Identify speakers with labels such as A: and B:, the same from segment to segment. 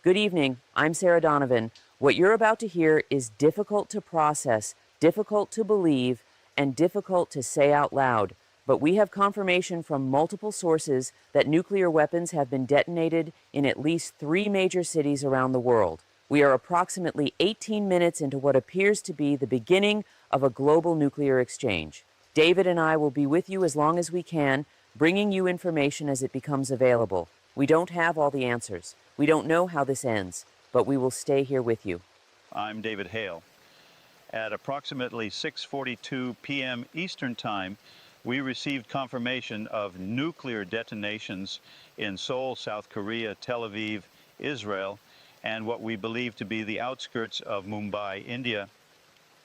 A: Good evening. I'm Sarah Donovan. What you're about to hear is difficult to process, difficult to believe, and difficult to say out loud. But we have confirmation from multiple sources that nuclear weapons have been detonated in at least 3 major cities around the world. We are approximately 18 minutes into what appears to be the beginning of a global nuclear exchange. David and I will be with you as long as we can, bringing you information as it becomes available. We don't have all the answers. We don't know how this ends, but we will stay here with you.
B: I'm David Hale. At approximately 6:42 p.m. Eastern Time, we received confirmation of nuclear detonations in Seoul, South Korea, Tel Aviv, Israel, and what we believe to be the outskirts of Mumbai, India.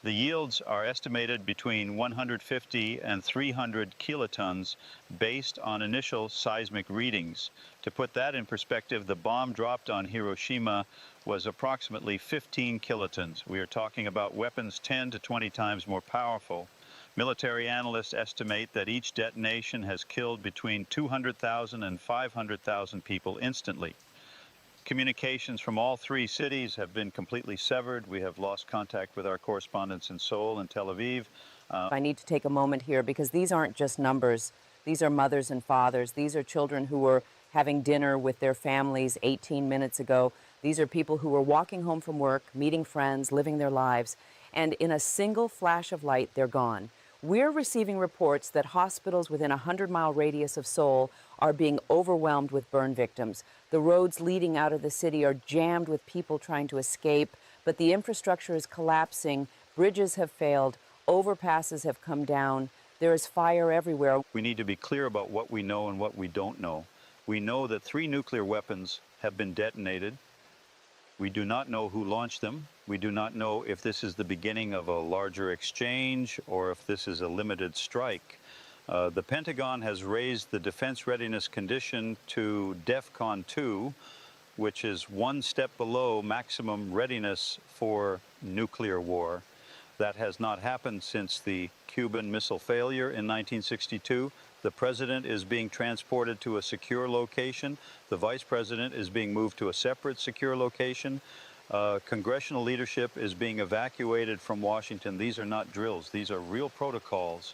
B: The yields are estimated between 150 and 300 kilotons based on initial seismic readings. To put that in perspective, the bomb dropped on Hiroshima was approximately 15 kilotons. We are talking about weapons 10 to 20 times more powerful. Military analysts estimate that each detonation has killed between 200,000 and 500,000 people instantly. Communications from all 3 cities have been completely severed. We have lost contact with our correspondents in Seoul and Tel Aviv.
A: I need to take a moment here because these aren't just numbers. These are mothers and fathers. These are children who were having dinner with their families 18 minutes ago. These are people who were walking home from work, meeting friends, living their lives, and in a single flash of light, they're gone. We're receiving reports that hospitals within a 100-mile radius of Seoul are being overwhelmed with burn victims. The roads leading out of the city are jammed with people trying to escape, but the infrastructure is collapsing. Bridges have failed. Overpasses have come down. There is fire everywhere.
B: We need to be clear about what we know and what we don't know. We know that 3 nuclear weapons have been detonated. We do not know who launched them. We do not know if this is the beginning of a larger exchange or if this is a limited strike. The Pentagon has raised the defense readiness condition to DEFCON 2, which is 1 step below maximum readiness for nuclear war. That has not happened since the Cuban Missile failure in 1962. The president is being transported to a secure location. The vice president is being moved to a separate secure location. Congressional leadership is being evacuated from Washington. These are not drills. These are real protocols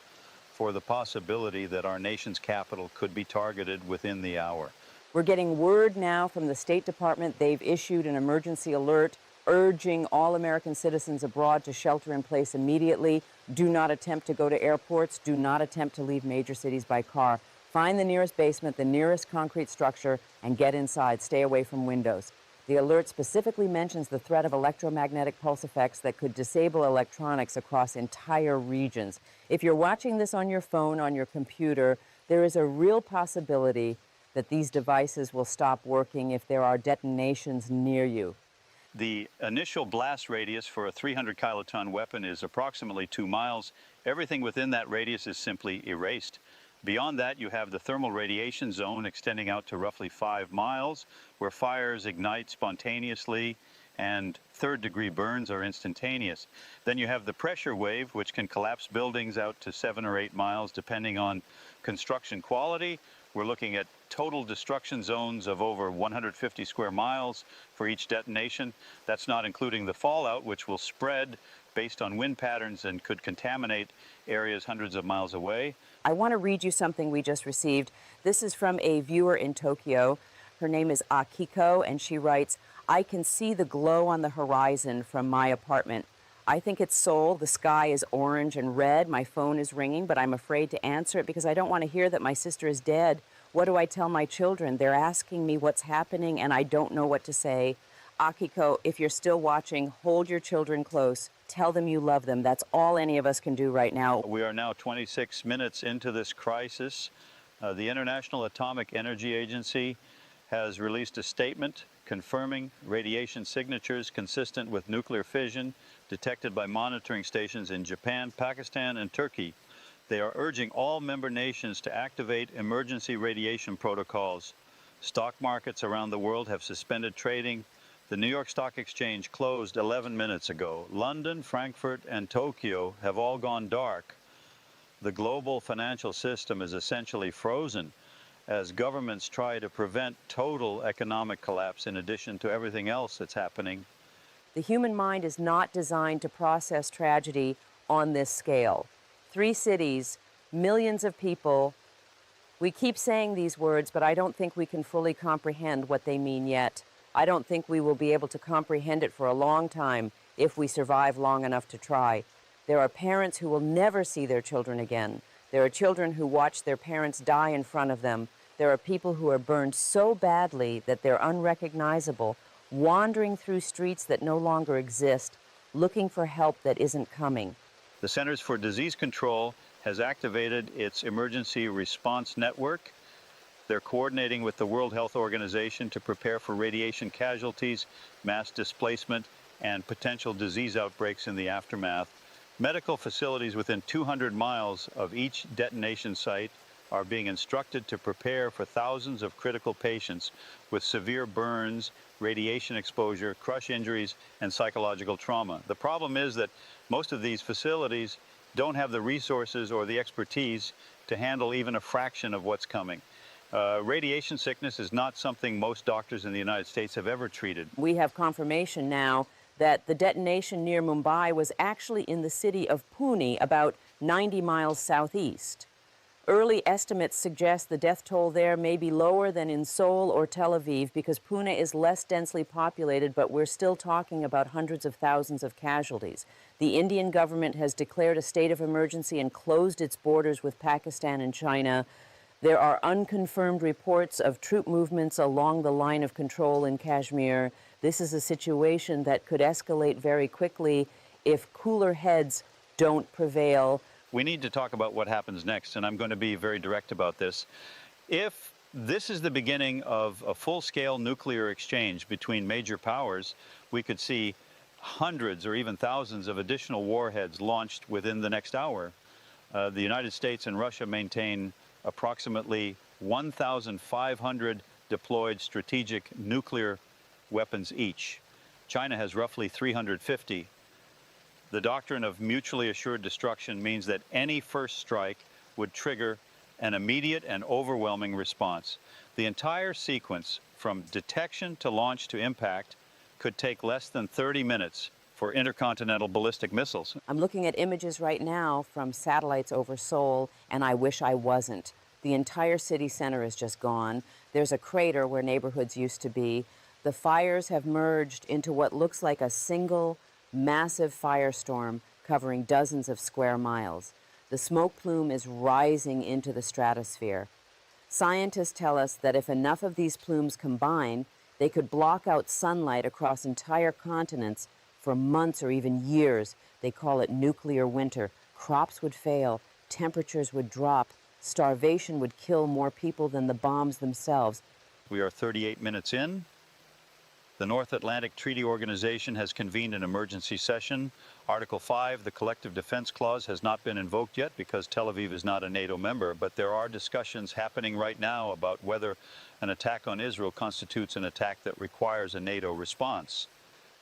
B: for the possibility that our nation's capital could be targeted within the hour.
A: We're getting word now from the State Department. They've issued an emergency alert urging all American citizens abroad to shelter in place immediately. Do not attempt to go to airports. Do not attempt to leave major cities by car. Find the nearest basement, the nearest concrete structure, and get inside. Stay away from windows. The alert specifically mentions the threat of electromagnetic pulse effects that could disable electronics across entire regions. If you're watching this on your phone, on your computer, there is a real possibility that these devices will stop working if there are detonations near you.
B: The initial blast radius for a 300 kiloton weapon is approximately 2 miles. Everything within that radius is simply erased. Beyond that, you have the thermal radiation zone extending out to roughly 5 miles, where fires ignite spontaneously and third-degree burns are instantaneous. Then you have the pressure wave, which can collapse buildings out to 7 or 8 miles, depending on construction quality. We're looking at total destruction zones of over 150 square miles for each detonation. That's not including the fallout, which will spread based on wind patterns and could contaminate areas hundreds of miles away.
A: I want to read you something we just received. This is from a viewer in Tokyo. Her name is Akiko, and she writes, "I can see the glow on the horizon from my apartment. I think it's Seoul. The sky is orange and red. My phone is ringing, but I'm afraid to answer it because I don't want to hear that my sister is dead. What do I tell my children? They're asking me what's happening, and I don't know what to say." Akiko, if you're still watching, hold your children close. Tell them you love them. That's all any of us can do right now.
B: We are now 26 minutes into this crisis. The International Atomic Energy Agency has released a statement confirming radiation signatures consistent with nuclear fission detected by monitoring stations in Japan, Pakistan, and Turkey. They are urging all member nations to activate emergency radiation protocols. Stock markets around the world have suspended trading. The New York Stock Exchange closed 11 minutes ago. London, Frankfurt, and Tokyo have all gone dark. The global financial system is essentially frozen. as governments try to prevent total economic collapse in addition to everything else that's happening.
A: The human mind is not designed to process tragedy on this scale. 3 cities, millions of people. We keep saying these words, but I don't think we can fully comprehend what they mean yet. I don't think we will be able to comprehend it for a long time if we survive long enough to try. There are parents who will never see their children again. There are children who watch their parents die in front of them. There are people who are burned so badly that they're unrecognizable, wandering through streets that no longer exist, looking for help that isn't coming.
B: The Centers for Disease Control has activated its emergency response network. They're coordinating with the World Health Organization to prepare for radiation casualties, mass displacement, and potential disease outbreaks in the aftermath. Medical facilities within 200 miles of each detonation site are being instructed to prepare for thousands of critical patients with severe burns, radiation exposure, crush injuries, and psychological trauma. The problem is that most of these facilities don't have the resources or the expertise to handle even a fraction of what's coming. Radiation sickness is not something most doctors in the United States have ever treated.
A: We have confirmation now that the detonation near Mumbai was actually in the city of Pune, about 90 miles southeast. Early estimates suggest the death toll there may be lower than in Seoul or Tel Aviv because Pune is less densely populated, but we're still talking about hundreds of thousands of casualties. The Indian government has declared a state of emergency and closed its borders with Pakistan and China. There are unconfirmed reports of troop movements along the line of control in Kashmir. This is a situation that could escalate very quickly if cooler heads don't prevail.
B: We need to talk about what happens next, and I'm going to be very direct about this. If this is the beginning of a full-scale nuclear exchange between major powers, we could see hundreds or even thousands of additional warheads launched within the next hour. The United States and Russia maintain approximately 1,500 deployed strategic nuclear weapons each. China has roughly 350. The doctrine of mutually assured destruction means that any first strike would trigger an immediate and overwhelming response. The entire sequence, from detection to launch to impact, could take less than 30 minutes for intercontinental ballistic missiles.
A: I'm looking at images right now from satellites over Seoul, and I wish I wasn't. The entire city center is just gone. There's a crater where neighborhoods used to be. The fires have merged into what looks like a single massive firestorm covering dozens of square miles. The smoke plume is rising into the stratosphere. Scientists tell us that if enough of these plumes combine, they could block out sunlight across entire continents for months or even years. They call it nuclear winter. Crops would fail, temperatures would drop, starvation would kill more people than the bombs themselves.
B: We are 38 minutes in. The North Atlantic Treaty Organization has convened an emergency session. Article 5, the Collective Defense Clause, has not been invoked yet because Tel Aviv is not a NATO member, but there are discussions happening right now about whether an attack on Israel constitutes an attack that requires a NATO response.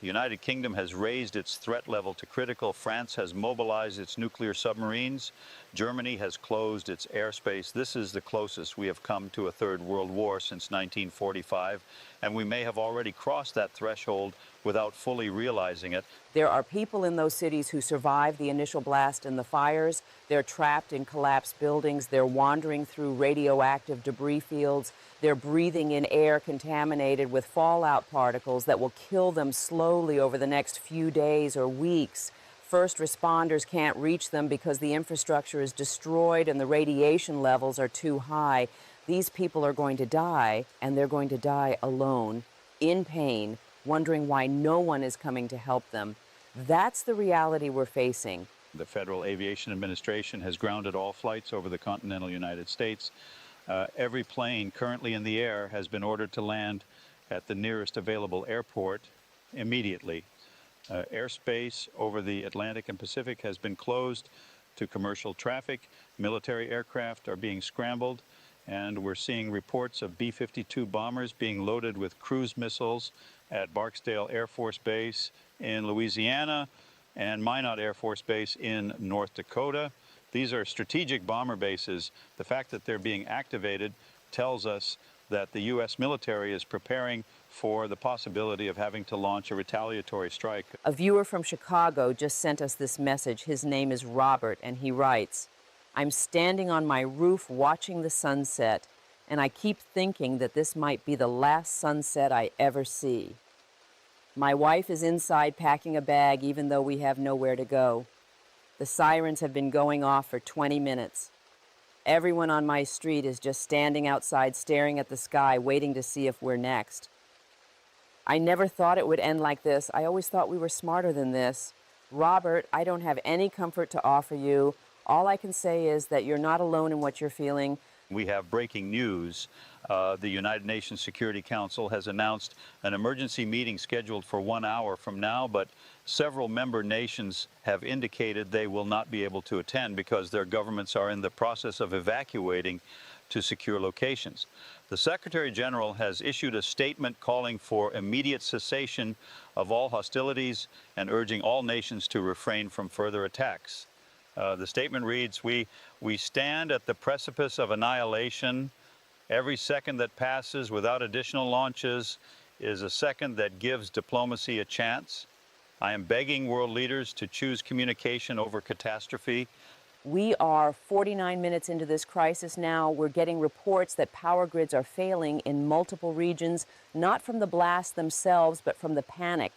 B: The United Kingdom has raised its threat level to critical. France has mobilized its nuclear submarines. Germany has closed its airspace. This is the closest we have come to a third world war since 1945, and we may have already crossed that threshold without fully realizing it.
A: There are people in those cities who survived the initial blast and the fires. They're trapped in collapsed buildings. They're wandering through radioactive debris fields. They're breathing in air contaminated with fallout particles that will kill them slowly over the next few days or weeks. First responders can't reach them because the infrastructure is destroyed and the radiation levels are too high. These people are going to die, and they're going to die alone, in pain, wondering why no one is coming to help them. That's the reality we're facing.
B: The Federal Aviation Administration has grounded all flights over the continental United States. Every plane currently in the air has been ordered to land at the nearest available airport immediately. Airspace over the Atlantic and Pacific has been closed to commercial traffic. Military aircraft are being scrambled, and we're seeing reports of B-52 bombers being loaded with cruise missiles at Barksdale Air Force Base in Louisiana and Minot Air Force Base in North Dakota. These are strategic bomber bases. The fact that they're being activated tells us that the U.S. military is preparing for the possibility of having to launch a retaliatory strike.
A: A viewer from Chicago just sent us this message. His name is Robert, and he writes, "I'm standing on my roof watching the sunset, and I keep thinking that this might be the last sunset I ever see. My wife is inside packing a bag even though we have nowhere to go. The sirens have been going off for 20 minutes. Everyone on my street is just standing outside staring at the sky, waiting to see if we're next. I never thought it would end like this. I always thought we were smarter than this. Robert, I don't have any comfort to offer you. All I can say is that you're not alone in what you're feeling."
B: We have breaking news. The United Nations Security Council has announced an emergency meeting scheduled for 1 hour from now, but several member nations have indicated they will not be able to attend because their governments are in the process of evacuating to secure locations. The Secretary General has issued a statement calling for immediate cessation of all hostilities and urging all nations to refrain from further attacks. The statement reads, we stand at the precipice of annihilation. Every second that passes without additional launches is a second that gives diplomacy a chance. I am begging world leaders to choose communication over catastrophe.
A: We are 49 minutes into this crisis now. We're getting reports that power grids are failing in multiple regions, not from the blasts themselves, but from the panic.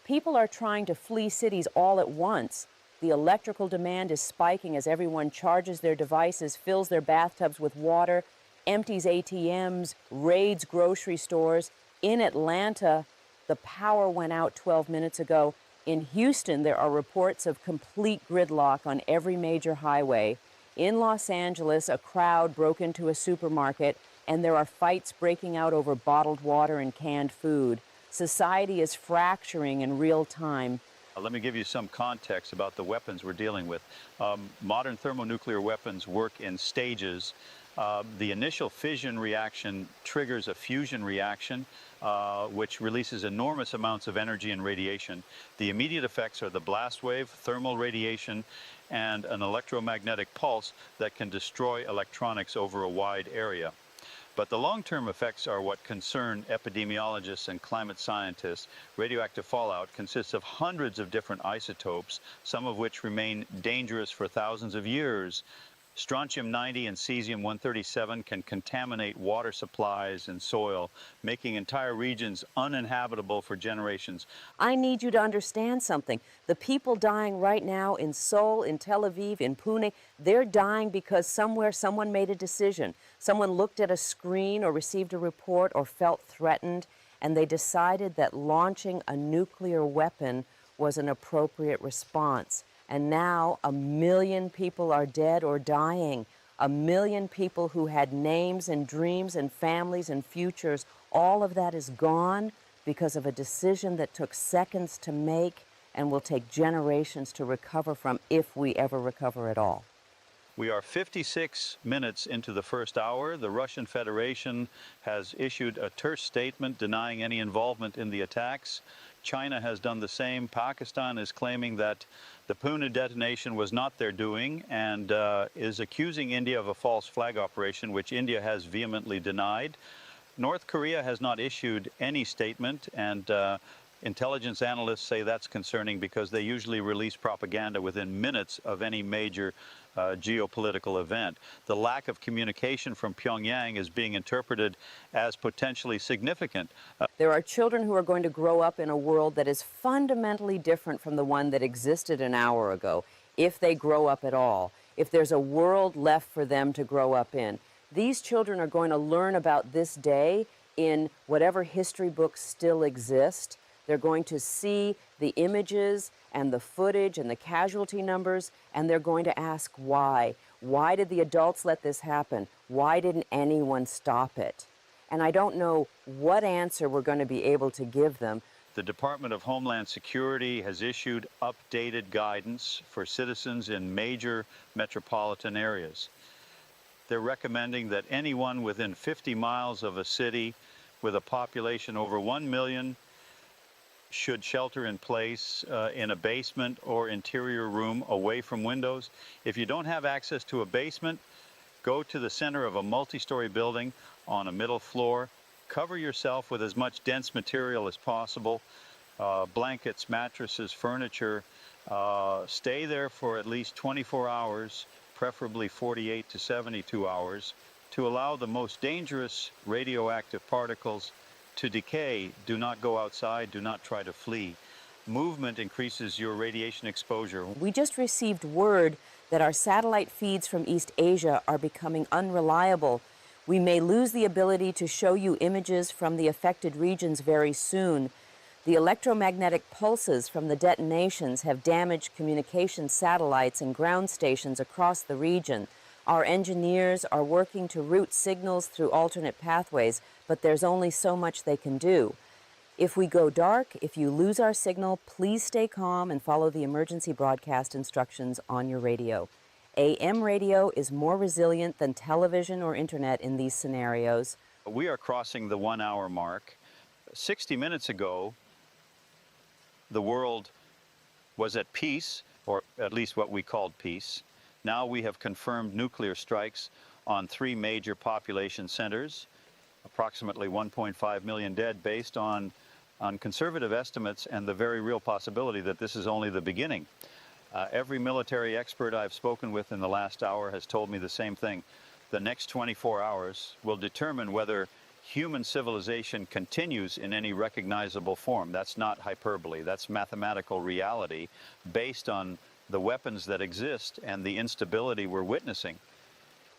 A: People are trying to flee cities all at once. The electrical demand is spiking as everyone charges their devices, fills their bathtubs with water, empties ATMs, raids grocery stores. In Atlanta, the power went out 12 minutes ago. In Houston, there are reports of complete gridlock on every major highway. In Los Angeles, a crowd broke into a supermarket, and there are fights breaking out over bottled water and canned food. Society is fracturing in real time.
B: Let me give you some context about the weapons we're dealing with. Modern thermonuclear weapons work in stages. The initial fission reaction triggers a fusion reaction, which releases enormous amounts of energy and radiation. The immediate effects are the blast wave, thermal radiation, and an electromagnetic pulse that can destroy electronics over a wide area. But the long-term effects are what concern epidemiologists and climate scientists. Radioactive fallout consists of hundreds of different isotopes, some of which remain dangerous for thousands of years. Strontium-90 and cesium-137 can contaminate water supplies and soil, making entire regions uninhabitable for generations.
A: I need you to understand something. The people dying right now in Seoul, in Tel Aviv, in Pune, they're dying because somewhere someone made a decision. Someone looked at a screen or received a report or felt threatened, and they decided that launching a nuclear weapon was an appropriate response. And now 1 million people are dead or dying. 1 million people who had names and dreams and families and futures. All of that is gone because of a decision that took seconds to make and will take generations to recover from, if we ever recover at all.
B: We are 56 minutes into the first hour. The Russian Federation has issued a terse statement denying any involvement in the attacks. China has done the same. Pakistan is claiming that the Pune detonation was not their doing and is accusing India of a false flag operation, which India has vehemently denied. North Korea has not issued any statement, and intelligence analysts say that's concerning because they usually release propaganda within minutes of any major geopolitical event. The lack of communication from Pyongyang is being interpreted as potentially significant.
A: There are children who are going to grow up in a world that is fundamentally different from the one that existed an hour ago, if they grow up at all, if there's a world left for them to grow up in. These children are going to learn about this day in whatever history books still exist. They're going to see the images and the footage and the casualty numbers, and they're going to ask why. Why did the adults let this happen? Why didn't anyone stop it? And I don't know what answer we're going to be able to give them.
B: The Department of Homeland Security has issued updated guidance for citizens in major metropolitan areas. They're recommending that anyone within 50 miles of a city with a population over 1 million should shelter in place in a basement or interior room away from windows. If you don't have access to a basement, Go to the center of a multi-story building on a middle floor. Cover yourself with as much dense material as possible, blankets, mattresses, furniture. Stay there for at least 24 hours, preferably 48 to 72 hours, to allow the most dangerous radioactive particles to decay. Do not go outside. Do not try to flee. Movement increases your radiation exposure.
A: We just received word that our satellite feeds from East Asia are becoming unreliable. We may lose the ability to show you images from the affected regions very soon. The electromagnetic pulses from the detonations have damaged communication satellites and ground stations across the region. Our engineers are working to route signals through alternate pathways, but there's only so much they can do. If we go dark, if you lose our signal, please stay calm and follow the emergency broadcast instructions on your radio. AM radio is more resilient than television or internet in these scenarios.
B: We are crossing the 1 hour mark. 60 minutes ago, the world was at peace, or at least what we called peace. Now we have confirmed nuclear strikes on 3 major population centers, approximately 1.5 million dead, based on conservative estimates and the very real possibility that this is only the beginning. Every military expert I've spoken with in the last hour has told me the same thing. The next 24 hours will determine whether human civilization continues in any recognizable form. That's not hyperbole. That's mathematical reality based on the weapons that exist and the instability we're witnessing.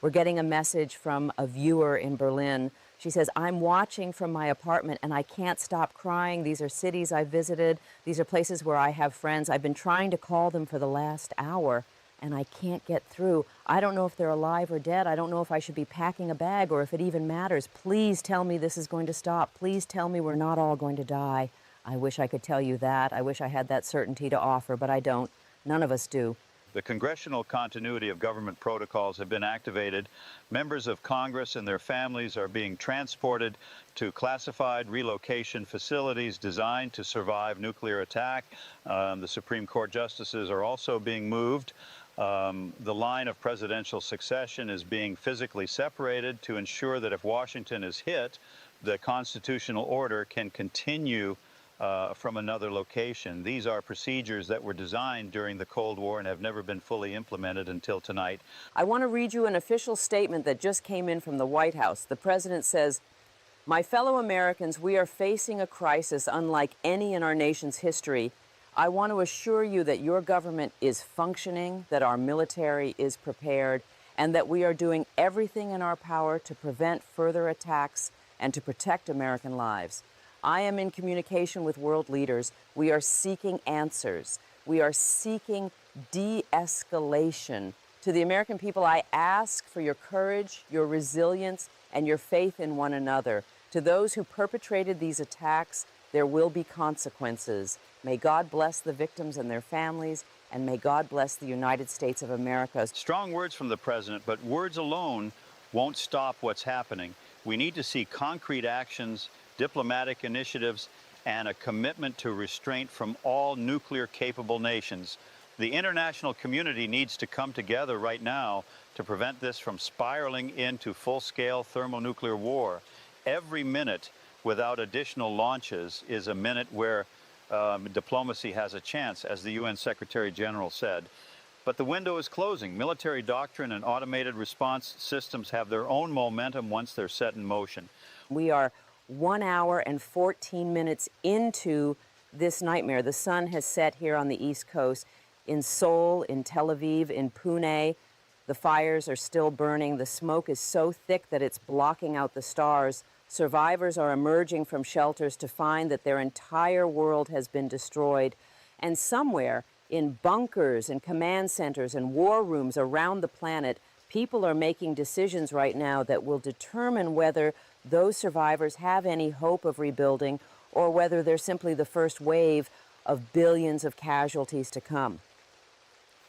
A: We're getting a message from a viewer in Berlin. She says, I'm watching from my apartment and I can't stop crying. These are cities I've visited. These are places where I have friends. I've been trying to call them for the last hour and I can't get through. I don't know if they're alive or dead. I don't know if I should be packing a bag or if it even matters. Please tell me this is going to stop. Please tell me we're not all going to die. I wish I could tell you that. I wish I had that certainty to offer, but I don't. None of us do.
B: The congressional continuity of government protocols have been activated. Members of Congress and their families are being transported to classified relocation facilities designed to survive nuclear attack. The Supreme Court justices are also being moved. The line of presidential succession is being physically separated to ensure that if Washington is hit, the constitutional order can continue from another location. These are procedures that were designed during the Cold War and have never been fully implemented until tonight.
A: I want to read you an official statement that just came in from the White House. The president says, "My fellow Americans, we are facing a crisis unlike any in our nation's history. I want to assure you that your government is functioning, that our military is prepared, and that we are doing everything in our power to prevent further attacks and to protect American lives. I am in communication with world leaders. We are seeking answers. We are seeking de-escalation. To the American people, I ask for your courage, your resilience, and your faith in one another. To those who perpetrated these attacks, there will be consequences. May God bless the victims and their families, and may God bless the United States of America."
B: Strong words from the president, but words alone won't stop what's happening. We need to see concrete actions, diplomatic initiatives, and a commitment to restraint from all nuclear-capable nations. The international community needs to come together right now to prevent this from spiraling into full-scale thermonuclear war. Every minute without additional launches is a minute where diplomacy has a chance, as the UN Secretary General said. But the window is closing. Military doctrine and automated response systems have their own momentum once they're set in motion.
A: We are 1 hour and 14 minutes into this nightmare. The sun has set here on the East Coast, in Seoul, in Tel Aviv, in Pune. The fires are still burning. The smoke is so thick that it's blocking out the stars. Survivors are emerging from shelters to find that their entire world has been destroyed. And somewhere in bunkers and command centers and war rooms around the planet, people are making decisions right now that will determine whether those survivors have any hope of rebuilding or whether they're simply the first wave of billions of casualties to come.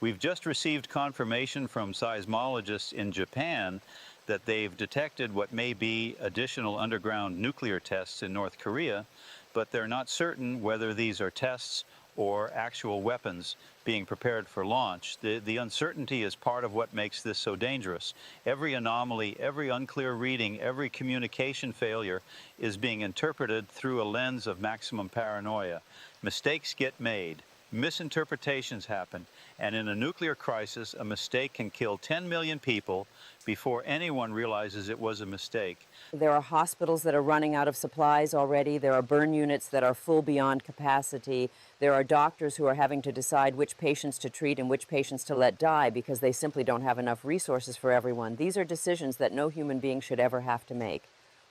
B: We've just received confirmation from seismologists in Japan that they've detected what may be additional underground nuclear tests in North Korea, but they're not certain whether these are tests or actual weapons being prepared for launch. The uncertainty is part of what makes this so dangerous. Every anomaly, every unclear reading, every communication failure is being interpreted through a lens of maximum paranoia. Mistakes get made, misinterpretations happen, and in a nuclear crisis, a mistake can kill 10 million people before anyone realizes it was a mistake.
A: There are hospitals that are running out of supplies already. There are burn units that are full beyond capacity. There are doctors who are having to decide which patients to treat and which patients to let die because they simply don't have enough resources for everyone. These are decisions that no human being should ever have to make.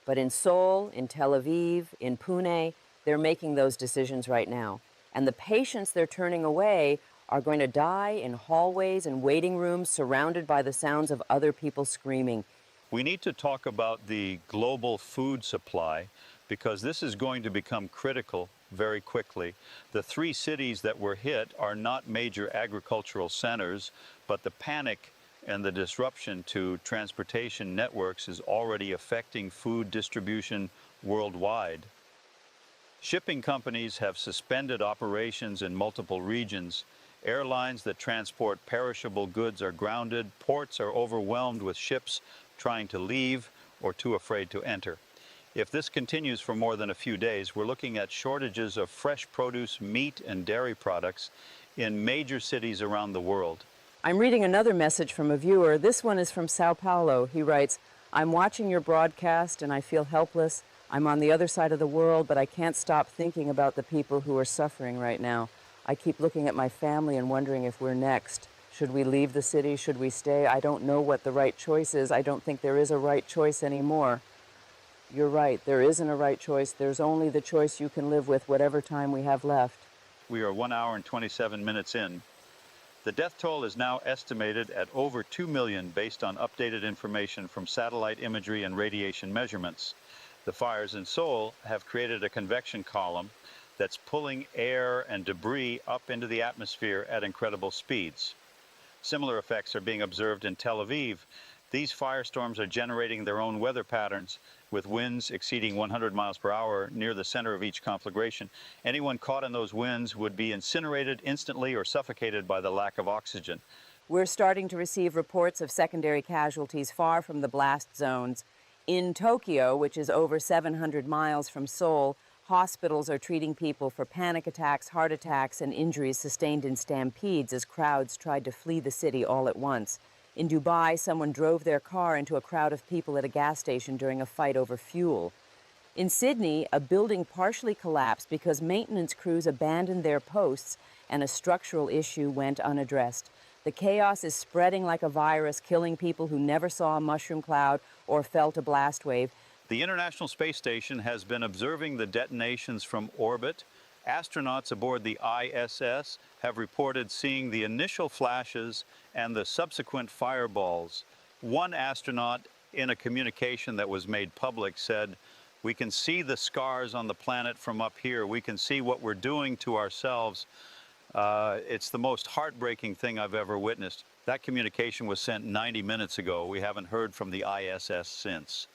A: But in Seoul, in Tel Aviv, in Pune, they're making those decisions right now. And the patients they're turning away are going to die in hallways and waiting rooms surrounded by the sounds of other people screaming.
B: We need to talk about the global food supply because this is going to become critical very quickly. The 3 cities that were hit are not major agricultural centers, but the panic and the disruption to transportation networks is already affecting food distribution worldwide. Shipping companies have suspended operations in multiple regions. Airlines that transport perishable goods are grounded. Ports are overwhelmed with ships trying to leave or too afraid to enter. If this continues for more than a few days, we're looking at shortages of fresh produce, meat, and dairy products in major cities around the world.
A: I'm reading another message from a viewer. This one is from Sao Paulo. He writes, "I'm watching your broadcast and I feel helpless. I'm on the other side of the world, but I can't stop thinking about the people who are suffering right now. I keep looking at my family and wondering if we're next. Should we leave the city? Should we stay? I don't know what the right choice is. I don't think there is a right choice anymore." You're right. There isn't a right choice. There's only the choice you can live with whatever time we have left.
B: We are 1 hour and 27 minutes in. The death toll is now estimated at over 2 million based on updated information from satellite imagery and radiation measurements. The fires in Seoul have created a convection column that's pulling air and debris up into the atmosphere at incredible speeds. Similar effects are being observed in Tel Aviv. These firestorms are generating their own weather patterns, with winds exceeding 100 miles per hour near the center of each conflagration. Anyone caught in those winds would be incinerated instantly or suffocated by the lack of oxygen.
A: We're starting to receive reports of secondary casualties far from the blast zones. In Tokyo, which is over 700 miles from Seoul, hospitals are treating people for panic attacks, heart attacks, and injuries sustained in stampedes as crowds tried to flee the city all at once. In Dubai, someone drove their car into a crowd of people at a gas station during a fight over fuel. In Sydney, a building partially collapsed because maintenance crews abandoned their posts and a structural issue went unaddressed. The chaos is spreading like a virus, killing people who never saw a mushroom cloud or felt a blast wave.
B: The International Space Station has been observing the detonations from orbit. Astronauts aboard the ISS have reported seeing the initial flashes and the subsequent fireballs. One astronaut in a communication that was made public said, "We can see the scars on the planet from up here. We can see what we're doing to ourselves. It's the most heartbreaking thing I've ever witnessed." That communication was sent 90 minutes ago. We haven't heard from the ISS since.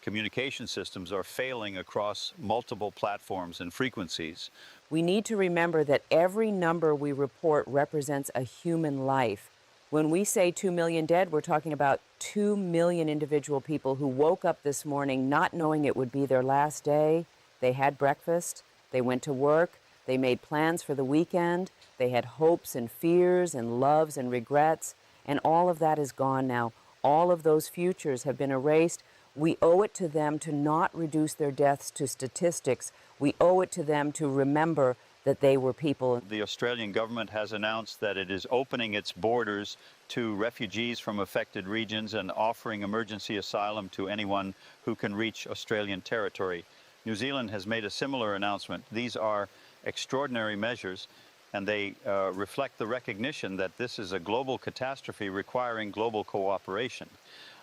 B: Communication systems are failing across multiple platforms and frequencies.
A: We need to remember that every number we report represents a human life. When we say 2 million dead, we're talking about 2 million individual people who woke up this morning not knowing it would be their last day. They had breakfast, they went to work, they made plans for the weekend, they had hopes and fears and loves and regrets, and all of that is gone now. All of those futures have been erased. We owe it to them to not reduce their deaths to statistics. We owe it to them to remember that they were people.
B: The Australian government has announced that it is opening its borders to refugees from affected regions and offering emergency asylum to anyone who can reach Australian territory. New Zealand has made a similar announcement. These are extraordinary measures, and they reflect the recognition that this is a global catastrophe requiring global cooperation.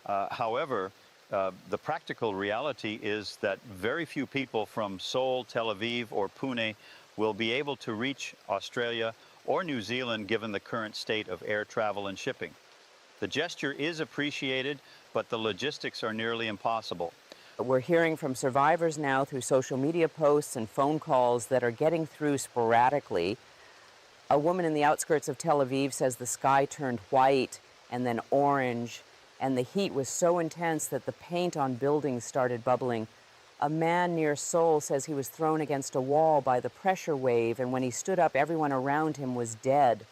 B: However, the practical reality is that very few people from Seoul, Tel Aviv, or Pune will be able to reach Australia or New Zealand given the current state of air travel and shipping. The gesture is appreciated, but the logistics are nearly impossible.
A: We're hearing from survivors now through social media posts and phone calls that are getting through sporadically. A woman in the outskirts of Tel Aviv says the sky turned white and then orange, and the heat was so intense that the paint on buildings started bubbling. A man near Seoul says he was thrown against a wall by the pressure wave, and when he stood up, everyone around him was dead.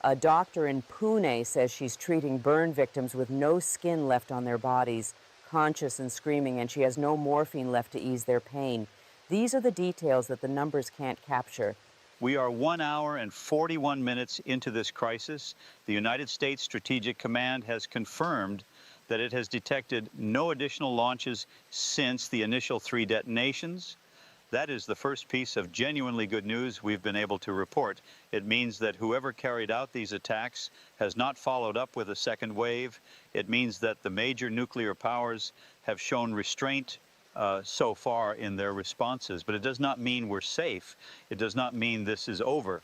A: A doctor in Pune says she's treating burn victims with no skin left on their bodies, conscious and screaming, and she has no morphine left to ease their pain. These are the details that the numbers can't capture.
B: We are 1 hour and 41 minutes into this crisis. The United States Strategic Command has confirmed that it has detected no additional launches since the initial 3 detonations. That is the first piece of genuinely good news we've been able to report. It means that whoever carried out these attacks has not followed up with a second wave. It means that the major nuclear powers have shown restraint so far in their responses, but it does not mean we're safe. It does not mean this is over.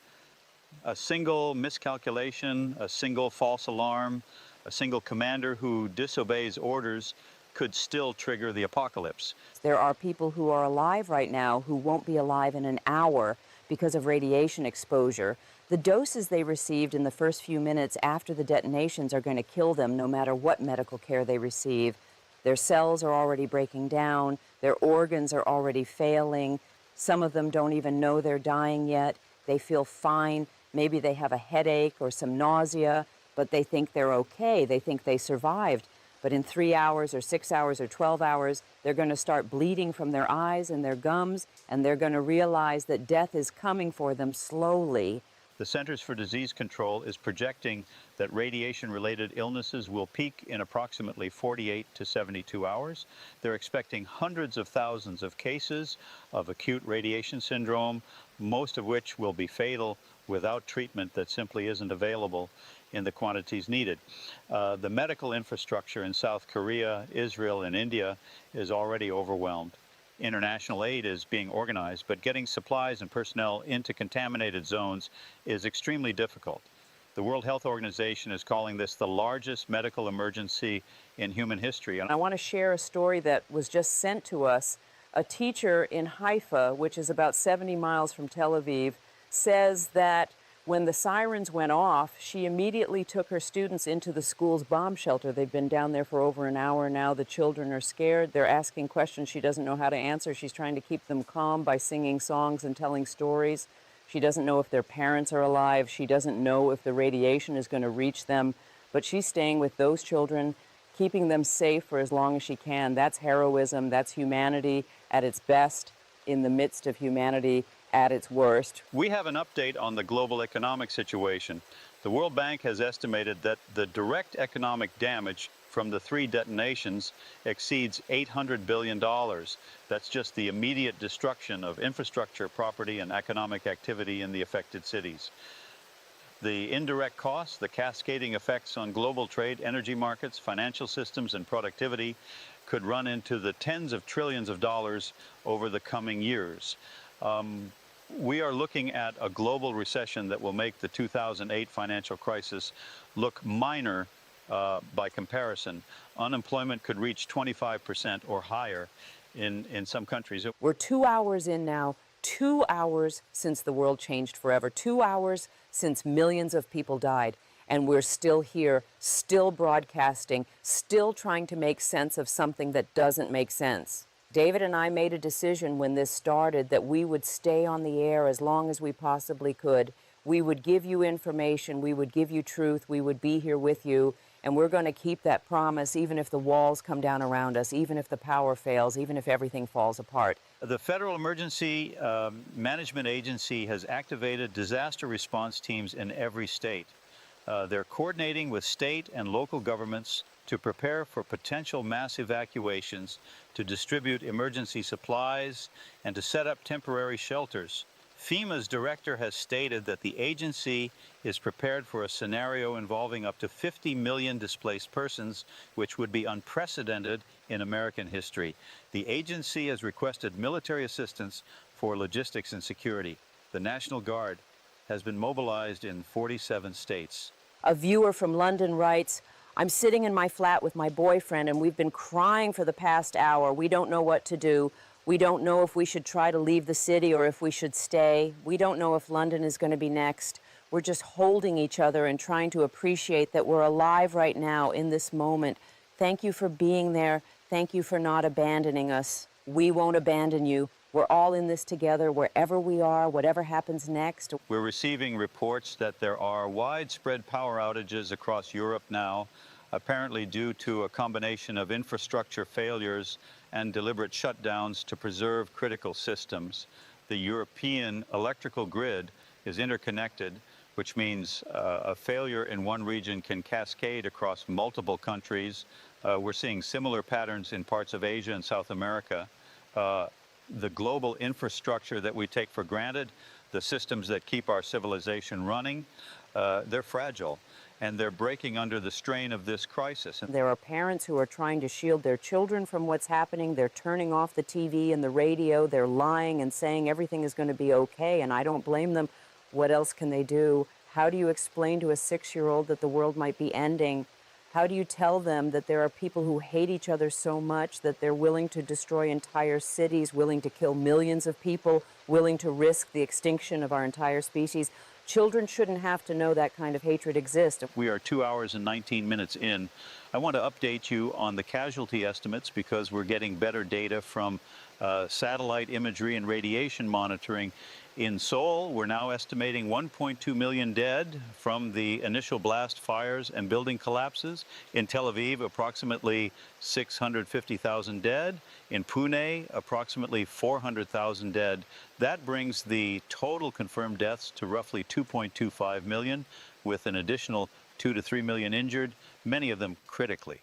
B: A single miscalculation, a single false alarm, a single commander who disobeys orders could still trigger the apocalypse.
A: There are people who are alive right now who won't be alive in an hour because of radiation exposure. The doses they received in the first few minutes after the detonations are going to kill them no matter what medical care they receive. Their cells are already breaking down, their organs are already failing. Some of them don't even know they're dying yet. They feel fine. Maybe they have a headache or some nausea, but they think they're okay. They think they survived. But in 3 hours or 6 hours or 12 hours, they're going to start bleeding from their eyes and their gums, and they're going to realize that death is coming for them slowly.
B: The Centers for Disease Control is projecting that radiation-related illnesses will peak in approximately 48 to 72 hours. They're expecting hundreds of thousands of cases of acute radiation syndrome, most of which will be fatal without treatment that simply isn't available in the quantities needed. The medical infrastructure in South Korea, Israel, and India is already overwhelmed. International aid is being organized, but getting supplies and personnel into contaminated zones is extremely difficult. The World Health Organization is calling this the largest medical emergency in human history.
A: I want to share a story that was just sent to us. A teacher in Haifa, which is about 70 miles from Tel Aviv, says that when the sirens went off, she immediately took her students into the school's bomb shelter. They've been down there for over an hour now. The children are scared. They're asking questions she doesn't know how to answer. She's trying to keep them calm by singing songs and telling stories. She doesn't know if their parents are alive. She doesn't know if the radiation is going to reach them. But she's staying with those children, keeping them safe for as long as she can. That's heroism. That's humanity at its best in the midst of humanity at its worst.
B: We have an update on the global economic situation. The World Bank has estimated that the direct economic damage from the 3 detonations exceeds $800 billion. That's just the immediate destruction of infrastructure, property, and economic activity in the affected cities. The indirect costs, the cascading effects on global trade, energy markets, financial systems, and productivity could run into the tens of trillions of dollars over the coming years. We are looking at a global recession that will make the 2008 financial crisis look minor by comparison. Unemployment could reach 25% or higher in some countries.
A: We're 2 hours in now, 2 hours since the world changed forever, 2 hours since millions of people died, and we're still here, still broadcasting, still trying to make sense of something that doesn't make sense. David and I made a decision when this started that we would stay on the air as long as we possibly could. We would give you information, we would give you truth, we would be here with you, and we're going to keep that promise even if the walls come down around us, even if the power fails, even if everything falls apart.
B: The Federal Emergency Management Agency has activated disaster response teams in every state. They're coordinating with state and local governments to prepare for potential mass evacuations, to distribute emergency supplies, and to set up temporary shelters. FEMA's director has stated that the agency is prepared for a scenario involving up to 50 million displaced persons, which would be unprecedented in American history. The agency has requested military assistance for logistics and security. The National Guard has been mobilized in 47 states.
A: A viewer from London writes, I'm sitting in my flat with my boyfriend and we've been crying for the past hour. We don't know what to do. We don't know if we should try to leave the city or if we should stay. We don't know if London is going to be next. we're just holding each other and trying to appreciate that we're alive right now in this moment. Thank you for being there. Thank you for not abandoning us. We won't abandon you. We're all in this together, wherever we are, whatever happens next.
B: We're receiving reports that there are widespread power outages across Europe now, apparently due to a combination of infrastructure failures and deliberate shutdowns to preserve critical systems. The European electrical grid is interconnected, which means a failure in one region can cascade across multiple countries. We're seeing similar patterns in parts of Asia and South America. The global infrastructure that we take for granted, the systems that keep our civilization running, they're fragile, and they're breaking under the strain of this crisis.
A: There are parents who are trying to shield their children from what's happening. They're turning off the TV and the radio. They're lying and saying everything is going to be okay, and I don't blame them. What else can they do? How do you explain to a 6-year-old that the world might be ending? How do you tell them that there are people who hate each other so much that they're willing to destroy entire cities, willing to kill millions of people, willing to risk the extinction of our entire species? Children shouldn't have to know that kind of hatred exists.
B: We are 2 hours and 19 minutes in. I want to update you on the casualty estimates because we're getting better data from satellite imagery and radiation monitoring. In Seoul, we're now estimating 1.2 million dead from the initial blast fires and building collapses. In Tel Aviv, approximately 650,000 dead. In Pune, approximately 400,000 dead. That brings the total confirmed deaths to roughly 2.25 million, with an additional 2 to 3 million injured, many of them critically.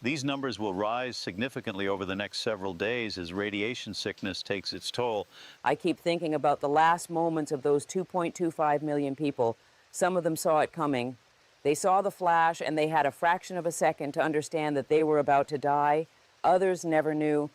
B: These numbers will rise significantly over the next several days as radiation sickness takes its toll.
A: I keep thinking about the last moments of those 2.25 million people. Some of them saw it coming. They saw the flash and they had a fraction of a second to understand that they were about to die. Others never knew.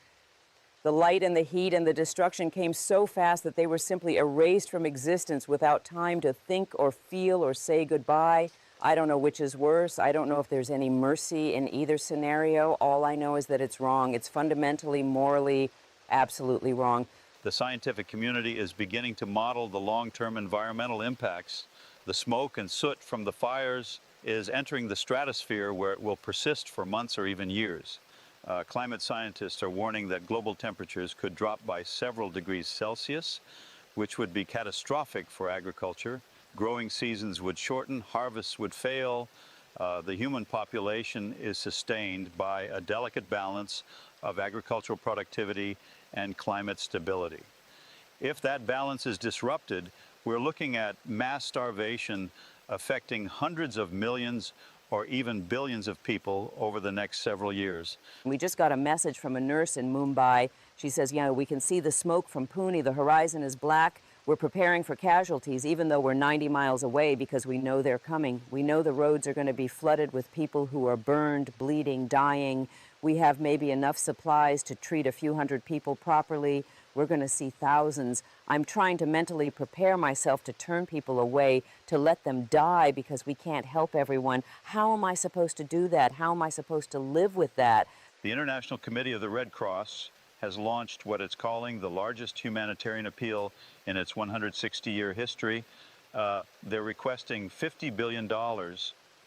A: The light and the heat and the destruction came so fast that they were simply erased from existence without time to think or feel or say goodbye. I don't know which is worse. I don't know if there's any mercy in either scenario. All I know is that it's wrong. It's fundamentally, morally, absolutely wrong.
B: The scientific community is beginning to model the long-term environmental impacts. The smoke and soot from the fires is entering the stratosphere where it will persist for months or even years. Climate scientists are warning that global temperatures could drop by several degrees Celsius, which would be catastrophic for agriculture. Growing seasons would shorten, harvests would fail. The human population is sustained by a delicate balance of agricultural productivity and climate stability. If that balance is disrupted, we're looking at mass starvation affecting hundreds of millions or even billions of people over the next several years.
A: We just got a message from a nurse in Mumbai. She says, we can see the smoke from Pune. The horizon is black. We're preparing for casualties, even though we're 90 miles away, because we know they're coming. We know the roads are going to be flooded with people who are burned, bleeding, dying. We have maybe enough supplies to treat a few hundred people properly. We're going to see thousands. I'm trying to mentally prepare myself to turn people away, to let them die because we can't help everyone. How am I supposed to do that? How am I supposed to live with that?
B: The International Committee of the Red Cross has launched what it's calling the largest humanitarian appeal in its 160-year history. They're requesting $50 billion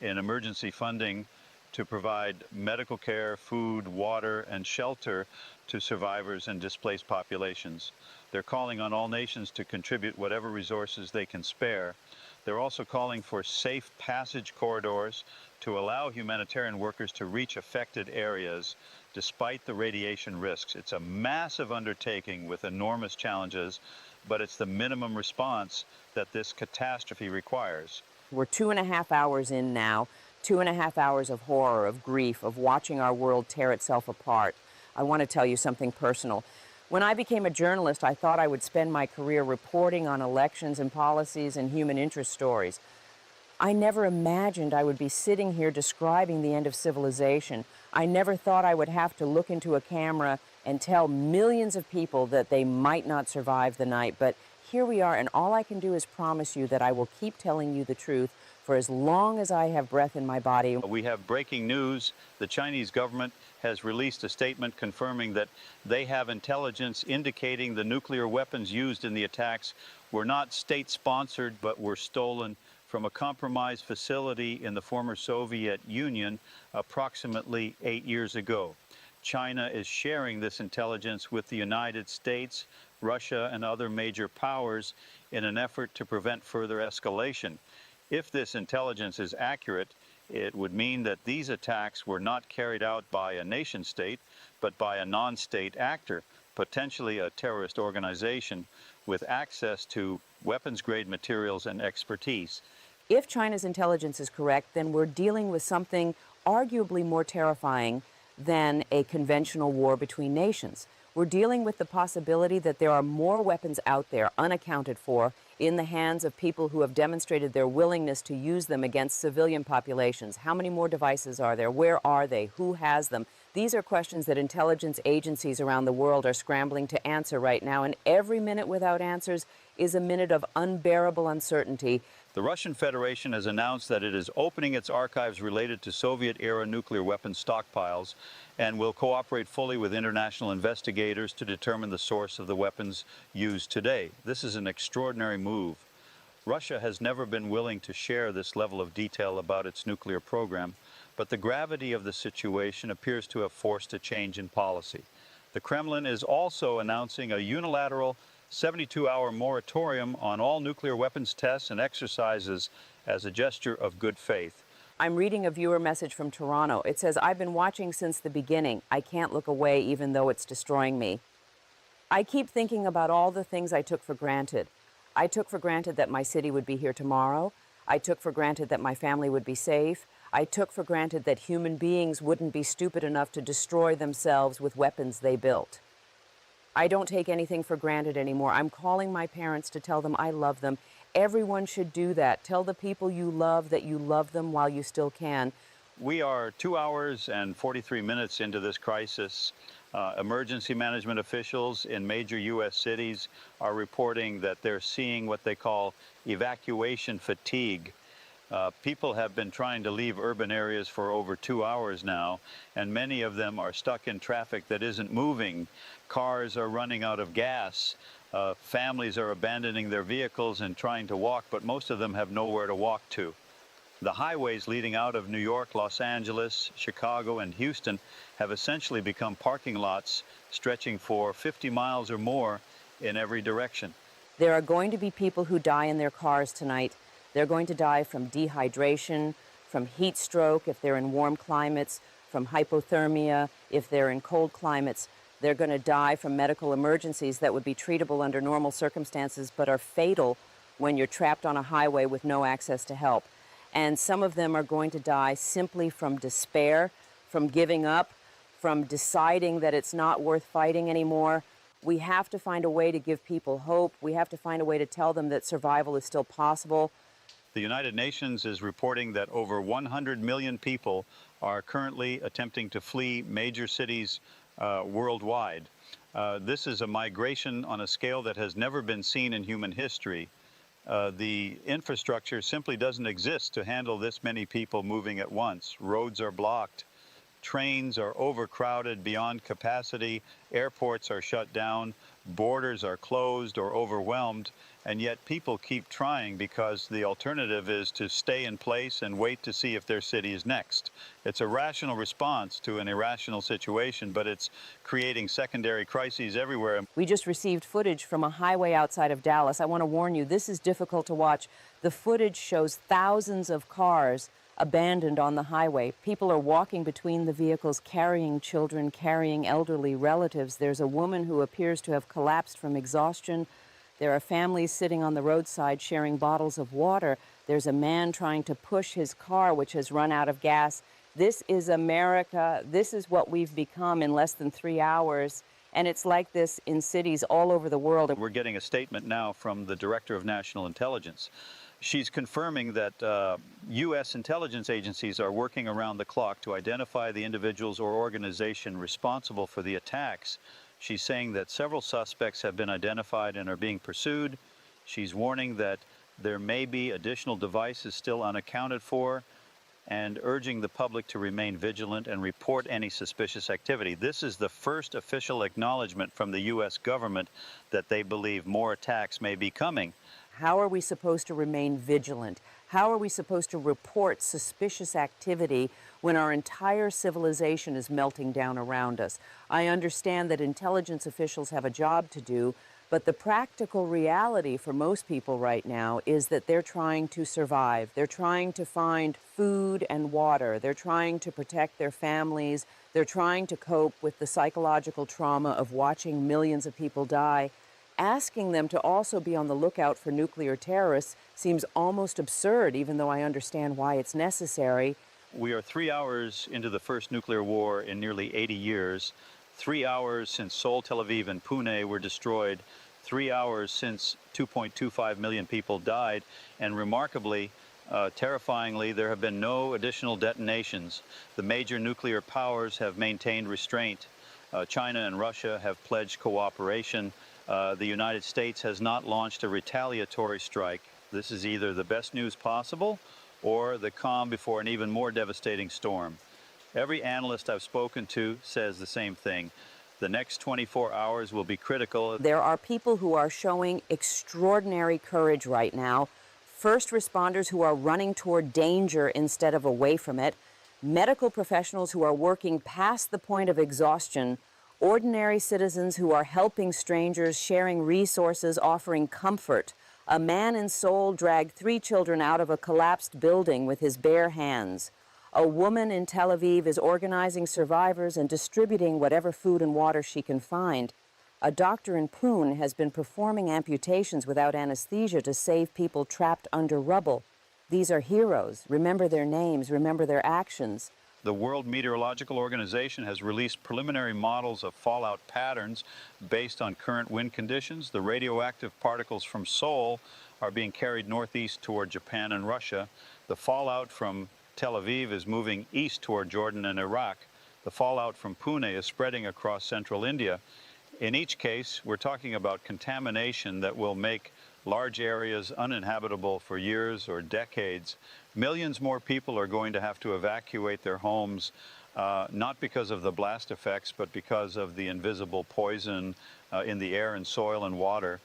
B: in emergency funding to provide medical care, food, water, and shelter to survivors and displaced populations. They're calling on all nations to contribute whatever resources they can spare. They're also calling for safe passage corridors to allow humanitarian workers to reach affected areas despite the radiation risks. It's a massive undertaking with enormous challenges, but it's the minimum response that this catastrophe requires.
A: We're 2.5 hours in now, 2.5 hours of horror, of grief, of watching our world tear itself apart. I want to tell you something personal. When I became a journalist, I thought I would spend my career reporting on elections and policies and human interest stories. I never imagined I would be sitting here describing the end of civilization. I never thought I would have to look into a camera and tell millions of people that they might not survive the night. But here we are, and all I can do is promise you that I will keep telling you the truth for as long as I have breath in my body.
B: We have breaking news. The Chinese government has released a statement confirming that they have intelligence indicating the nuclear weapons used in the attacks were not state-sponsored, but were stolen from a compromised facility in the former Soviet Union approximately 8 years ago. China is sharing this intelligence with the United States, Russia, and other major powers in an effort to prevent further escalation. If this intelligence is accurate, it would mean that these attacks were not carried out by a nation state, but by a non-state actor, potentially a terrorist organization with access to weapons-grade materials and expertise.
A: If China's intelligence is correct, then we're dealing with something arguably more terrifying than a conventional war between nations. We're dealing with the possibility that there are more weapons out there unaccounted for in the hands of people who have demonstrated their willingness to use them against civilian populations. How many more devices are there? Where are they? Who has them? These are questions that intelligence agencies around the world are scrambling to answer right now, and every minute without answers is a minute of unbearable uncertainty.
B: The Russian Federation has announced that it is opening its archives related to Soviet-era nuclear weapons stockpiles and will cooperate fully with international investigators to determine the source of the weapons used today. This is an extraordinary move. Russia has never been willing to share this level of detail about its nuclear program, but the gravity of the situation appears to have forced a change in policy. The Kremlin is also announcing a unilateral 72-hour moratorium on all nuclear weapons tests and exercises as a gesture of good faith.
A: I'm reading a viewer message from Toronto. It says, "I've been watching since the beginning. I can't look away even though it's destroying me. I keep thinking about all the things I took for granted. I took for granted that my city would be here tomorrow. I took for granted that my family would be safe. I took for granted that human beings wouldn't be stupid enough to destroy themselves with weapons they built. I don't take anything for granted anymore. I'm calling my parents to tell them I love them. Everyone should do that. Tell the people you love that you love them while you still can."
B: We are 2 hours and 43 minutes into this crisis. Emergency management officials in major U.S. cities are reporting that they're seeing what they call evacuation fatigue. People have been trying to leave urban areas for over 2 hours now, and many of them are stuck in traffic that isn't moving. Cars are running out of gas. Families are abandoning their vehicles and trying to walk, but most of them have nowhere to walk to. The highways leading out of New York, Los Angeles, Chicago, and Houston have essentially become parking lots stretching for 50 miles or more in every direction.
A: There are going to be people who die in their cars tonight. They're going to die from dehydration, from heat stroke if they're in warm climates, from hypothermia if they're in cold climates. They're going to die from medical emergencies that would be treatable under normal circumstances but are fatal when you're trapped on a highway with no access to help. And some of them are going to die simply from despair, from giving up, from deciding that it's not worth fighting anymore. We have to find a way to give people hope. We have to find a way to tell them that survival is still possible.
B: The United Nations is reporting that over 100 million people are currently attempting to flee major cities worldwide. This is a migration on a scale that has never been seen in human history. The infrastructure simply doesn't exist to handle this many people moving at once. Roads are blocked. Trains are overcrowded beyond capacity. Airports are shut down. Borders are closed or overwhelmed. And yet people keep trying because the alternative is to stay in place and wait to see if their city is next. It's a rational response to an irrational situation, but it's creating secondary crises everywhere.
A: We just received footage from a highway outside of Dallas. I want to warn you, this is difficult to watch. The footage shows thousands of cars abandoned on the highway. People are walking between the vehicles, carrying children, carrying elderly relatives. There's a woman who appears to have collapsed from exhaustion. There are families sitting on the roadside sharing bottles of water. There's a man trying to push his car, which has run out of gas. This is America. This is what we've become in less than 3 hours. And it's like this in cities all over the world.
B: We're getting a statement now from the Director of National Intelligence. She's confirming that U.S. intelligence agencies are working around the clock to identify the individuals or organization responsible for the attacks. She's saying that several suspects have been identified and are being pursued. She's warning that There may be additional devices still unaccounted for, and urging the public to remain vigilant and report any suspicious activity. This is the first official acknowledgement from the U.S. government that they believe more attacks may be coming.
A: How are we supposed to remain vigilant? How are we supposed to report suspicious activity when our entire civilization is melting down around us? I understand that intelligence officials have a job to do, but the practical reality for most people right now is that they're trying to survive. They're trying to find food and water. They're trying to protect their families. They're trying to cope with the psychological trauma of watching millions of people die. Asking them to also be on the lookout for nuclear terrorists seems almost absurd, even though I understand why it's necessary.
B: We are 3 hours into the first nuclear war in nearly 80 years. 3 hours since Seoul, Tel Aviv, and Pune were destroyed. 3 hours since 2.25 million people died. And remarkably, terrifyingly, there have been no additional detonations. The major nuclear powers have maintained restraint. China and Russia have pledged cooperation. The United States has not launched a retaliatory strike. This is either the best news possible or the calm before an even more devastating storm. Every analyst I've spoken to says the same thing. The next 24 hours will be critical.
A: There are people who are showing extraordinary courage right now. First responders who are running toward danger instead of away from it. Medical professionals who are working past the point of exhaustion. Ordinary citizens who are helping strangers, sharing resources, offering comfort. A man in Seoul dragged 3 children out of a collapsed building with his bare hands. A woman in Tel Aviv is organizing survivors and distributing whatever food and water she can find. A doctor in Pune has been performing amputations without anesthesia to save people trapped under rubble. These are heroes. Remember their names, remember their actions.
B: The World Meteorological Organization has released preliminary models of fallout patterns based on current wind conditions. The radioactive particles from Seoul are being carried northeast toward Japan and Russia. The fallout from Tel Aviv is moving east toward Jordan and Iraq. The fallout from Pune is spreading across central India. In each case, we're talking about contamination that will make large areas uninhabitable for years or decades. Millions more people are going to have to evacuate their homes, not because of the blast effects, but because of the invisible poison in the air and soil and water.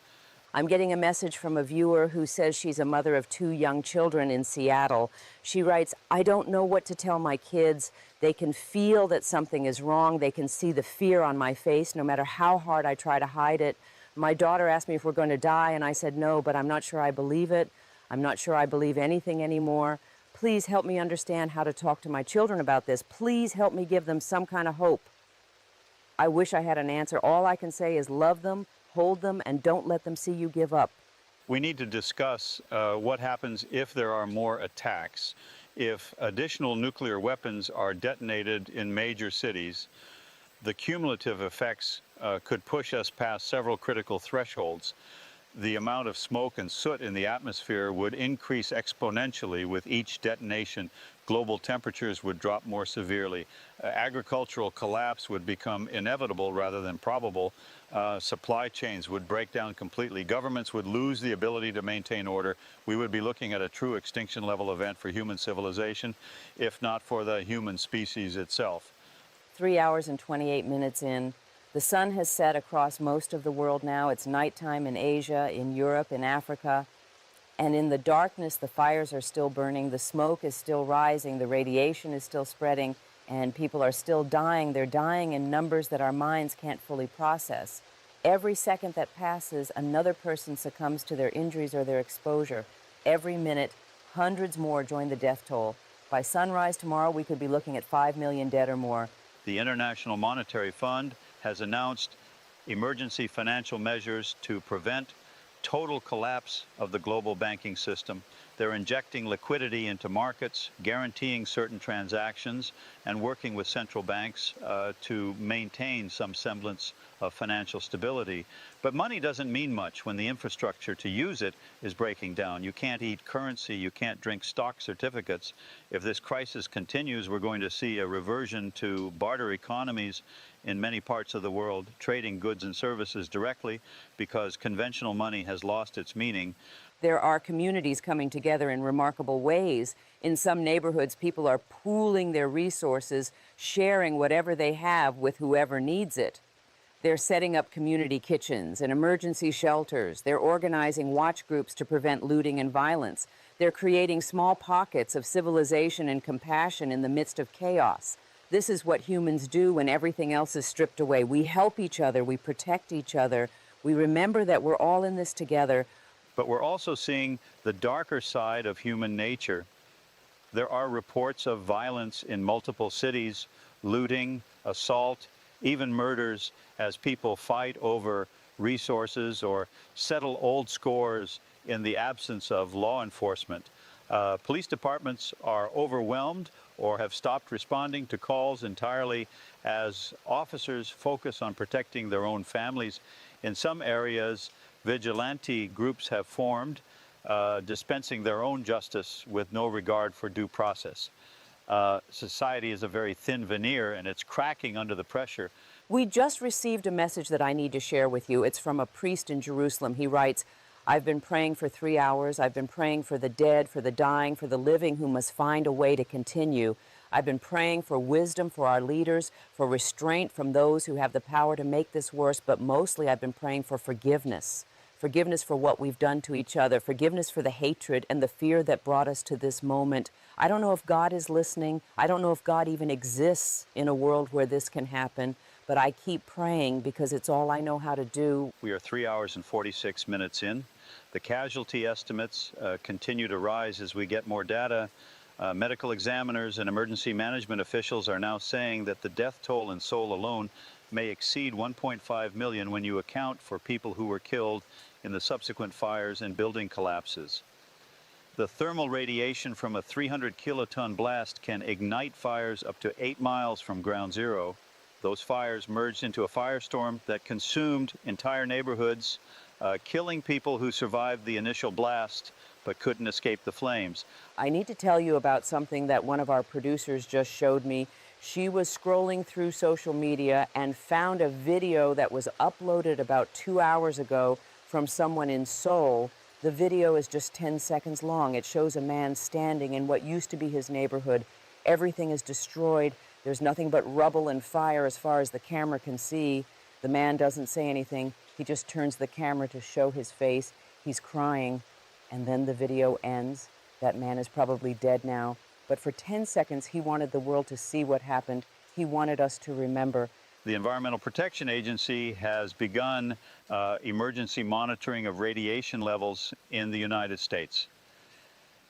A: I'm getting a message from a viewer who says she's a mother of 2 young children in Seattle. She writes, "I don't know what to tell my kids. They can feel that something is wrong. They can see the fear on my face, no matter how hard I try to hide it. My daughter asked me if we're going to die, and I said no, but I'm not sure I believe it. I'm not sure I believe anything anymore. Please help me understand how to talk to my children about this. Please help me give them some kind of hope." I wish I had an answer. All I can say is love them, hold them, and don't let them see you give up.
B: We need to discuss what happens if there are more attacks. If additional nuclear weapons are detonated in major cities, the cumulative effects could push us past several critical thresholds. The amount of smoke and soot in the atmosphere would increase exponentially with each detonation. Global temperatures would drop more severely. Agricultural collapse would become inevitable rather than probable. Supply chains would break down completely. Governments would lose the ability to maintain order. We would be looking at a true extinction level event for human civilization, if not for the human species itself.
A: 3 hours and 28 minutes in. The sun has set across most of the world now. It's nighttime in Asia, in Europe, in Africa. And in the darkness, the fires are still burning, the smoke is still rising, the radiation is still spreading, and people are still dying. They're dying in numbers that our minds can't fully process. Every second that passes, another person succumbs to their injuries or their exposure. Every minute, hundreds more join the death toll. By sunrise tomorrow, we could be looking at 5 million dead or more.
B: The International Monetary Fund has announced emergency financial measures to prevent total collapse of the global banking system. They're injecting liquidity into markets, guaranteeing certain transactions, and working with central banks to maintain some semblance of financial stability. But money doesn't mean much when the infrastructure to use it is breaking down. You can't eat currency, you can't drink stock certificates. If this crisis continues, we're going to see a reversion to barter economies in many parts of the world, trading goods and services directly because conventional money has lost its meaning.
A: There are communities coming together in remarkable ways. In some neighborhoods, people are pooling their resources, sharing whatever they have with whoever needs it. They're setting up community kitchens and emergency shelters. They're organizing watch groups to prevent looting and violence. They're creating small pockets of civilization and compassion in the midst of chaos. This is what humans do when everything else is stripped away. We help each other. We protect each other. We remember that we're all in this together.
B: But we're also seeing the darker side of human nature. There are reports of violence in multiple cities, looting, assault, even murders, as people fight over resources or settle old scores in the absence of law enforcement. Police departments are overwhelmed or have stopped responding to calls entirely as officers focus on protecting their own families. In some areas, vigilante groups have formed, dispensing their own justice with no regard for due process. Society is a very thin veneer, and it's cracking under the pressure.
A: We just received a message that I need to share with you. It's from a priest in Jerusalem. He writes, "I've been praying for 3 hours. I've been praying for the dead, for the dying, for the living who must find a way to continue. I've been praying for wisdom for our leaders, for restraint from those who have the power to make this worse, but mostly I've been praying for forgiveness. Forgiveness for what we've done to each other, forgiveness for the hatred and the fear that brought us to this moment. I don't know if God is listening. I don't know if God even exists in a world where this can happen, but I keep praying because it's all I know how to do."
B: We are 3 hours and 46 minutes in. The casualty estimates continue to rise as we get more data. Medical examiners and emergency management officials are now saying that the death toll in Seoul alone may exceed 1.5 million when you account for people who were killed in the subsequent fires and building collapses. The thermal radiation from a 300 kiloton blast can ignite fires up to 8 miles from ground zero. Those fires merged into a firestorm that consumed entire neighborhoods, killing people who survived the initial blast but couldn't escape the flames.
A: I need to tell you about something that one of our producers just showed me. She was scrolling through social media and found a video that was uploaded about 2 hours ago from someone in Seoul. The video is just 10 seconds long. It shows a man standing in what used to be his neighborhood. Everything is destroyed. There's nothing but rubble and fire as far as the camera can see. The man doesn't say anything. He just turns the camera to show his face. He's crying. And then the video ends. That man is probably dead now. But for 10 seconds, he wanted the world to see what happened. He wanted us to remember.
B: The Environmental Protection Agency has begun emergency monitoring of radiation levels in the United States.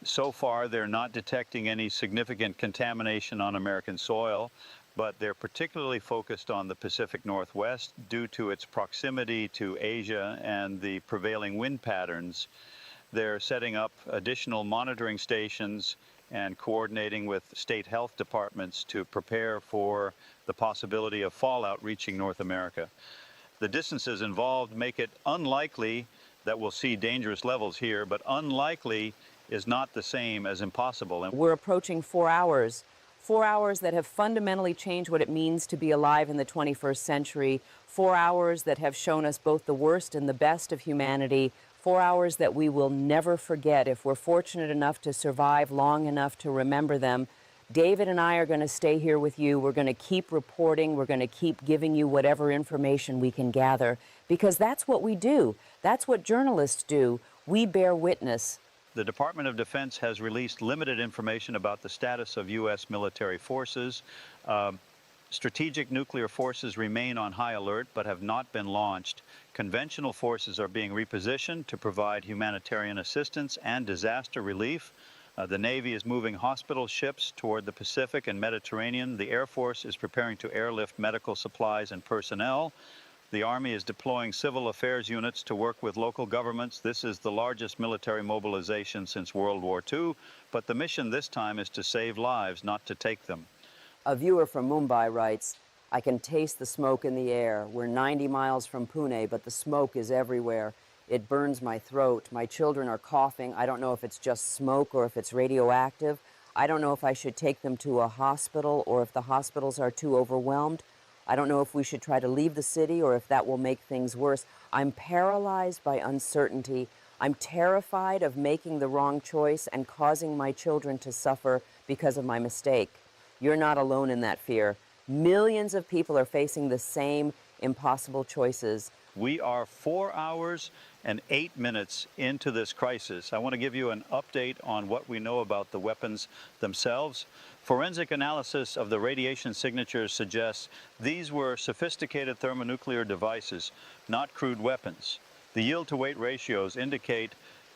B: So far, they're not detecting any significant contamination on American soil, but they're particularly focused on the Pacific Northwest due to its proximity to Asia and the prevailing wind patterns. They're setting up additional monitoring stations and coordinating with state health departments to prepare for the possibility of fallout reaching North America. The distances involved make it unlikely that we'll see dangerous levels here, but unlikely is not the same as impossible.
A: We're approaching 4 hours. 4 hours that have fundamentally changed what it means to be alive in the 21st century. 4 hours that have shown us both the worst and the best of humanity. 4 hours that we will never forget if we're fortunate enough to survive long enough to remember them. David and I are going to stay here with you. We're going to keep reporting. We're going to keep giving you whatever information we can gather, because that's what we do. That's what journalists do. We bear witness.
B: The Department of Defense has released limited information about the status of U.S. military forces. Strategic nuclear forces remain on high alert but have not been launched. Conventional forces are being repositioned to provide humanitarian assistance and disaster relief. The Navy is moving hospital ships toward the Pacific and Mediterranean. The Air Force is preparing to airlift medical supplies and personnel. The Army is deploying civil affairs units to work with local governments. This is the largest military mobilization since World War II, but the mission this time is to save lives, not to take them.
A: A viewer from Mumbai writes, "I can taste the smoke in the air. We're 90 miles from Pune, but the smoke is everywhere. It burns my throat. My children are coughing. I don't know if it's just smoke or if it's radioactive. I don't know if I should take them to a hospital or if the hospitals are too overwhelmed. I don't know if we should try to leave the city or if that will make things worse. I'm paralyzed by uncertainty. I'm terrified of making the wrong choice and causing my children to suffer because of my mistake. You're not alone in that fear. Millions of people are facing the same impossible choices.
B: We are 4 hours and 8 minutes into this crisis. I want to give you an update on what we know about the weapons themselves. Forensic analysis of the radiation signatures suggests these were sophisticated thermonuclear devices, not crude weapons. The yield-to-weight ratios indicate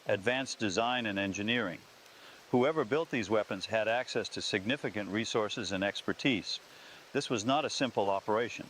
B: advanced design and engineering. Whoever built these weapons had access to significant resources and expertise. This was not a simple operation.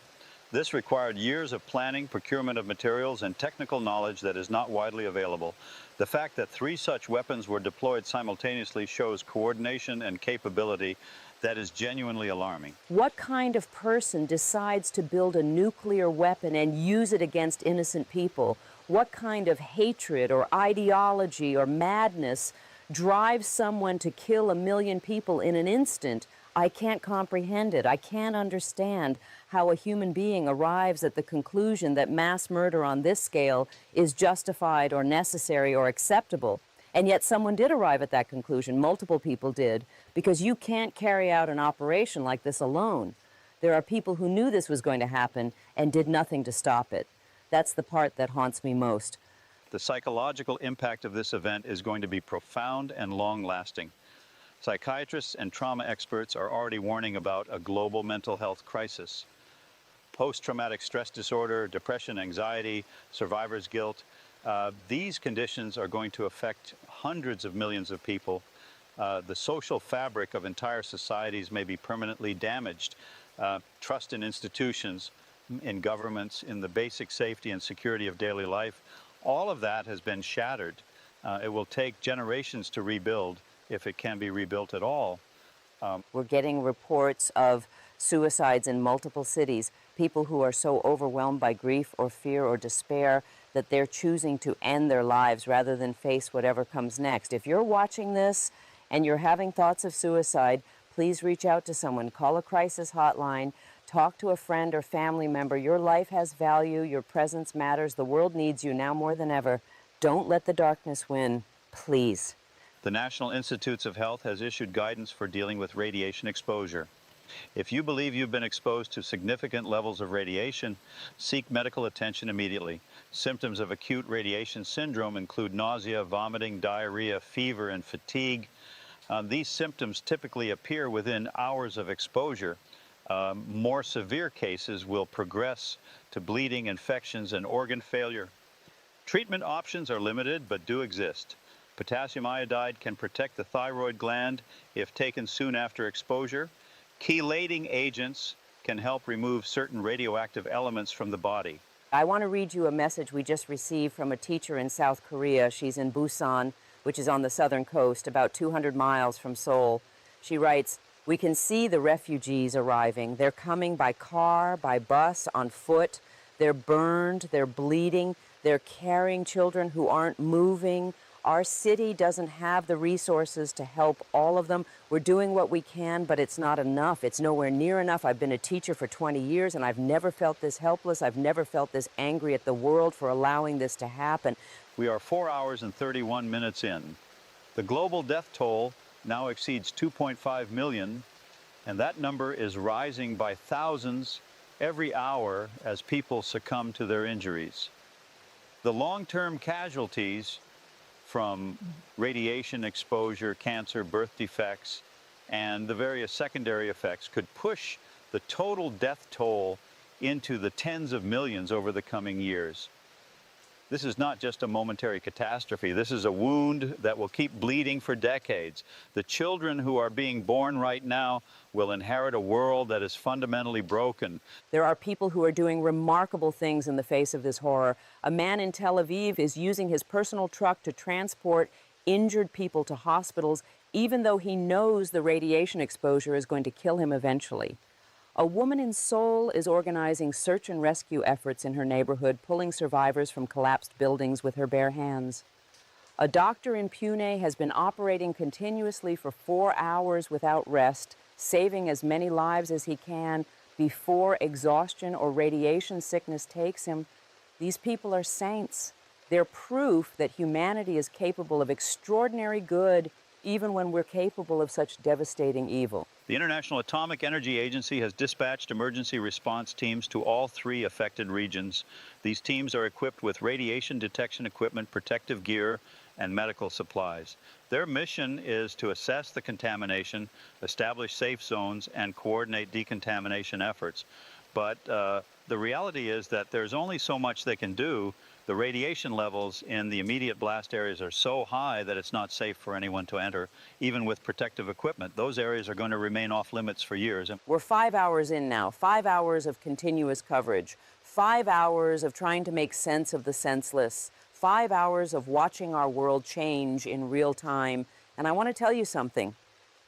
B: This required years of planning, procurement of materials, and technical knowledge that is not widely available. The fact that 3 such weapons were deployed simultaneously shows coordination and capability that is genuinely alarming.
A: What kind of person decides to build a nuclear weapon and use it against innocent people? What kind of hatred or ideology or madness drives someone to kill 1 million people in an instant? I can't comprehend it. I can't understand how a human being arrives at the conclusion that mass murder on this scale is justified or necessary or acceptable. And yet someone did arrive at that conclusion. Multiple people did, because you can't carry out an operation like this alone. There are people who knew this was going to happen and did nothing to stop it. That's the part that haunts me most.
B: The psychological impact of this event is going to be profound and long-lasting. Psychiatrists and trauma experts are already warning about a global mental health crisis. Post-traumatic stress disorder, depression, anxiety, survivor's guilt, these conditions are going to affect hundreds of millions of people. The social fabric of entire societies may be permanently damaged. Trust in institutions, in governments, in the basic safety and security of daily life, all of that has been shattered. It will take generations to rebuild, if it can be rebuilt at all.
A: We're getting reports of suicides in multiple cities, people who are so overwhelmed by grief or fear or despair that they're choosing to end their lives rather than face whatever comes next. If you're watching this and you're having thoughts of suicide, please reach out to someone. Call a crisis hotline. Talk to a friend or family member. Your life has value. Your presence matters. The world needs you now more than ever. Don't let the darkness win, please.
B: The National Institutes of Health has issued guidance for dealing with radiation exposure. If you believe you've been exposed to significant levels of radiation, seek medical attention immediately. Symptoms of acute radiation syndrome include nausea, vomiting, diarrhea, fever, and fatigue. These symptoms typically appear within hours of exposure. More severe cases will progress to bleeding, infections, and organ failure. Treatment options are limited, but do exist. Potassium iodide can protect the thyroid gland if taken soon after exposure. Chelating agents can help remove certain radioactive elements from the body.
A: I want to read you a message we just received from a teacher in South Korea. She's in Busan, which is on the southern coast, about 200 miles from Seoul. She writes, "We can see the refugees arriving. They're coming by car, by bus, on foot. They're burned, they're bleeding, they're carrying children who aren't moving. Our city doesn't have the resources to help all of them. We're doing what we can, but it's not enough. It's nowhere near enough. I've been a teacher for 20 years, and I've never felt this helpless. I've never felt this angry at the world for allowing this to happen."
B: We are 4 hours and 31 minutes in. The global death toll now exceeds 2.5 million, and that number is rising by thousands every hour as people succumb to their injuries. The long-term casualties from radiation exposure, cancer, birth defects, and the various secondary effects could push the total death toll into the tens of millions over the coming years. This is not just a momentary catastrophe. This is a wound that will keep bleeding for decades. The children who are being born right now will inherit a world that is fundamentally broken.
A: There are people who are doing remarkable things in the face of this horror. A man in Tel Aviv is using his personal truck to transport injured people to hospitals, even though he knows the radiation exposure is going to kill him eventually. A woman in Seoul is organizing search and rescue efforts in her neighborhood, pulling survivors from collapsed buildings with her bare hands. A doctor in Pune has been operating continuously for 4 hours without rest, saving as many lives as he can before exhaustion or radiation sickness takes him. These people are saints. They're proof that humanity is capable of extraordinary good even when we're capable of such devastating evil.
B: The International Atomic Energy Agency has dispatched emergency response teams to all 3 affected regions. These teams are equipped with radiation detection equipment, protective gear, and medical supplies. Their mission is to assess the contamination, establish safe zones, and coordinate decontamination efforts. But the reality is that there's only so much they can do. The radiation levels in the immediate blast areas are so high that it's not safe for anyone to enter, even with protective equipment. Those areas are going to remain off limits for years.
A: We're 5 hours in now, 5 hours of continuous coverage, 5 hours of trying to make sense of the senseless, 5 hours of watching our world change in real time. And I want to tell you something.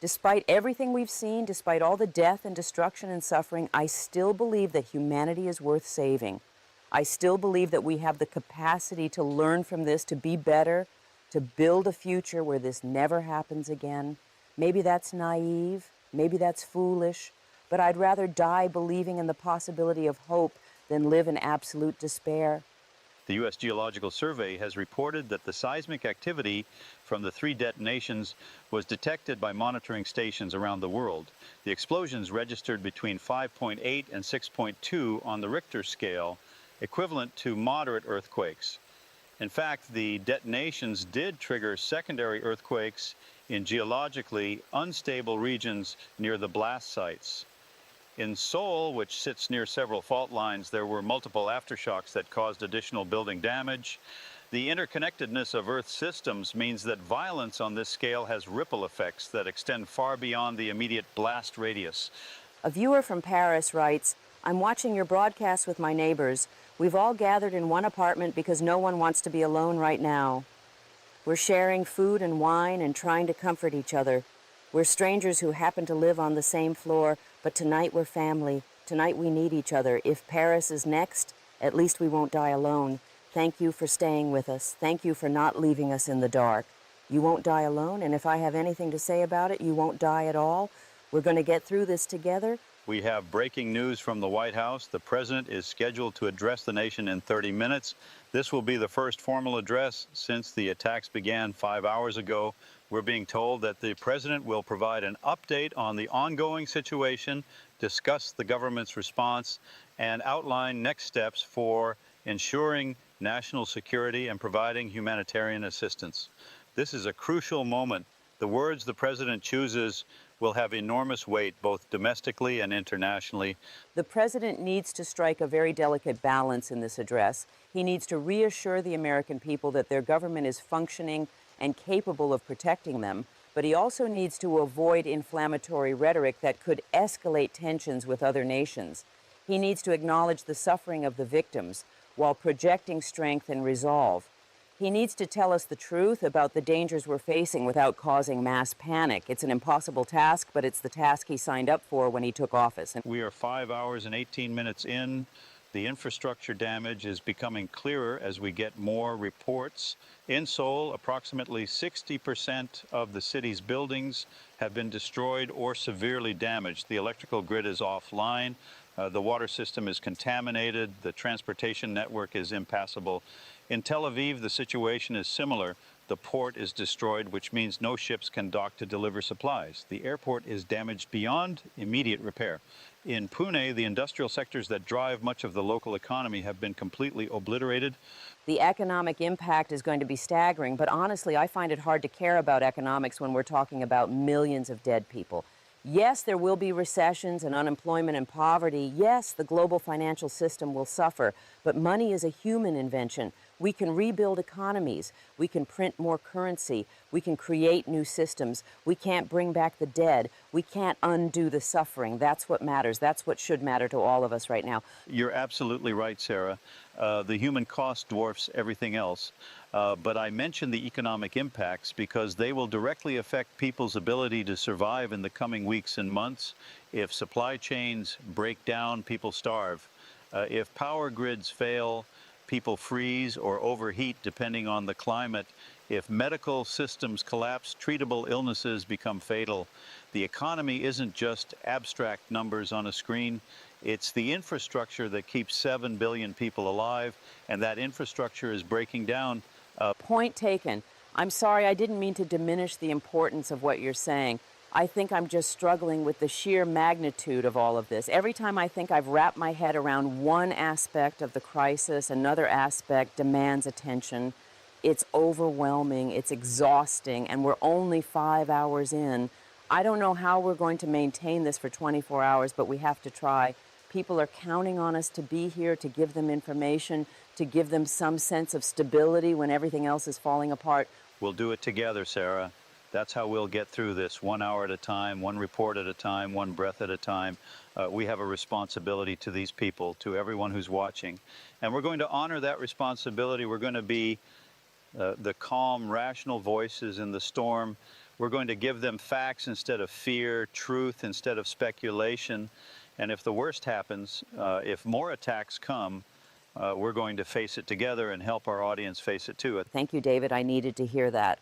A: Despite everything we've seen, despite all the death and destruction and suffering, I still believe that humanity is worth saving. I still believe that we have the capacity to learn from this, to be better, to build a future where this never happens again. Maybe that's naive, maybe that's foolish, but I'd rather die believing in the possibility of hope than live in absolute despair.
B: The U.S. Geological Survey has reported that the seismic activity from the 3 detonations was detected by monitoring stations around the world. The explosions registered between 5.8 and 6.2 on the Richter scale, equivalent to moderate earthquakes. In fact, the detonations did trigger secondary earthquakes in geologically unstable regions near the blast sites. In Seoul, which sits near several fault lines, there were multiple aftershocks that caused additional building damage. The interconnectedness of Earth's systems means that violence on this scale has ripple effects that extend far beyond the immediate blast radius.
A: A viewer from Paris writes, "I'm watching your broadcast with my neighbors. We've all gathered in one apartment because no one wants to be alone right now. We're sharing food and wine and trying to comfort each other. We're strangers who happen to live on the same floor, but tonight we're family. Tonight we need each other. If Paris is next, at least we won't die alone. Thank you for staying with us. Thank you for not leaving us in the dark. You won't die alone, and if I have anything to say about it, you won't die at all. We're going to get through this together."
B: We have breaking news from the White House. The president is scheduled to address the nation in 30 minutes. This will be the first formal address since the attacks began 5 hours ago. We're being told that the president will provide an update on the ongoing situation, discuss the government's response, and outline next steps for ensuring national security and providing humanitarian assistance. This is a crucial moment. The words the president chooses will have enormous weight both domestically and internationally.
A: The president needs to strike a very delicate balance in this address. He needs to reassure the American people that their government is functioning and capable of protecting them, but he also needs to avoid inflammatory rhetoric that could escalate tensions with other nations. He needs to acknowledge the suffering of the victims while projecting strength and resolve. He needs to tell us the truth about the dangers we're facing without causing mass panic. It's an impossible task, but it's the task he signed up for when he took office.
B: We are 5 hours and 18 minutes in. The infrastructure damage is becoming clearer as we get more reports. In Seoul, approximately 60% of the city's buildings have been destroyed or severely damaged. The electrical grid is offline. The water system is contaminated. The transportation network is impassable. In Tel Aviv, the situation is similar. The port is destroyed, which means no ships can dock to deliver supplies. The airport is damaged beyond immediate repair. In Pune, the industrial sectors that drive much of the local economy have been completely obliterated.
A: The economic impact is going to be staggering, but honestly, I find it hard to care about economics when we're talking about millions of dead people. Yes, there will be recessions and unemployment and poverty. Yes, the global financial system will suffer, but money is a human invention. We can rebuild economies. We can print more currency. We can create new systems. We can't bring back the dead. We can't undo the suffering. That's what matters. That's what should matter to all of us right now.
B: You're absolutely right, Sarah. The human cost dwarfs everything else. But I mention the economic impacts because they will directly affect people's ability to survive in the coming weeks and months. If supply chains break down, people starve. If power grids fail, people freeze or overheat depending on the climate. If medical systems collapse, treatable illnesses become fatal. The economy isn't just abstract numbers on a screen. It's the infrastructure that keeps 7 billion people alive, and that infrastructure is breaking down.
A: Point taken. I'm sorry, I didn't mean to diminish the importance of what you're saying. I think I'm just struggling with the sheer magnitude of all of this. Every time I think I've wrapped my head around one aspect of the crisis, another aspect demands attention. It's overwhelming, it's exhausting, and we're only 5 hours in. I don't know how we're going to maintain this for 24 hours, but we have to try. People are counting on us to be here, to give them information, to give them some sense of stability when everything else is falling apart.
B: We'll do it together, Sarah. That's how we'll get through this, 1 hour at a time, one report at a time, one breath at a time. We have a responsibility to these people, to everyone who's watching. And we're going to honor that responsibility. We're going to be the calm, rational voices in the storm. We're going to give them facts instead of fear, truth instead of speculation. And if the worst happens, if more attacks come, we're going to face it together and help our audience face it too.
A: Thank you, David. I needed to hear that.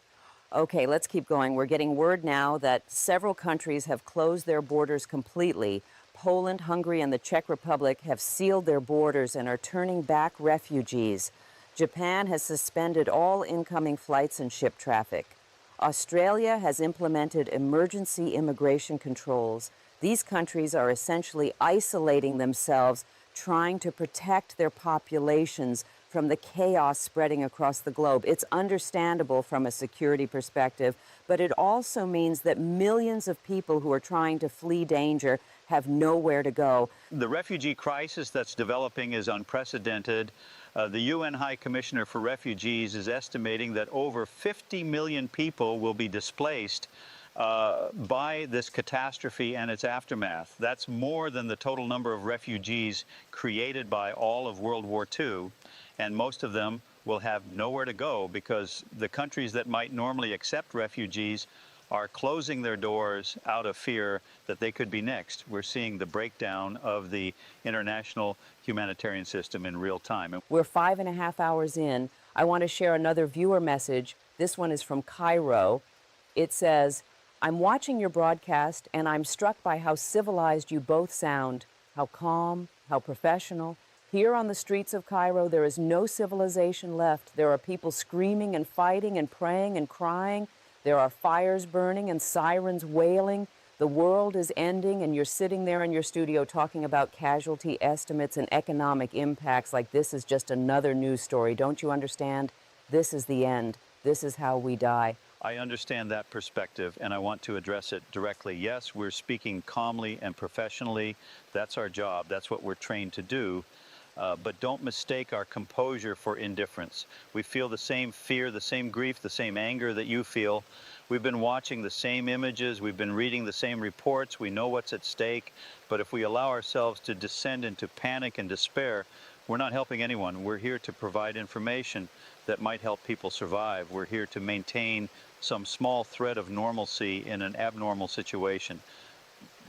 A: Okay, let's keep going. We're getting word now that several countries have closed their borders completely. Poland, Hungary, and the Czech Republic have sealed their borders and are turning back refugees. Japan has suspended all incoming flights and ship traffic. Australia has implemented emergency immigration controls. These countries are essentially isolating themselves, trying to protect their populations from the chaos spreading across the globe. It's understandable from a security perspective, but it also means that millions of people who are trying to flee danger have nowhere to go.
B: The refugee crisis that's developing is unprecedented. The UN High Commissioner for Refugees is estimating that over 50 million people will be displaced by this catastrophe and its aftermath. That's more than the total number of refugees created by all of World War II, and most of them will have nowhere to go because the countries that might normally accept refugees are closing their doors out of fear that they could be next. We're seeing the breakdown of the international humanitarian system in real time.
A: We're 5.5 hours in. I want to share another viewer message. This one is from Cairo. It says, I'm watching your broadcast and I'm struck by how civilized you both sound, how calm, how professional. Here on the streets of Cairo, there is no civilization left. There are people screaming and fighting and praying and crying. There are fires burning and sirens wailing. The world is ending, and you're sitting there in your studio talking about casualty estimates and economic impacts like this is just another news story. Don't you understand? This is the end. This is how we die.
B: I understand that perspective, and I want to address it directly. Yes, we're speaking calmly and professionally. That's our job. That's what we're trained to do. But don't mistake our composure for indifference. We feel the same fear, the same grief, the same anger that you feel. We've been watching the same images. We've been reading the same reports. We know what's at stake. But if we allow ourselves to descend into panic and despair, we're not helping anyone. We're here to provide information that might help people survive. We're here to maintain some small thread of normalcy in an abnormal situation.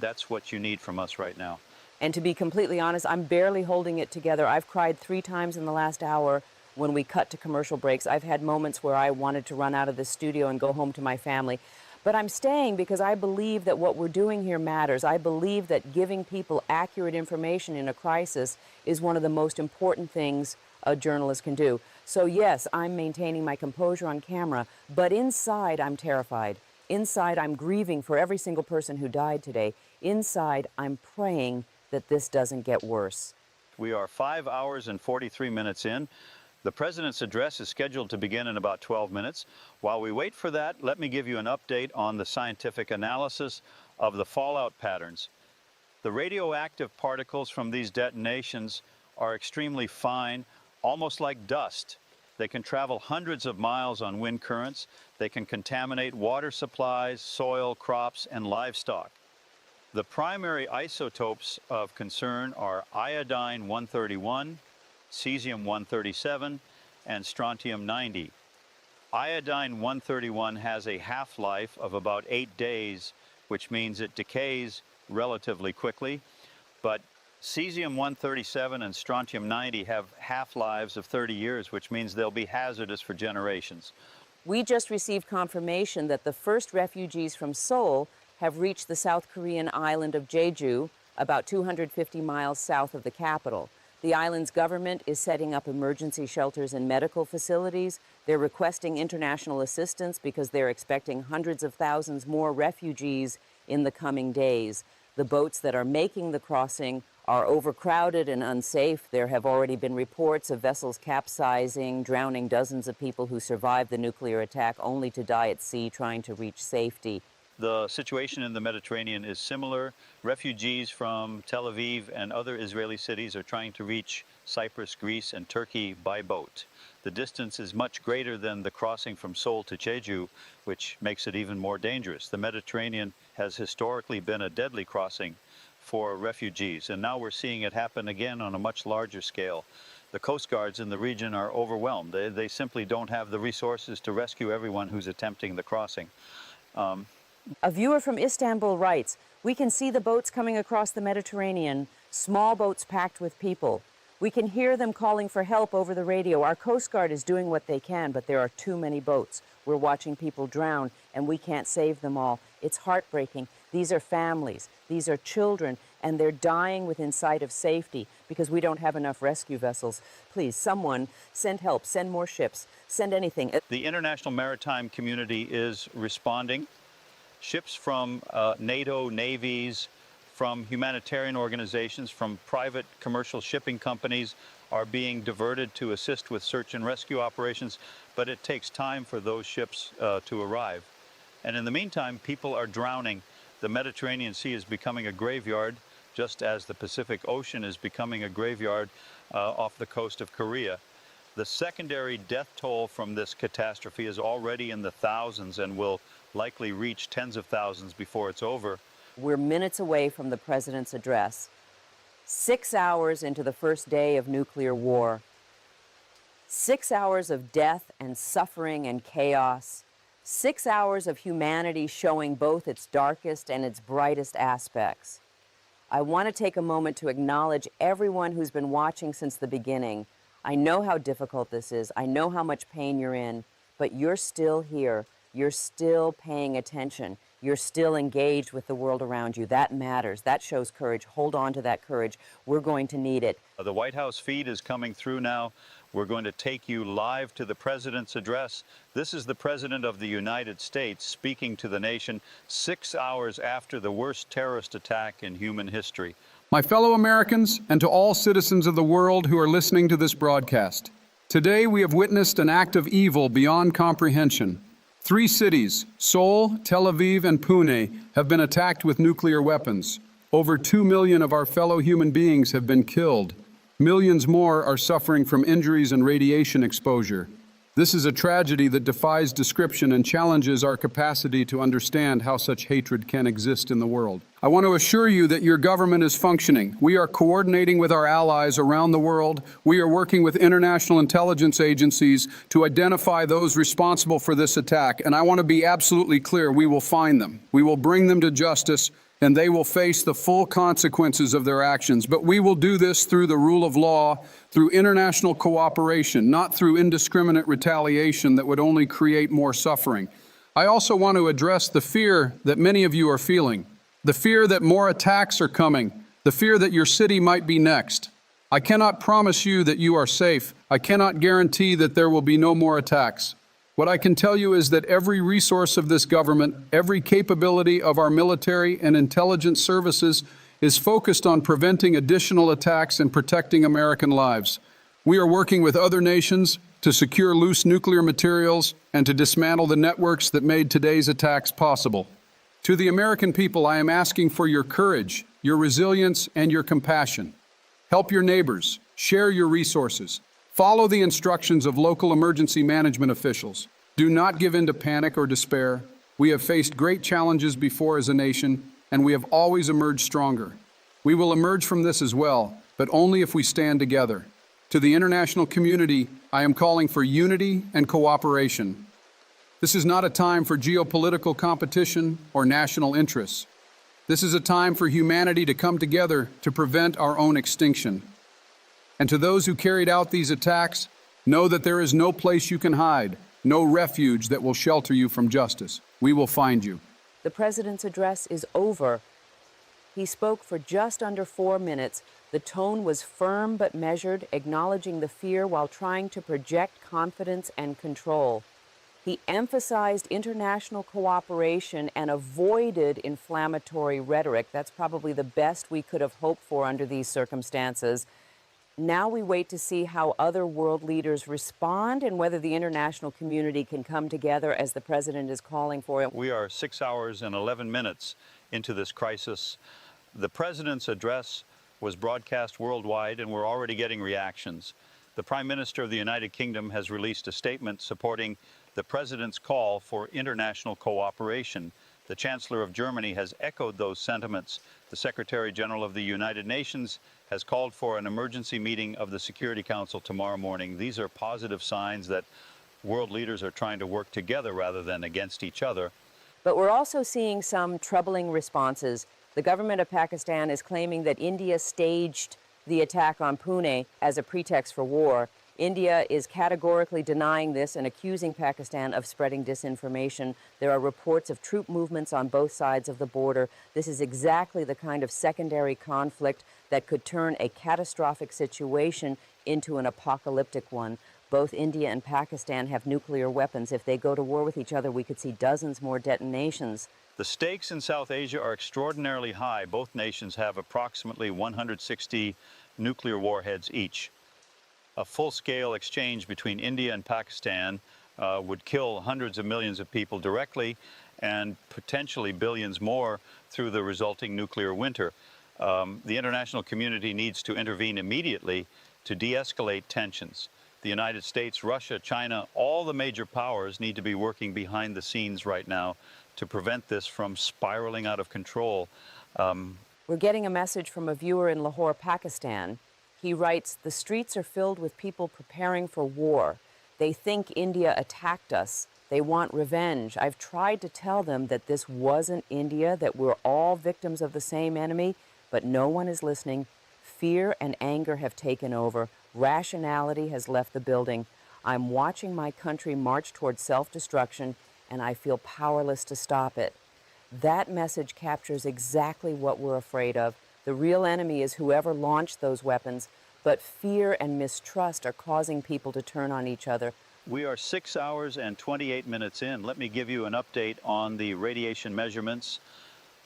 B: That's what you need from us right now.
A: And to be completely honest, I'm barely holding it together. I've cried 3 times in the last hour when we cut to commercial breaks. I've had moments where I wanted to run out of the studio and go home to my family. But I'm staying because I believe that what we're doing here matters. I believe that giving people accurate information in a crisis is one of the most important things a journalist can do. So yes, I'm maintaining my composure on camera, but inside I'm terrified. Inside I'm grieving for every single person who died today. Inside I'm praying that this doesn't get worse.
B: We are 5 hours and 43 minutes in. The President's address is scheduled to begin in about 12 minutes. While we wait for that, let me give you an update on the scientific analysis of the fallout patterns. The radioactive particles from these detonations are extremely fine, almost like dust. They can travel hundreds of miles on wind currents. They can contaminate water supplies, soil, crops, and livestock. The primary isotopes of concern are iodine-131, cesium-137, and strontium-90. Iodine-131 has a half-life of about 8 days, which means it decays relatively quickly, but cesium-137 and strontium-90 have half-lives of 30 years, which means they'll be hazardous for generations.
A: We just received confirmation that the first refugees from Seoul have reached the South Korean island of Jeju, about 250 miles south of the capital. The island's government is setting up emergency shelters and medical facilities. They're requesting international assistance because they're expecting hundreds of thousands more refugees in the coming days. The boats that are making the crossing are overcrowded and unsafe. There have already been reports of vessels capsizing, drowning dozens of people who survived the nuclear attack only to die at sea trying to reach safety.
B: The situation in the Mediterranean is similar. Refugees from Tel Aviv and other Israeli cities are trying to reach Cyprus, Greece, and Turkey by boat. The distance is much greater than the crossing from Seoul to Jeju, which makes it even more dangerous. The Mediterranean has historically been a deadly crossing for refugees, and now we're seeing it happen again on a much larger scale. The Coast Guards in the region are overwhelmed. They simply don't have the resources to rescue everyone who's attempting the crossing.
A: A viewer from Istanbul writes, "We can see the boats coming across the Mediterranean, small boats packed with people. We can hear them calling for help over the radio. Our Coast Guard is doing what they can, but there are too many boats. We're watching people drown, and we can't save them all. It's heartbreaking. These are families. These are children, and they're dying within sight of safety because we don't have enough rescue vessels. Please, someone, send help, send more ships, send anything."
B: The international maritime community is responding. Ships from NATO navies, from humanitarian organizations, from private commercial shipping companies are being diverted to assist with search and rescue operations, but it takes time for those ships to arrive. And in the meantime, people are drowning. The Mediterranean Sea is becoming a graveyard, just as the Pacific Ocean is becoming a graveyard off the coast of Korea. The secondary death toll from this catastrophe is already in the thousands and will likely reach tens of thousands before it's over.
A: We're minutes away from the president's address. 6 hours into the first day of nuclear war. 6 hours of death and suffering and chaos. 6 hours of humanity showing both its darkest and its brightest aspects. I want to take a moment to acknowledge everyone who's been watching since the beginning. I know how difficult this is. I know how much pain you're in, but you're still here. You're still paying attention. You're still engaged with the world around you. That matters. That shows courage. Hold on to that courage. We're going to need it.
B: The White House feed is coming through now. We're going to take you live to the president's address. This is the President of the United States speaking to the nation 6 hours after the worst terrorist attack in human history.
C: My fellow Americans, and to all citizens of the world who are listening to this broadcast, today we have witnessed an act of evil beyond comprehension. 3 cities, Seoul, Tel Aviv, and Pune, have been attacked with nuclear weapons. Over 2 million of our fellow human beings have been killed. Millions more are suffering from injuries and radiation exposure. This is a tragedy that defies description and challenges our capacity to understand how such hatred can exist in the world. I want to assure you that your government is functioning. We are coordinating with our allies around the world. We are working with international intelligence agencies to identify those responsible for this attack. And I want to be absolutely clear, we will find them. We will bring them to justice, and they will face the full consequences of their actions. But we will do this through the rule of law, through international cooperation, not through indiscriminate retaliation that would only create more suffering. I also want to address the fear that many of you are feeling, the fear that more attacks are coming, the fear that your city might be next. I cannot promise you that you are safe. I cannot guarantee that there will be no more attacks. What I can tell you is that every resource of this government, every capability of our military and intelligence services is focused on preventing additional attacks and protecting American lives. We are working with other nations to secure loose nuclear materials and to dismantle the networks that made today's attacks possible. To the American people, I am asking for your courage, your resilience, and your compassion. Help your neighbors, share your resources. Follow the instructions of local emergency management officials. Do not give in to panic or despair. We have faced great challenges before as a nation, and we have always emerged stronger. We will emerge from this as well, but only if we stand together. To the international community, I am calling for unity and cooperation. This is not a time for geopolitical competition or national interests. This is a time for humanity to come together to prevent our own extinction. And to those who carried out these attacks, know that there is no place you can hide, no refuge that will shelter you from justice. We will find you.
A: The president's address is over. He spoke for just under 4 minutes. The tone was firm but measured, acknowledging the fear while trying to project confidence and control. He emphasized international cooperation and avoided inflammatory rhetoric. That's probably the best we could have hoped for under these circumstances. Now we wait to see how other world leaders respond and whether the international community can come together as the president is calling for it.
B: We are 6 hours and 11 minutes into this crisis. The president's address was broadcast worldwide, and we're already getting reactions. The Prime Minister of the United Kingdom has released a statement supporting the president's call for international cooperation. The Chancellor of Germany has echoed those sentiments. The Secretary General of the United Nations has called for an emergency meeting of the Security Council tomorrow morning. These are positive signs that world leaders are trying to work together rather than against each other.
A: But we're also seeing some troubling responses. The government of Pakistan is claiming that India staged the attack on Pune as a pretext for war. India is categorically denying this and accusing Pakistan of spreading disinformation. There are reports of troop movements on both sides of the border. This is exactly the kind of secondary conflict that could turn a catastrophic situation into an apocalyptic one. Both India and Pakistan have nuclear weapons. If they go to war with each other, we could see dozens more detonations.
B: The stakes in South Asia are extraordinarily high. Both nations have approximately 160 nuclear warheads each. A full-scale exchange between India and Pakistan would kill hundreds of millions of people directly and potentially billions more through the resulting nuclear winter. The international community needs to intervene immediately to de-escalate tensions. The United States, Russia, China, all the major powers need to be working behind the scenes right now to prevent this from spiraling out of control.
A: We're getting a message from a viewer in Lahore, Pakistan. He writes, "The streets are filled with people preparing for war. They think India attacked us. They want revenge. I've tried to tell them that this wasn't India, that we're all victims of the same enemy, but no one is listening. Fear and anger have taken over. Rationality has left the building. I'm watching my country march towards self-destruction, and I feel powerless to stop it." That message captures exactly what we're afraid of. The real enemy is whoever launched those weapons, but fear and mistrust are causing people to turn on each other.
B: We are 6 hours and 28 minutes in. Let me give you an update on the radiation measurements.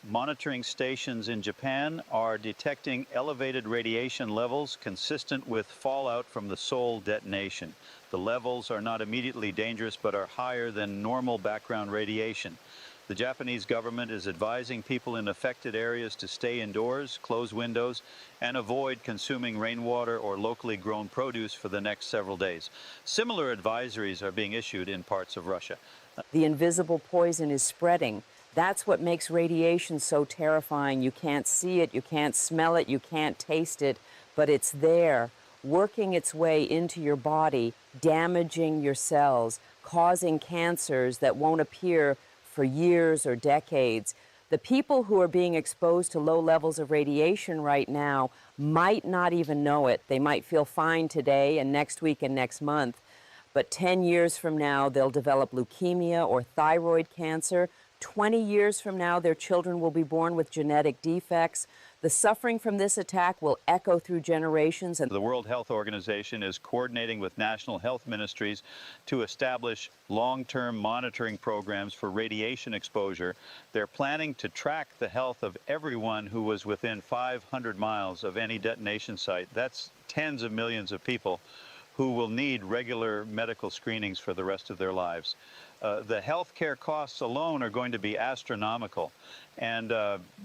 B: Monitoring stations in Japan are detecting elevated radiation levels consistent with fallout from the Seoul detonation. The levels are not immediately dangerous but are higher than normal background radiation. The Japanese government is advising people in affected areas to stay indoors, close windows, and avoid consuming rainwater or locally grown produce for the next several days. Similar advisories are being issued in parts of Russia.
A: The invisible poison is spreading. That's what makes radiation so terrifying. You can't see it, you can't smell it, you can't taste it, but it's there, working its way into your body, damaging your cells, causing cancers that won't appear for years or decades. The people who are being exposed to low levels of radiation right now might not even know it. They might feel fine today and next week and next month, but 10 years from now, they'll develop leukemia or thyroid cancer. 20 years from now, their children will be born with genetic defects. The suffering from this attack will echo through generations. And
B: the World Health Organization is coordinating with national health ministries to establish long-term monitoring programs for radiation exposure. They're planning to track the health of everyone who was within 500 miles of any detonation site. That's tens of millions of people who will need regular medical screenings for the rest of their lives. The health care costs alone are going to be astronomical, and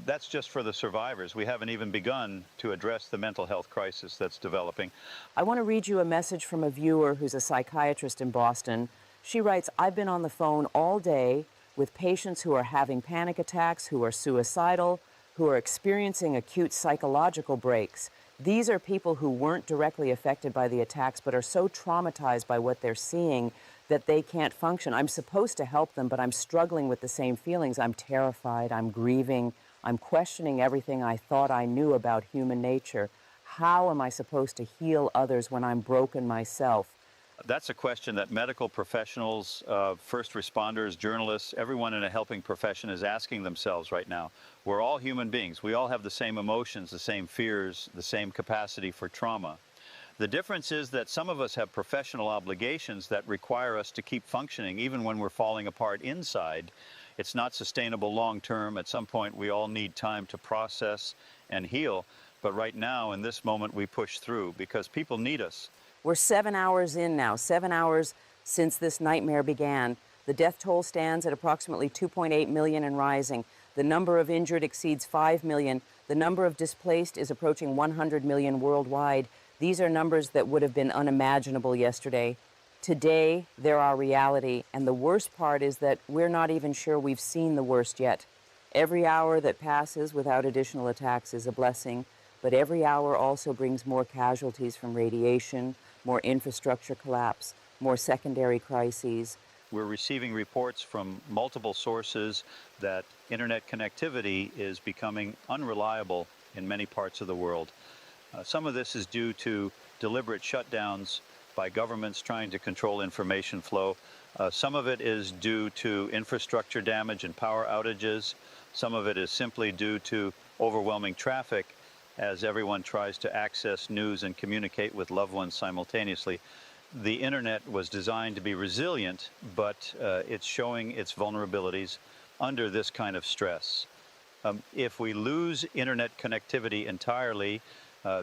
B: that's just for the survivors. We haven't even begun to address the mental health crisis that's developing.
A: I want to read you a message from a viewer who's a psychiatrist in Boston. She writes, "I've been on the phone all day with patients who are having panic attacks, who are suicidal, who are experiencing acute psychological breaks. These are people who weren't directly affected by the attacks but are so traumatized by what they're seeing that they can't function. I'm supposed to help them, but I'm struggling with the same feelings. I'm terrified, I'm grieving, I'm questioning everything I thought I knew about human nature. How am I supposed to heal others when I'm broken myself?
B: That's a question that medical professionals, first responders, journalists, everyone in a helping profession is asking themselves right now. We're all human beings. We all have the same emotions, the same fears, the same capacity for trauma. The difference is that some of us have professional obligations that require us to keep functioning even when we're falling apart inside. It's not sustainable long term. At some point, we all need time to process and heal. But right now, in this moment, we push through because people need us.
A: We're 7 hours in now, 7 hours since this nightmare began. The death toll stands at approximately 2.8 million and rising. The number of injured exceeds 5 million. The number of displaced is approaching 100 million worldwide. These are numbers that would have been unimaginable yesterday. Today, they're our reality, and the worst part is that we're not even sure we've seen the worst yet. Every hour that passes without additional attacks is a blessing, but every hour also brings more casualties from radiation, more infrastructure collapse, more secondary crises.
B: We're receiving reports from multiple sources that internet connectivity is becoming unreliable in many parts of the world. Some of this is due to deliberate shutdowns by governments trying to control information flow. Some of it is due to infrastructure damage and power outages. Some of it is simply due to overwhelming traffic as everyone tries to access news and communicate with loved ones simultaneously. The internet was designed to be resilient, but it's showing its vulnerabilities under this kind of stress. If we lose internet connectivity entirely,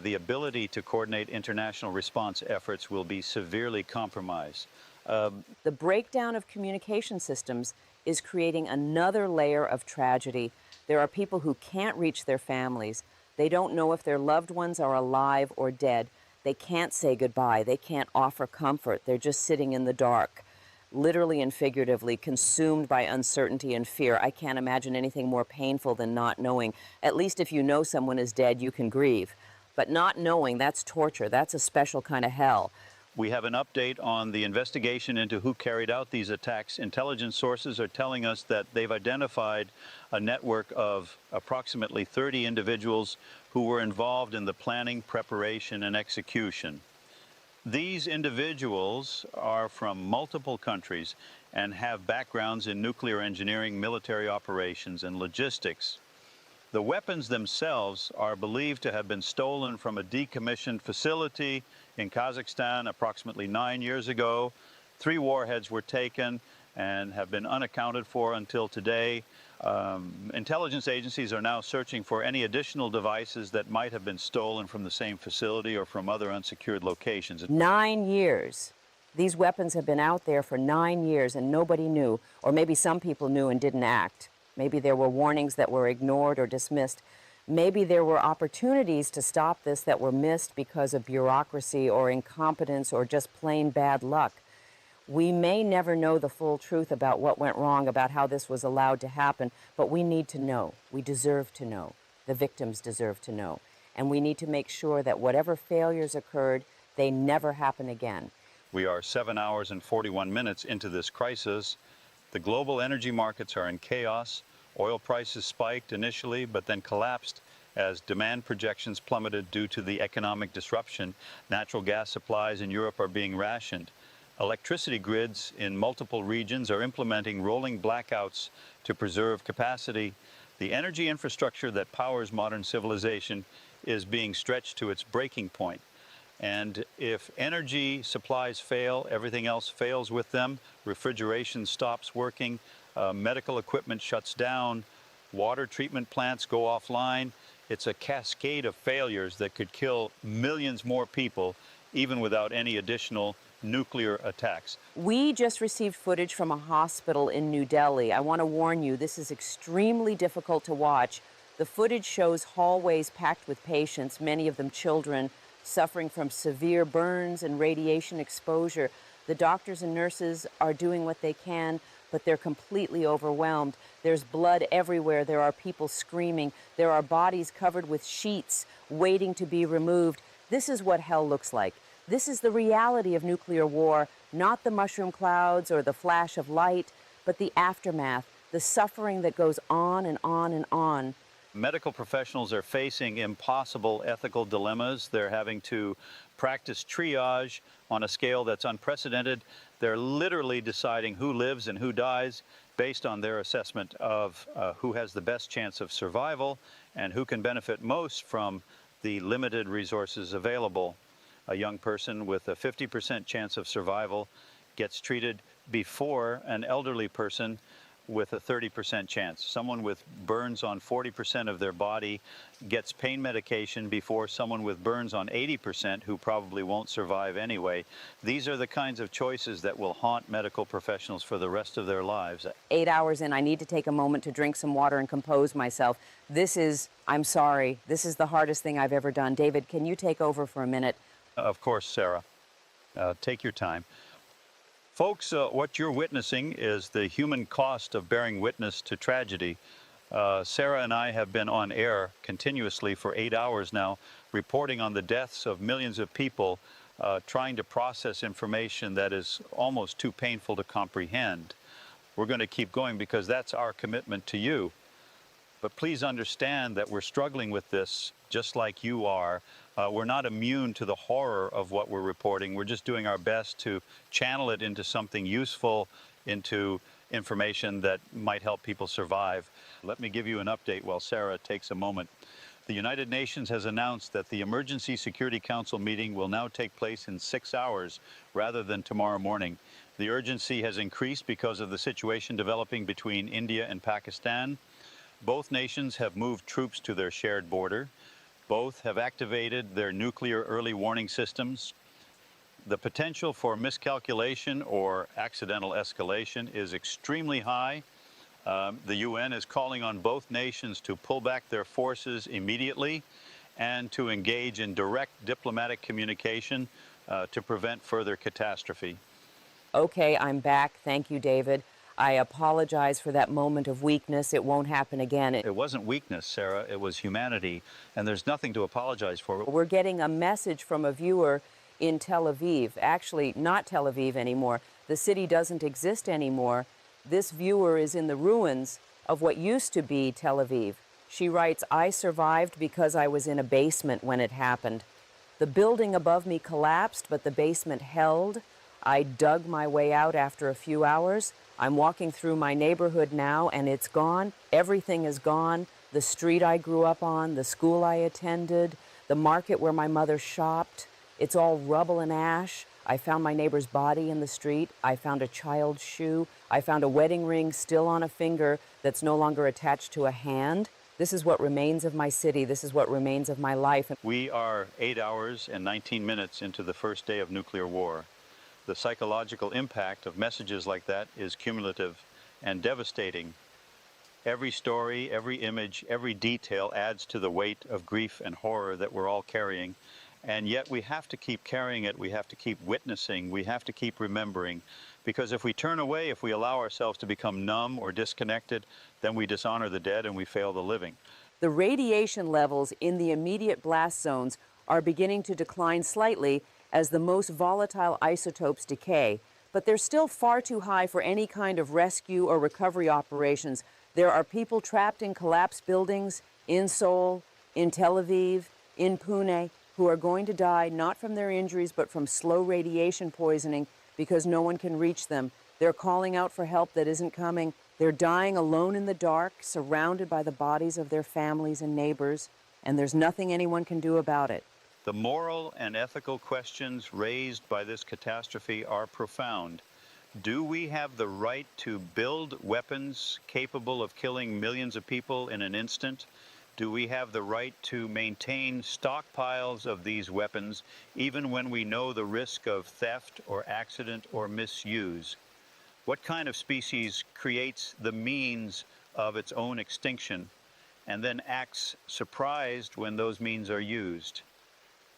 B: the ability to coordinate international response efforts will be severely compromised.
A: The breakdown of communication systems is creating another layer of tragedy. There are people who can't reach their families. They don't know if their loved ones are alive or dead. They can't say goodbye. They can't offer comfort. They're just sitting in the dark, literally and figuratively, consumed by uncertainty and fear. I can't imagine anything more painful than not knowing. At least if you know someone is dead, you can grieve. But not knowing, that's torture. That's a special kind of hell.
B: We have an update on the investigation into who carried out these attacks. Intelligence sources are telling us that they've identified a network of approximately 30 individuals who were involved in the planning, preparation, and execution. These individuals are from multiple countries and have backgrounds in nuclear engineering, military operations, and logistics. The weapons themselves are believed to have been stolen from a decommissioned facility in Kazakhstan approximately 9 years ago. 3 warheads were taken and have been unaccounted for until today. Intelligence agencies are now searching for any additional devices that might have been stolen from the same facility or from other unsecured locations.
A: 9 years. These weapons have been out there for 9 years and nobody knew, or maybe some people knew and didn't act. Maybe there were warnings that were ignored or dismissed. Maybe there were opportunities to stop this that were missed because of bureaucracy or incompetence or just plain bad luck. We may never know the full truth about what went wrong, about how this was allowed to happen, but we need to know. We deserve to know. The victims deserve to know. And we need to make sure that whatever failures occurred, they never happen again.
B: We are 7 hours and 41 minutes into this crisis. The global energy markets are in chaos. Oil prices spiked initially, but then collapsed as demand projections plummeted due to the economic disruption. Natural gas supplies in Europe are being rationed. Electricity grids in multiple regions are implementing rolling blackouts to preserve capacity. The energy infrastructure that powers modern civilization is being stretched to its breaking point. And if energy supplies fail, everything else fails with them. Refrigeration stops working, medical equipment shuts down, water treatment plants go offline. It's a cascade of failures that could kill millions more people, even without any additional nuclear attacks.
A: We just received footage from a hospital in New Delhi. I want to warn you, this is extremely difficult to watch. The footage shows hallways packed with patients, many of them children, suffering from severe burns and radiation exposure. The doctors and nurses are doing what they can, but they're completely overwhelmed. There's blood everywhere. There are people screaming. There are bodies covered with sheets waiting to be removed. This is what hell looks like. This is the reality of nuclear war, not the mushroom clouds or the flash of light, but the aftermath, the suffering that goes on and on and on.
B: Medical professionals are facing impossible ethical dilemmas. They're having to practice triage on a scale that's unprecedented. They're literally deciding who lives and who dies based on their assessment of who has the best chance of survival and who can benefit most from the limited resources available. A young person with a 50% chance of survival gets treated before an elderly person with a 30% chance. Someone with burns on 40% of their body gets pain medication before someone with burns on 80% who probably won't survive anyway. These are the kinds of choices that will haunt medical professionals for the rest of their lives.
A: 8 hours in, I need to take a moment to drink some water and compose myself. I'm sorry, this is the hardest thing I've ever done. David, can you take over for a minute?
B: Of course, Sarah. Take your time. Folks, what you're witnessing is the human cost of bearing witness to tragedy. Sarah and I have been on air continuously for 8 hours now, reporting on the deaths of millions of people, trying to process information that is almost too painful to comprehend. We're going to keep going because that's our commitment to you. But please understand that we're struggling with this just like you are. We're not immune to the horror of what we're reporting. We're just doing our best to channel it into something useful, into information that might help people survive. Let me give you an update while Sarah takes a moment. The United Nations has announced that the Emergency Security Council meeting will now take place in 6 hours rather than tomorrow morning. The urgency has increased because of the situation developing between India and Pakistan. Both nations have moved troops to their shared border. Both have activated their nuclear early warning systems. The potential for miscalculation or accidental escalation is extremely high. The UN is calling on both nations to pull back their forces immediately and to engage in direct diplomatic communication to prevent further catastrophe.
A: Okay, I'm back. Thank you, David. I apologize for that moment of weakness. It won't happen again.
B: It wasn't weakness, Sarah. It was humanity, and there's nothing to apologize for.
A: We're getting a message from a viewer in Tel Aviv. Actually, not Tel Aviv anymore. The city doesn't exist anymore. This viewer is in the ruins of what used to be Tel Aviv. She writes, "I survived because I was in a basement when it happened. The building above me collapsed, but the basement held. I dug my way out after a few hours. I'm walking through my neighborhood now, and it's gone. Everything is gone. The street I grew up on, the school I attended, the market where my mother shopped. It's all rubble and ash. I found my neighbor's body in the street. I found a child's shoe. I found a wedding ring still on a finger that's no longer attached to a hand. This is what remains of my city. This is what remains of my life."
B: We are 8 hours and 19 minutes into the first day of nuclear war. The psychological impact of messages like that is cumulative and devastating. Every story, every image, every detail adds to the weight of grief and horror that we're all carrying. And yet we have to keep carrying it. We have to keep witnessing. We have to keep remembering. Because if we turn away, if we allow ourselves to become numb or disconnected, then we dishonor the dead and we fail the living.
A: The radiation levels in the immediate blast zones are beginning to decline slightly as the most volatile isotopes decay, but they're still far too high for any kind of rescue or recovery operations. There are people trapped in collapsed buildings in Seoul, in Tel Aviv, in Pune, who are going to die not from their injuries but from slow radiation poisoning because no one can reach them. They're calling out for help that isn't coming. They're dying alone in the dark, surrounded by the bodies of their families and neighbors, and there's nothing anyone can do about it.
B: The moral and ethical questions raised by this catastrophe are profound. Do we have the right to build weapons capable of killing millions of people in an instant? Do we have the right to maintain stockpiles of these weapons even when we know the risk of theft or accident or misuse? What kind of species creates the means of its own extinction and then acts surprised when those means are used?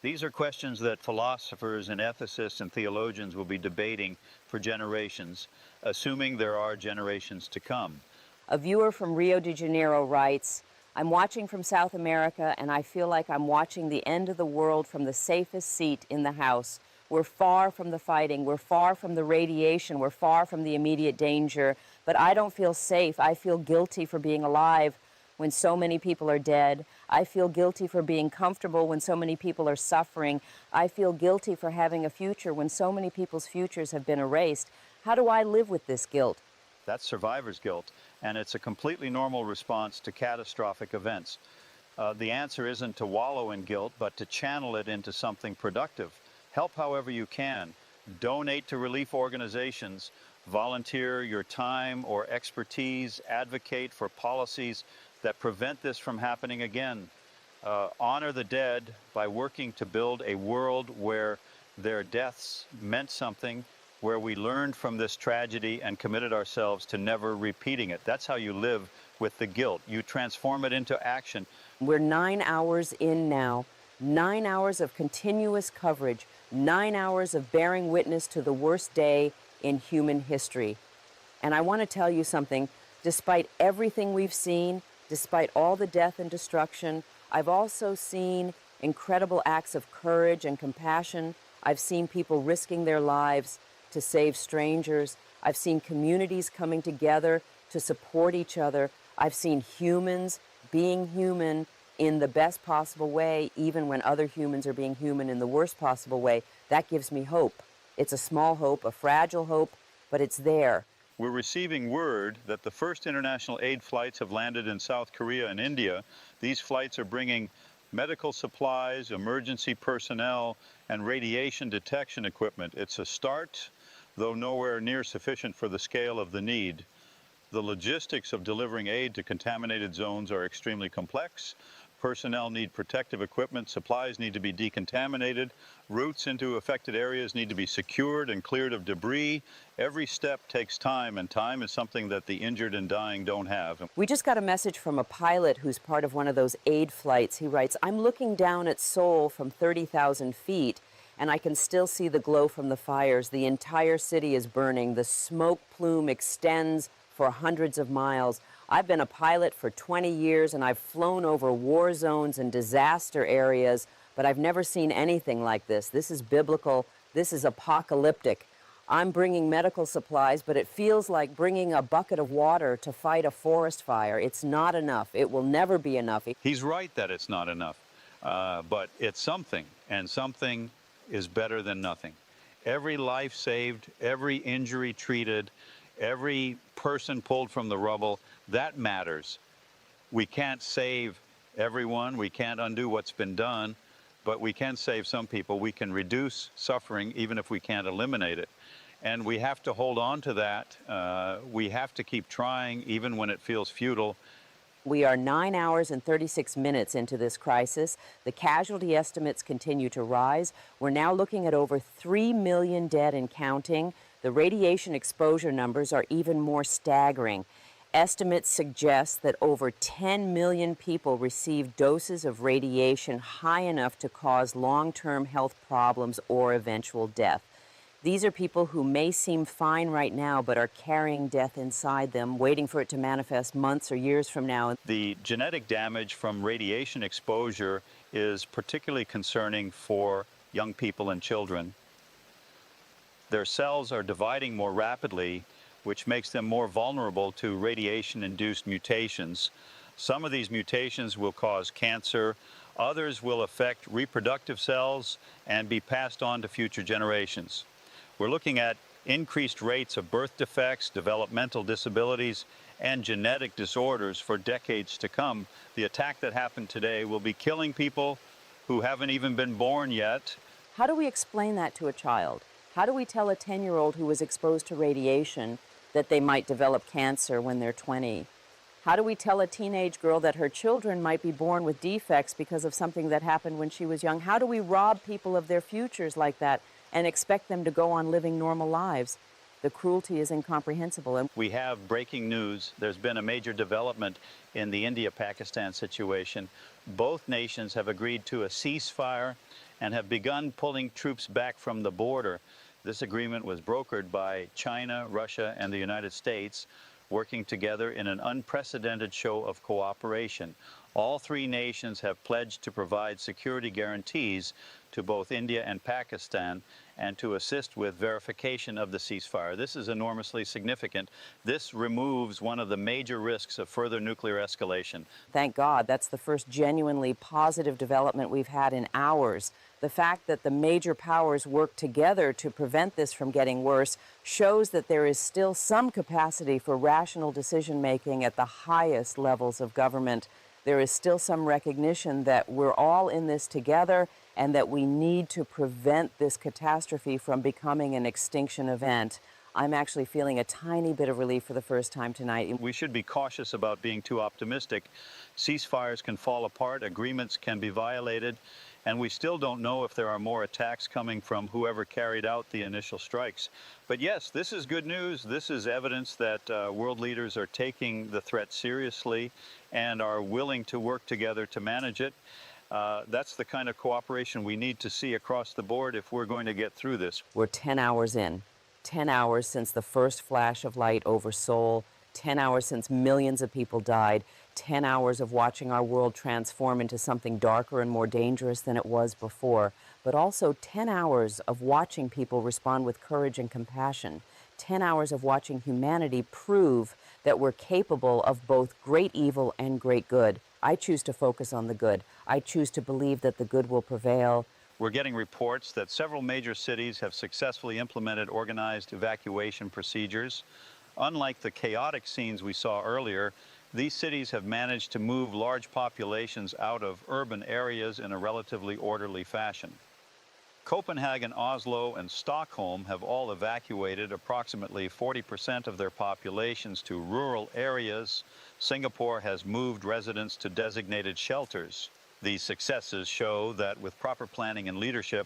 B: These are questions that philosophers and ethicists and theologians will be debating for generations, assuming there are generations to come.
A: A viewer from Rio de Janeiro writes, "I'm watching from South America, and I feel like I'm watching the end of the world from the safest seat in the house. We're far from the fighting, we're far from the radiation, we're far from the immediate danger, but I don't feel safe. I feel guilty for being alive. when so many people are dead. I feel guilty for being comfortable when so many people are suffering. I feel guilty for having a future when so many people's futures have been erased. How do I live with this guilt?
B: That's survivor's guilt, and it's a completely normal response to catastrophic events. The answer isn't to wallow in guilt, but to channel it into something productive. Help however you can. Donate to relief organizations. Volunteer your time or expertise. Advocate for policies that prevent this from happening again. Honor the dead by working to build a world where their deaths meant something, where we learned from this tragedy and committed ourselves to never repeating it. That's how you live with the guilt. You transform it into action.
A: We're 9 hours in now, 9 hours of continuous coverage, 9 hours of bearing witness to the worst day in human history. And I want to tell you something, despite everything we've seen, despite all the death and destruction, I've also seen incredible acts of courage and compassion. I've seen people risking their lives to save strangers. I've seen communities coming together to support each other. I've seen humans being human in the best possible way, even when other humans are being human in the worst possible way. That gives me hope. It's a small hope, a fragile hope, but it's there.
B: We're receiving word that the first international aid flights have landed in South Korea and India. These flights are bringing medical supplies, emergency personnel, and radiation detection equipment. It's a start, though nowhere near sufficient for the scale of the need. The logistics of delivering aid to contaminated zones are extremely complex. Personnel need protective equipment, supplies need to be decontaminated, routes into affected areas need to be secured and cleared of debris. Every step takes time, and time is something that the injured and dying don't have.
A: We just got a message from a pilot who's part of one of those aid flights. He writes, "I'm looking down at Seoul from 30,000 feet, and I can still see the glow from the fires. The entire city is burning. The smoke plume extends for hundreds of miles. I've been a pilot for 20 years, and I've flown over war zones and disaster areas, but I've never seen anything like this. This is biblical. This is apocalyptic. I'm bringing medical supplies, but it feels like bringing a bucket of water to fight a forest fire. It's not enough. It will never be enough."
B: He's right that it's not enough, but it's something, and something is better than nothing. Every life saved, every injury treated, every person pulled from the rubble, that matters. We can't save everyone. We can't undo what's been done, but we can save some people. We can reduce suffering even if we can't eliminate it. And we have to hold on to that. We have to keep trying even when it feels futile.
A: We are 9 hours and 36 minutes into this crisis. The casualty estimates continue to rise. We're now looking at over 3 million dead and counting. The radiation exposure numbers are even more staggering. Estimates suggest that over 10 million people received doses of radiation high enough to cause long-term health problems or eventual death. These are people who may seem fine right now, but are carrying death inside them, waiting for it to manifest months or years from now.
B: The genetic damage from radiation exposure is particularly concerning for young people and children. Their cells are dividing more rapidly, which makes them more vulnerable to radiation-induced mutations. Some of these mutations will cause cancer. Others will affect reproductive cells and be passed on to future generations. We're looking at increased rates of birth defects, developmental disabilities, and genetic disorders for decades to come. The attack that happened today will be killing people who haven't even been born yet.
A: How do we explain that to a child? How do we tell a 10-year-old who was exposed to radiation that they might develop cancer when they're 20? How do we tell a teenage girl that her children might be born with defects because of something that happened when she was young? How do we rob people of their futures like that and expect them to go on living normal lives? The cruelty is incomprehensible.
B: We have breaking news. There's been a major development in the India-Pakistan situation. Both nations have agreed to a ceasefire and have begun pulling troops back from the border. This agreement was brokered by China, Russia, and the United States, working together in an unprecedented show of cooperation. All three nations have pledged to provide security guarantees to both India and Pakistan, and to assist with verification of the ceasefire. This is enormously significant. This removes one of the major risks of further nuclear escalation.
A: Thank God, that's the first genuinely positive development we've had in hours. The fact that the major powers work together to prevent this from getting worse shows that there is still some capacity for rational decision-making at the highest levels of government. There is still some recognition that we're all in this together and that we need to prevent this catastrophe from becoming an extinction event. I'm actually feeling a tiny bit of relief for the first time tonight.
B: We should be cautious about being too optimistic. Ceasefires can fall apart, agreements can be violated, and we still don't know if there are more attacks coming from whoever carried out the initial strikes. But yes, this is good news. This is evidence that world leaders are taking the threat seriously and are willing to work together to manage it. That's the kind of cooperation we need to see across the board if we're going to get through this.
A: We're 10 hours in. 10 hours since the first flash of light over Seoul, 10 hours since millions of people died, 10 hours of watching our world transform into something darker and more dangerous than it was before, but also 10 hours of watching people respond with courage and compassion, 10 hours of watching humanity prove that we're capable of both great evil and great good. I choose to focus on the good. I choose to believe that the good will prevail.
B: We're getting reports that several major cities have successfully implemented organized evacuation procedures. Unlike the chaotic scenes we saw earlier, these cities have managed to move large populations out of urban areas in a relatively orderly fashion. Copenhagen, Oslo, and Stockholm have all evacuated approximately 40% of their populations to rural areas. Singapore has moved residents to designated shelters. These successes show that with proper planning and leadership,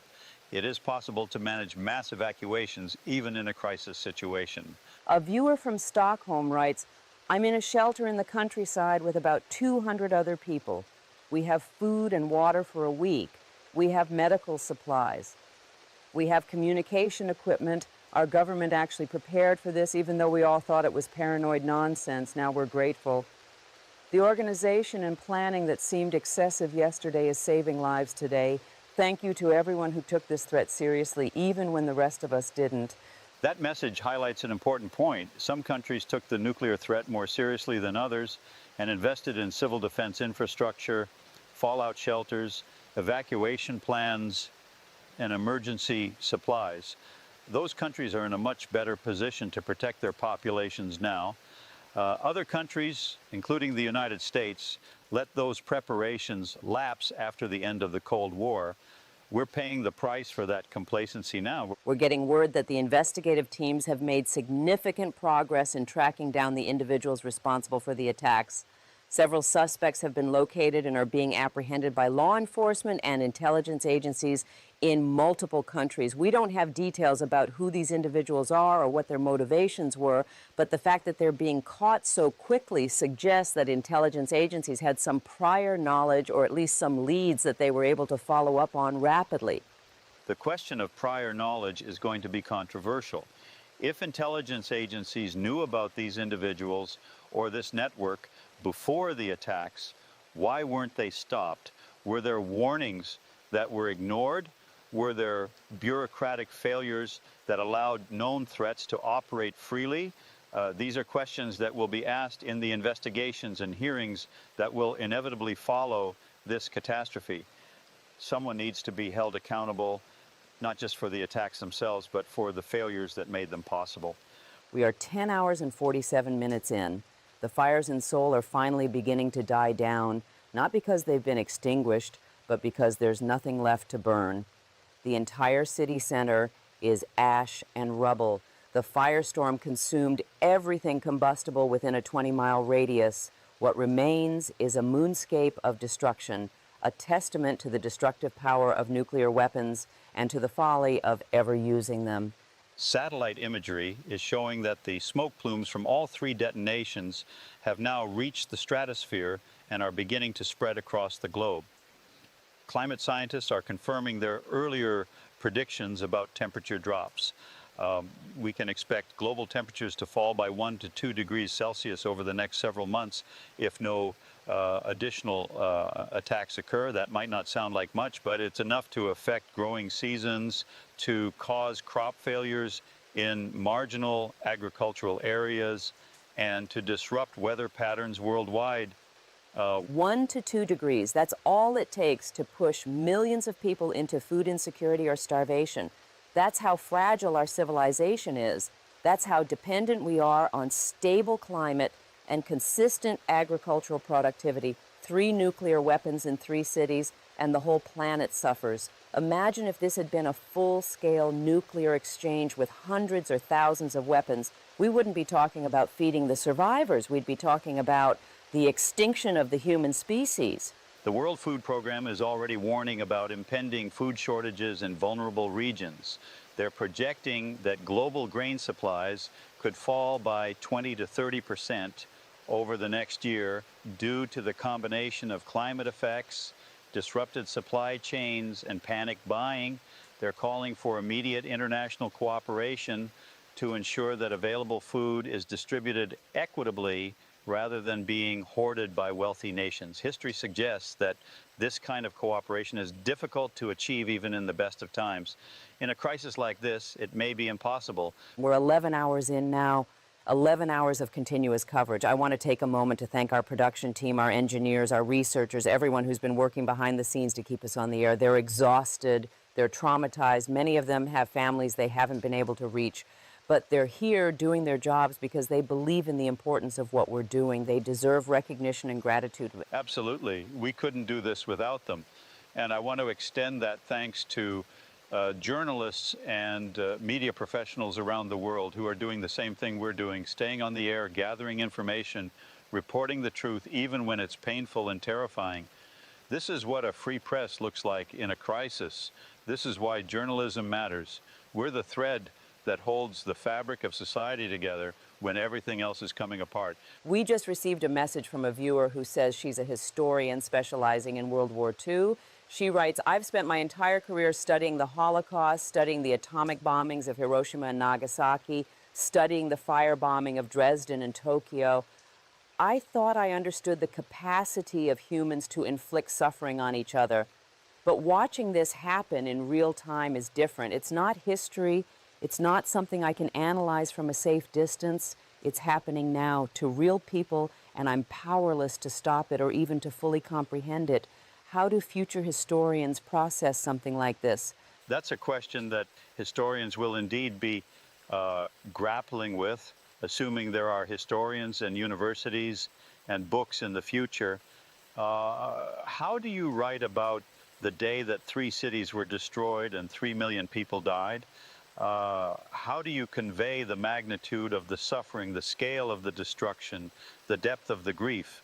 B: it is possible to manage mass evacuations even in a crisis situation.
A: A viewer from Stockholm writes, "I'm in a shelter in the countryside with about 200 other people. We have food and water for a week. We have medical supplies. We have communication equipment. Our government actually prepared for this, even though we all thought it was paranoid nonsense. Now we're grateful. The organization and planning that seemed excessive yesterday is saving lives today. Thank you to everyone who took this threat seriously, even when the rest of us didn't."
B: That message highlights an important point. Some countries took the nuclear threat more seriously than others and invested in civil defense infrastructure, fallout shelters, evacuation plans, and emergency supplies. Those countries are in a much better position to protect their populations now. Other countries, including the United States, let those preparations lapse after the end of the Cold War. We're paying the price for that complacency now.
A: We're getting word that the investigative teams have made significant progress in tracking down the individuals responsible for the attacks. Several suspects have been located and are being apprehended by law enforcement and intelligence agencies in multiple countries. We don't have details about who these individuals are or what their motivations were, but the fact that they're being caught so quickly suggests that intelligence agencies had some prior knowledge or at least some leads that they were able to follow up on rapidly.
B: The question of prior knowledge is going to be controversial. If intelligence agencies knew about these individuals or this network before the attacks, why weren't they stopped? Were there warnings that were ignored? Were there bureaucratic failures that allowed known threats to operate freely? These are questions that will be asked in the investigations and hearings that will inevitably follow this catastrophe. Someone needs to be held accountable, not just for the attacks themselves, but for the failures that made them possible.
A: We are 10 hours and 47 minutes in. The fires in Seoul are finally beginning to die down, not because they've been extinguished, but because there's nothing left to burn. The entire city center is ash and rubble. The firestorm consumed everything combustible within a 20-mile radius. What remains is a moonscape of destruction, a testament to the destructive power of nuclear weapons and to the folly of ever using them.
B: Satellite imagery is showing that the smoke plumes from all three detonations have now reached the stratosphere and are beginning to spread across the globe. Climate scientists are confirming their earlier predictions about temperature drops. We can expect global temperatures to fall by 1 to 2 degrees Celsius over the next several months if no additional attacks occur. That might not sound like much, but it's enough to affect growing seasons, to cause crop failures in marginal agricultural areas, and to disrupt weather patterns worldwide.
A: 1 to 2 degrees, that's all it takes to push millions of people into food insecurity or starvation. That's how fragile our civilization is. That's how dependent we are on stable climate and consistent agricultural productivity. 3 nuclear weapons in 3 cities, and the whole planet suffers. Imagine if this had been a full-scale nuclear exchange with hundreds or thousands of weapons. We wouldn't be talking about feeding the survivors. We'd be talking about the extinction of the human species.
B: The World Food Program is already warning about impending food shortages in vulnerable regions. They're projecting that global grain supplies could fall by 20 to 30% over the next year due to the combination of climate effects, disrupted supply chains, and panic buying. They're calling for immediate international cooperation to ensure that available food is distributed equitably rather than being hoarded by wealthy nations. History suggests that this kind of cooperation is difficult to achieve even in the best of times. In a crisis like this, it may be impossible.
A: We're 11 hours in now, 11 hours of continuous coverage. I want to take a moment to thank our production team, our engineers, our researchers, everyone who's been working behind the scenes to keep us on the air. They're exhausted, they're traumatized. Many of them have families they haven't been able to reach. But they're here doing their jobs because they believe in the importance of what we're doing. They deserve recognition and gratitude.
B: Absolutely. We couldn't do this without them. And I want to extend that thanks to journalists and media professionals around the world who are doing the same thing we're doing, staying on the air, gathering information, reporting the truth, even when it's painful and terrifying. This is what a free press looks like in a crisis. This is why journalism matters. We're the thread that holds the fabric of society together when everything else is coming apart.
A: We just received a message from a viewer who says she's a historian specializing in World War II. She writes, I've spent my entire career studying the Holocaust, studying the atomic bombings of Hiroshima and Nagasaki, studying the firebombing of Dresden and Tokyo. I thought I understood the capacity of humans to inflict suffering on each other. But watching this happen in real time is different. It's not history. It's not something I can analyze from a safe distance. It's happening now to real people, and I'm powerless to stop it or even to fully comprehend it. How do future historians process something like this?
B: That's a question that historians will indeed be grappling with, assuming there are historians and universities and books in the future. How do you write about the day that 3 cities were destroyed and 3 million people died? How do you convey the magnitude of the suffering, the scale of the destruction, the depth of the grief?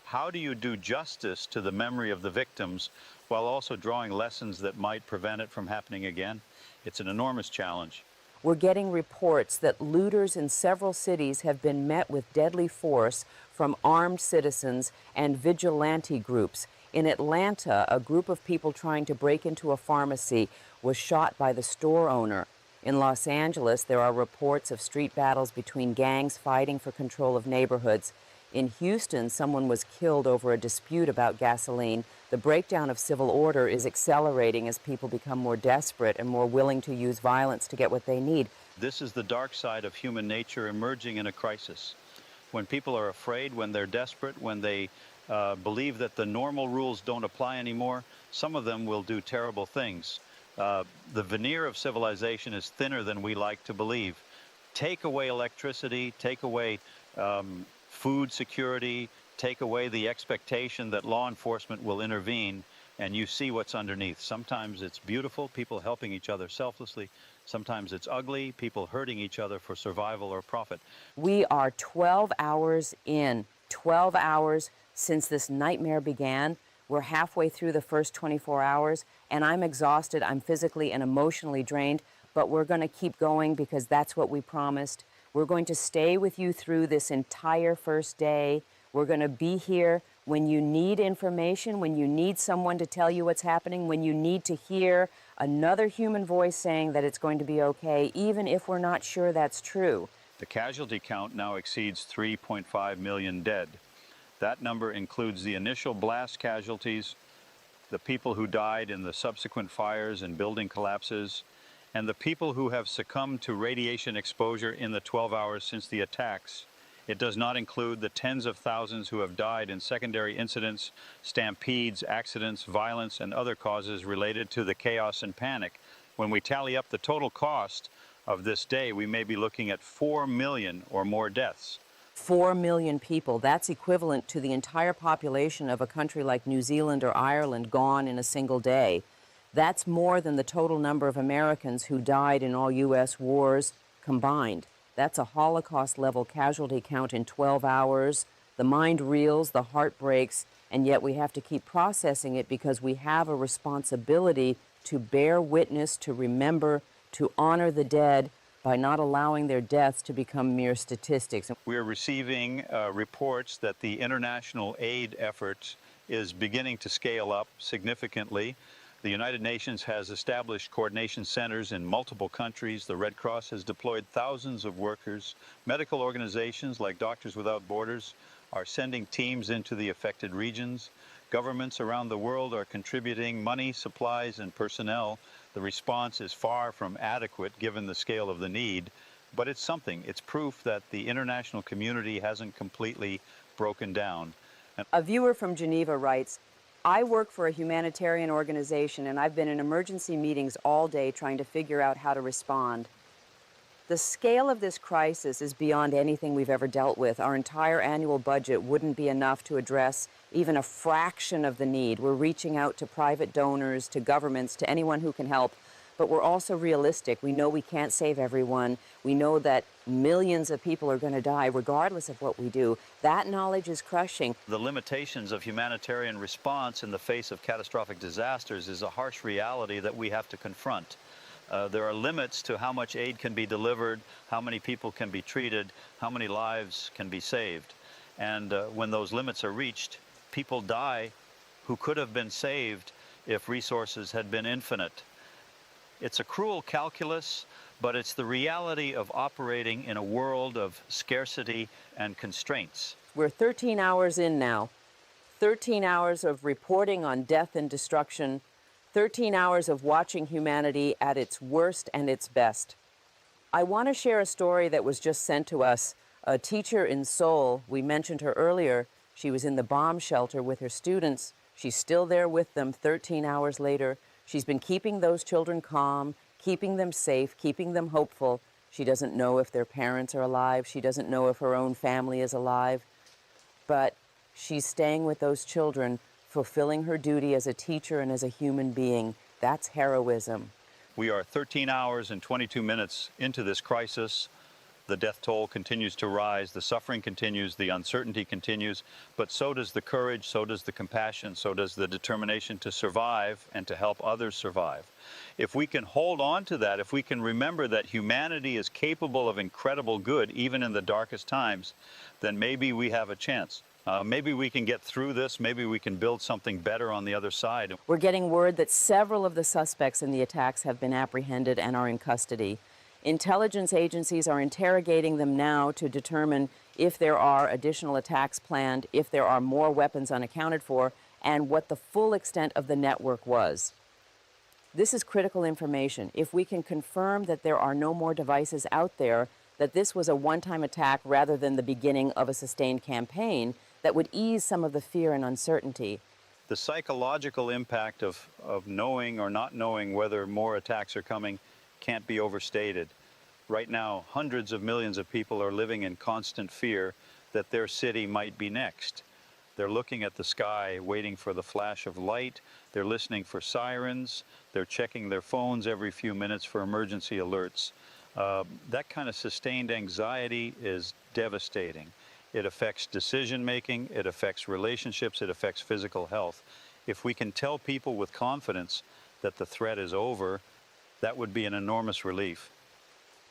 B: How do you do justice to the memory of the victims while also drawing lessons that might prevent it from happening again? It's an enormous challenge.
A: We're getting reports that looters in several cities have been met with deadly force from armed citizens and vigilante groups. In Atlanta, a group of people trying to break into a pharmacy was shot by the store owner. In Los Angeles, there are reports of street battles between gangs fighting for control of neighborhoods. In Houston, someone was killed over a dispute about gasoline. The breakdown of civil order is accelerating as people become more desperate and more willing to use violence to get what they need.
B: This is the dark side of human nature emerging in a crisis. When people are afraid, when they're desperate, when they believe that the normal rules don't apply anymore, some of them will do terrible things. The veneer of civilization is thinner than we like to believe. Take away electricity, take away food security, take away the expectation that law enforcement will intervene, and you see what's underneath. Sometimes it's beautiful, people helping each other selflessly. Sometimes it's ugly, people hurting each other for survival or profit.
A: We are 12 hours in, 12 hours since this nightmare began. We're halfway through the first 24 hours, and I'm exhausted. I'm physically and emotionally drained, but we're going to keep going because that's what we promised. We're going to stay with you through this entire first day. We're going to be here when you need information, when you need someone to tell you what's happening, when you need to hear another human voice saying that it's going to be okay, even if we're not sure that's true.
B: The casualty count now exceeds 3.5 million dead. That number includes the initial blast casualties, the people who died in the subsequent fires and building collapses, and the people who have succumbed to radiation exposure in the 12 hours since the attacks. It does not include the tens of thousands who have died in secondary incidents, stampedes, accidents, violence, and other causes related to the chaos and panic. When we tally up the total cost of this day, we may be looking at 4 million or more deaths.
A: 4 million people, that's equivalent to the entire population of a country like New Zealand or Ireland gone in a single day. That's more than the total number of Americans who died in all U.S. wars combined. That's a Holocaust-level casualty count in 12 hours. The mind reels, the heart breaks, and yet we have to keep processing it because we have a responsibility to bear witness, to remember, to honor the dead by not allowing their deaths to become mere statistics.
B: We are receiving reports that the international aid effort is beginning to scale up significantly. The United Nations has established coordination centers in multiple countries. The Red Cross has deployed thousands of workers. Medical organizations like Doctors Without Borders are sending teams into the affected regions. Governments around the world are contributing money, supplies, and personnel. The response is far from adequate given the scale of the need, but it's something. It's proof that the international community hasn't completely broken down.
A: A viewer from Geneva writes, I work for a humanitarian organization and I've been in emergency meetings all day trying to figure out how to respond. The scale of this crisis is beyond anything we've ever dealt with. Our entire annual budget wouldn't be enough to address even a fraction of the need. We're reaching out to private donors, to governments, to anyone who can help. But we're also realistic. We know we can't save everyone. We know that millions of people are going to die regardless of what we do. That knowledge is crushing.
B: The limitations of humanitarian response in the face of catastrophic disasters is a harsh reality that we have to confront. There are limits to how much aid can be delivered, how many people can be treated, how many lives can be saved. And when those limits are reached, people die who could have been saved if resources had been infinite. It's a cruel calculus, but it's the reality of operating in a world of scarcity and constraints.
A: We're 13 hours in now. 13 hours of reporting on death and destruction. 13 hours of watching humanity at its worst and its best. I want to share a story that was just sent to us. A teacher in Seoul, we mentioned her earlier. She was in the bomb shelter with her students. She's still there with them 13 hours later. She's been keeping those children calm, keeping them safe, keeping them hopeful. She doesn't know if their parents are alive. She doesn't know if her own family is alive. But she's staying with those children, fulfilling her duty as a teacher and as a human being. That's heroism.
B: We are 13 hours and 22 minutes into this crisis. The death toll continues to rise, the suffering continues, the uncertainty continues, but so does the courage, so does the compassion, so does the determination to survive and to help others survive. If we can hold on to that, if we can remember that humanity is capable of incredible good even in the darkest times, then maybe we have a chance. Maybe we can get through this, maybe we can build something better on the other side.
A: We're getting word that several of the suspects in the attacks have been apprehended and are in custody. Intelligence agencies are interrogating them now to determine if there are additional attacks planned, if there are more weapons unaccounted for, and what the full extent of the network was. This is critical information. If we can confirm that there are no more devices out there, that this was a one-time attack rather than the beginning of a sustained campaign, that would ease some of the fear and uncertainty.
B: The psychological impact of knowing or not knowing whether more attacks are coming can't be overstated. Right now, hundreds of millions of people are living in constant fear that their city might be next. They're looking at the sky, waiting for the flash of light. They're listening for sirens. They're checking their phones every few minutes for emergency alerts. That kind of sustained anxiety is devastating. It affects decision-making, it affects relationships, it affects physical health. If we can tell people with confidence that the threat is over, that would be an enormous relief.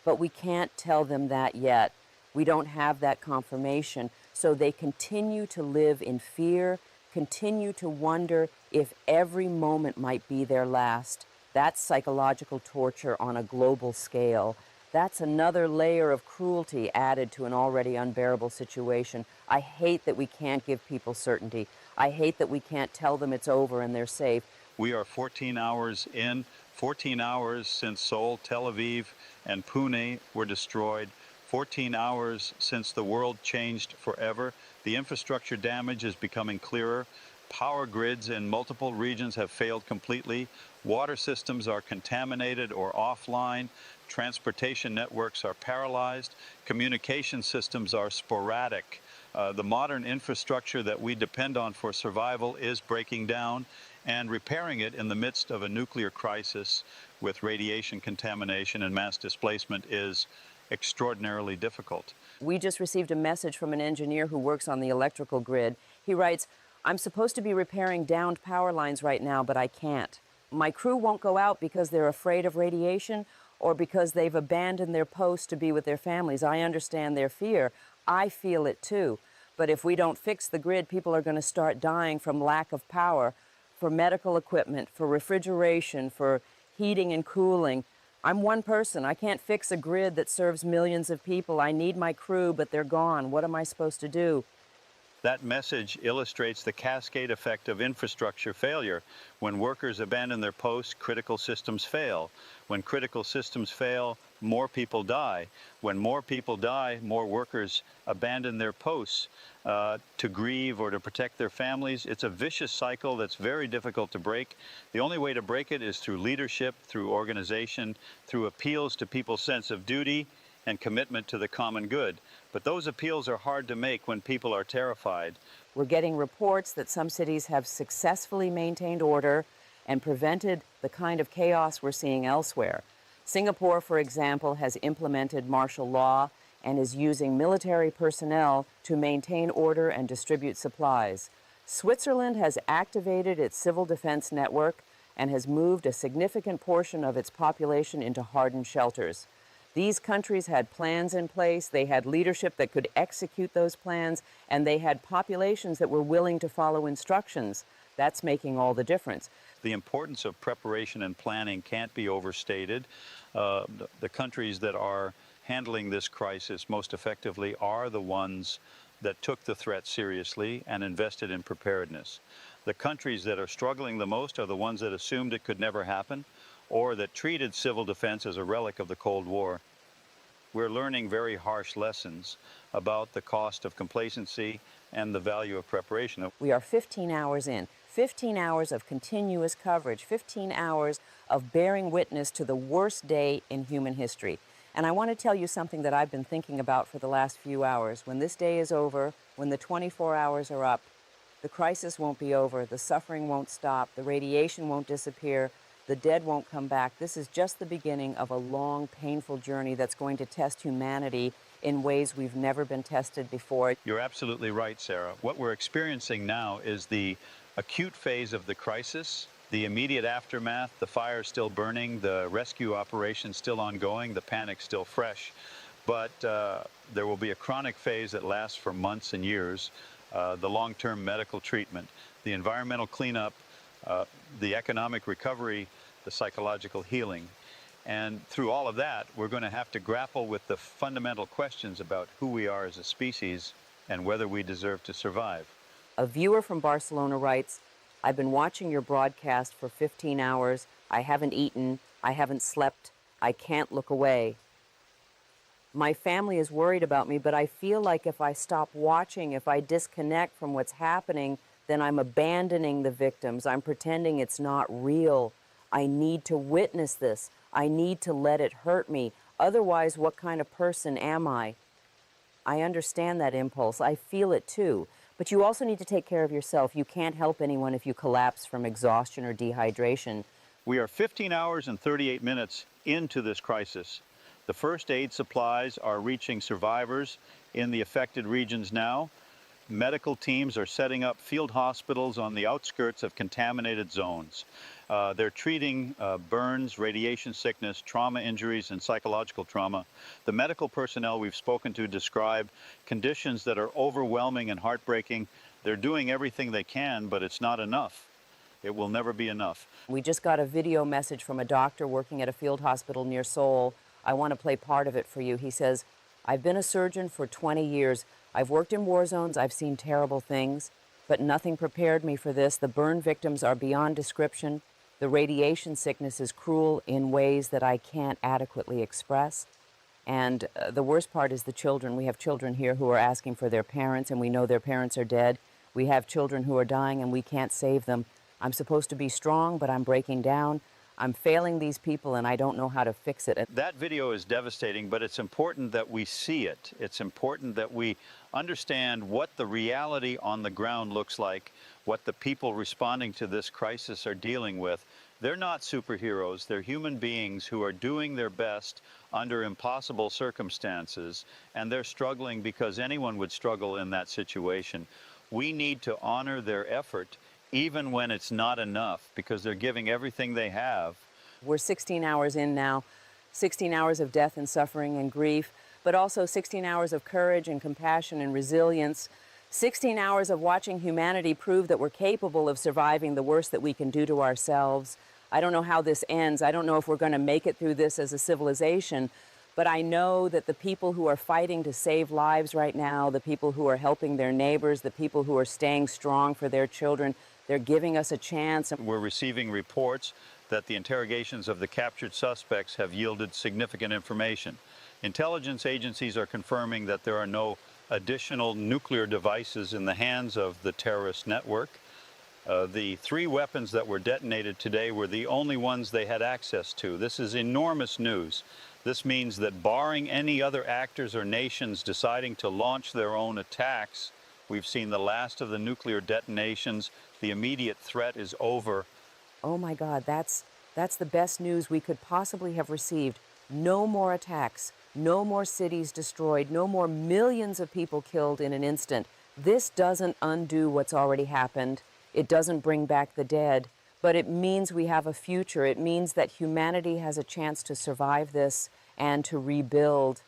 A: But we can't tell them that yet. We don't have that confirmation. So they continue to live in fear, continue to wonder if every moment might be their last. That's psychological torture on a global scale. That's another layer of cruelty added to an already unbearable situation. I hate that we can't give people certainty. I hate that we can't tell them it's over and they're safe.
B: We are 14 hours in, 14 hours since Seoul, Tel Aviv, and Pune were destroyed, 14 hours since the world changed forever. The infrastructure damage is becoming clearer. Power grids in multiple regions have failed completely. Water systems are contaminated or offline. Transportation networks are paralyzed. Communication systems are sporadic. The modern infrastructure that we depend on for survival is breaking down, and repairing it in the midst of a nuclear crisis with radiation contamination and mass displacement is extraordinarily difficult.
A: We just received a message from an engineer who works on the electrical grid. He writes, "I'm supposed to be repairing downed power lines right now, but I can't. My crew won't go out because they're afraid of radiation or because they've abandoned their posts to be with their families. I understand their fear. I feel it too. But if we don't fix the grid, people are going to start dying from lack of power, for medical equipment, for refrigeration, for heating and cooling. I'm one person. I can't fix a grid that serves millions of people. I need my crew, but they're gone. What am I supposed to do?"
B: That message illustrates the cascade effect of infrastructure failure. When workers abandon their posts, critical systems fail. When critical systems fail, more people die. When more people die, more workers abandon their posts to grieve or to protect their families. It's a vicious cycle that's very difficult to break. The only way to break it is through leadership, through organization, through appeals to people's sense of duty and commitment to the common good. But those appeals are hard to make when people are terrified.
A: We're getting reports that some cities have successfully maintained order and prevented the kind of chaos we're seeing elsewhere. Singapore, for example, has implemented martial law and is using military personnel to maintain order and distribute supplies. Switzerland has activated its civil defense network and has moved a significant portion of its population into hardened shelters. These countries had plans in place, they had leadership that could execute those plans, and they had populations that were willing to follow instructions. That's making all the difference.
B: The importance of preparation and planning can't be overstated. The countries that are handling this crisis most effectively are the ones that took the threat seriously and invested in preparedness. The countries that are struggling the most are the ones that assumed it could never happen, or that treated civil defense as a relic of the Cold War. We're learning very harsh lessons about the cost of complacency and the value of preparation.
A: We are 15 hours in, 15 hours of continuous coverage, 15 hours of bearing witness to the worst day in human history. And I want to tell you something that I've been thinking about for the last few hours. When this day is over, when the 24 hours are up, the crisis won't be over, the suffering won't stop, the radiation won't disappear, the dead won't come back. This is just the beginning of a long, painful journey that's going to test humanity in ways we've never been tested before.
B: You're absolutely right, Sarah. What we're experiencing now is the acute phase of the crisis, the immediate aftermath, the fire still burning, the rescue operation still ongoing, the panic still fresh. But there will be a chronic phase that lasts for months and years, the long-term medical treatment, the environmental cleanup, the economic recovery, the psychological healing. And through all of that, we're going to have to grapple with the fundamental questions about who we are as a species and whether we deserve to survive.
A: A viewer from Barcelona writes, "I've been watching your broadcast for 15 hours. I haven't eaten. I haven't slept. I can't look away. My family is worried about me, but I feel like if I stop watching, if I disconnect from what's happening, then I'm abandoning the victims. I'm pretending it's not real. I need to witness this. I need to let it hurt me. Otherwise, what kind of person am I?" I understand that impulse. I feel it too. But you also need to take care of yourself. You can't help anyone if you collapse from exhaustion or dehydration.
B: We are 15 hours and 38 minutes into this crisis. The first aid supplies are reaching survivors in the affected regions now. Medical teams are setting up field hospitals on the outskirts of contaminated zones. They're treating burns, radiation sickness, trauma injuries, and psychological trauma. The medical personnel we've spoken to describe conditions that are overwhelming and heartbreaking. They're doing everything they can, but it's not enough. It will never be enough.
A: We just got a video message from a doctor working at a field hospital near Seoul. I want to play part of it for you. He says, I've been a surgeon for 20 years. I've worked in war zones. I've seen terrible things, but nothing prepared me for this. The burn victims are beyond description. The radiation sickness is cruel in ways that I can't adequately express. And the worst part is the children. We have children here who are asking for their parents, and we know their parents are dead. We have children who are dying, and we can't save them. I'm supposed to be strong, but I'm breaking down. I'm failing these people, and I don't know how to fix it.
B: That video is devastating, but it's important that we see it. It's important that we understand what the reality on the ground looks like, what the people responding to this crisis are dealing with. They're not superheroes. They're human beings who are doing their best under impossible circumstances, and they're struggling because anyone would struggle in that situation. We need to honor their effort, even when it's not enough, because they're giving everything they have.
A: We're 16 hours in now, 16 hours of death and suffering and grief, but also 16 hours of courage and compassion and resilience, 16 hours of watching humanity prove that we're capable of surviving the worst that we can do to ourselves. I don't know how this ends. I don't know if we're going to make it through this as a civilization, but I know that the people who are fighting to save lives right now, the people who are helping their neighbors, the people who are staying strong for their children, they're giving us a chance.
B: We're receiving reports that the interrogations of the captured suspects have yielded significant information. Intelligence agencies are confirming that there are no additional nuclear devices in the hands of the terrorist network. The 3 weapons that were detonated today were the only ones they had access to. This is enormous news. This means that barring any other actors or nations deciding to launch their own attacks, we've seen the last of the nuclear detonations. The immediate threat is over.
A: Oh my God, that's the best news we could possibly have received. No more attacks, no more cities destroyed, no more millions of people killed in an instant. This doesn't undo what's already happened. It doesn't bring back the dead, but it means we have a future. It means that humanity has a chance to survive this and to rebuild.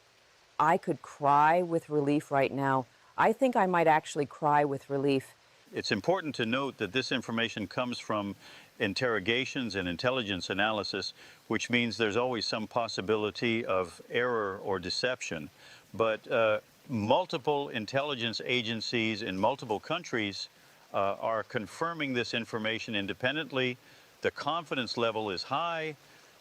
A: I could cry with relief right now. I think I might actually cry with relief.
B: It's important to note that this information comes from interrogations and intelligence analysis, which means there's always some possibility of error or deception. But multiple intelligence agencies in multiple countries are confirming this information independently. The confidence level is high.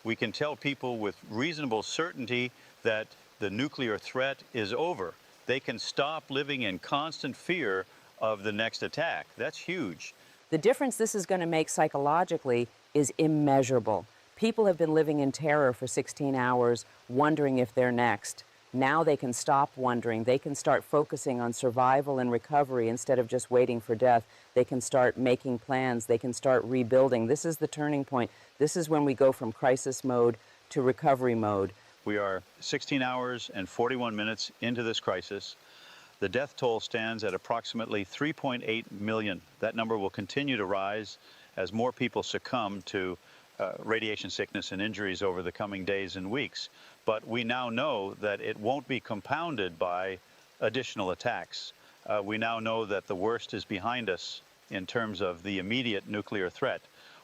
B: We can tell people with reasonable certainty that the nuclear threat is over. They can stop living in constant fear of the next attack. That's huge.
A: The difference this is going to make psychologically is immeasurable. People have been living in terror for 16 hours, wondering if they're next. Now they can stop wondering. They can start focusing on survival and recovery instead of just waiting for death. They can start making plans. They can start rebuilding. This is the turning point. This is when we go from crisis mode to recovery mode.
B: We are 16 hours and 41 minutes into this crisis. The death toll stands at approximately 3.8 million. That number will continue to rise as more people succumb to radiation sickness and injuries over the coming days and weeks. But we now know that it won't be compounded by additional attacks. We now know that the worst is behind us in terms of the immediate nuclear threat.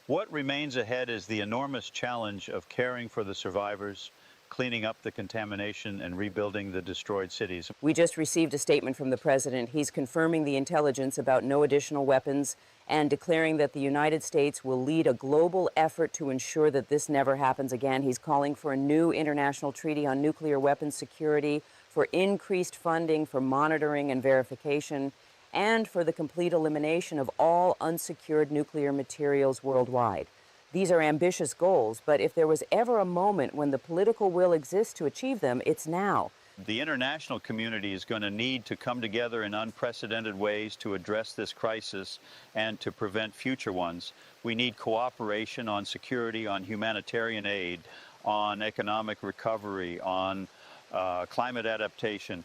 B: What remains ahead is the enormous challenge of caring for the survivors, cleaning up the contamination, and rebuilding the destroyed cities.
A: We just received a statement from the president. He's confirming the intelligence about no additional weapons and declaring that the United States will lead a global effort to ensure that this never happens again. He's calling for a new international treaty on nuclear weapons security, for increased funding for monitoring and verification, and for the complete elimination of all unsecured nuclear materials worldwide. These are ambitious goals, but if there was ever a moment when the political will exists to achieve them, it's now.
B: The international community is going to need to come together in unprecedented ways to address this crisis and to prevent future ones. We need cooperation on security, on humanitarian aid, on economic recovery, on climate adaptation.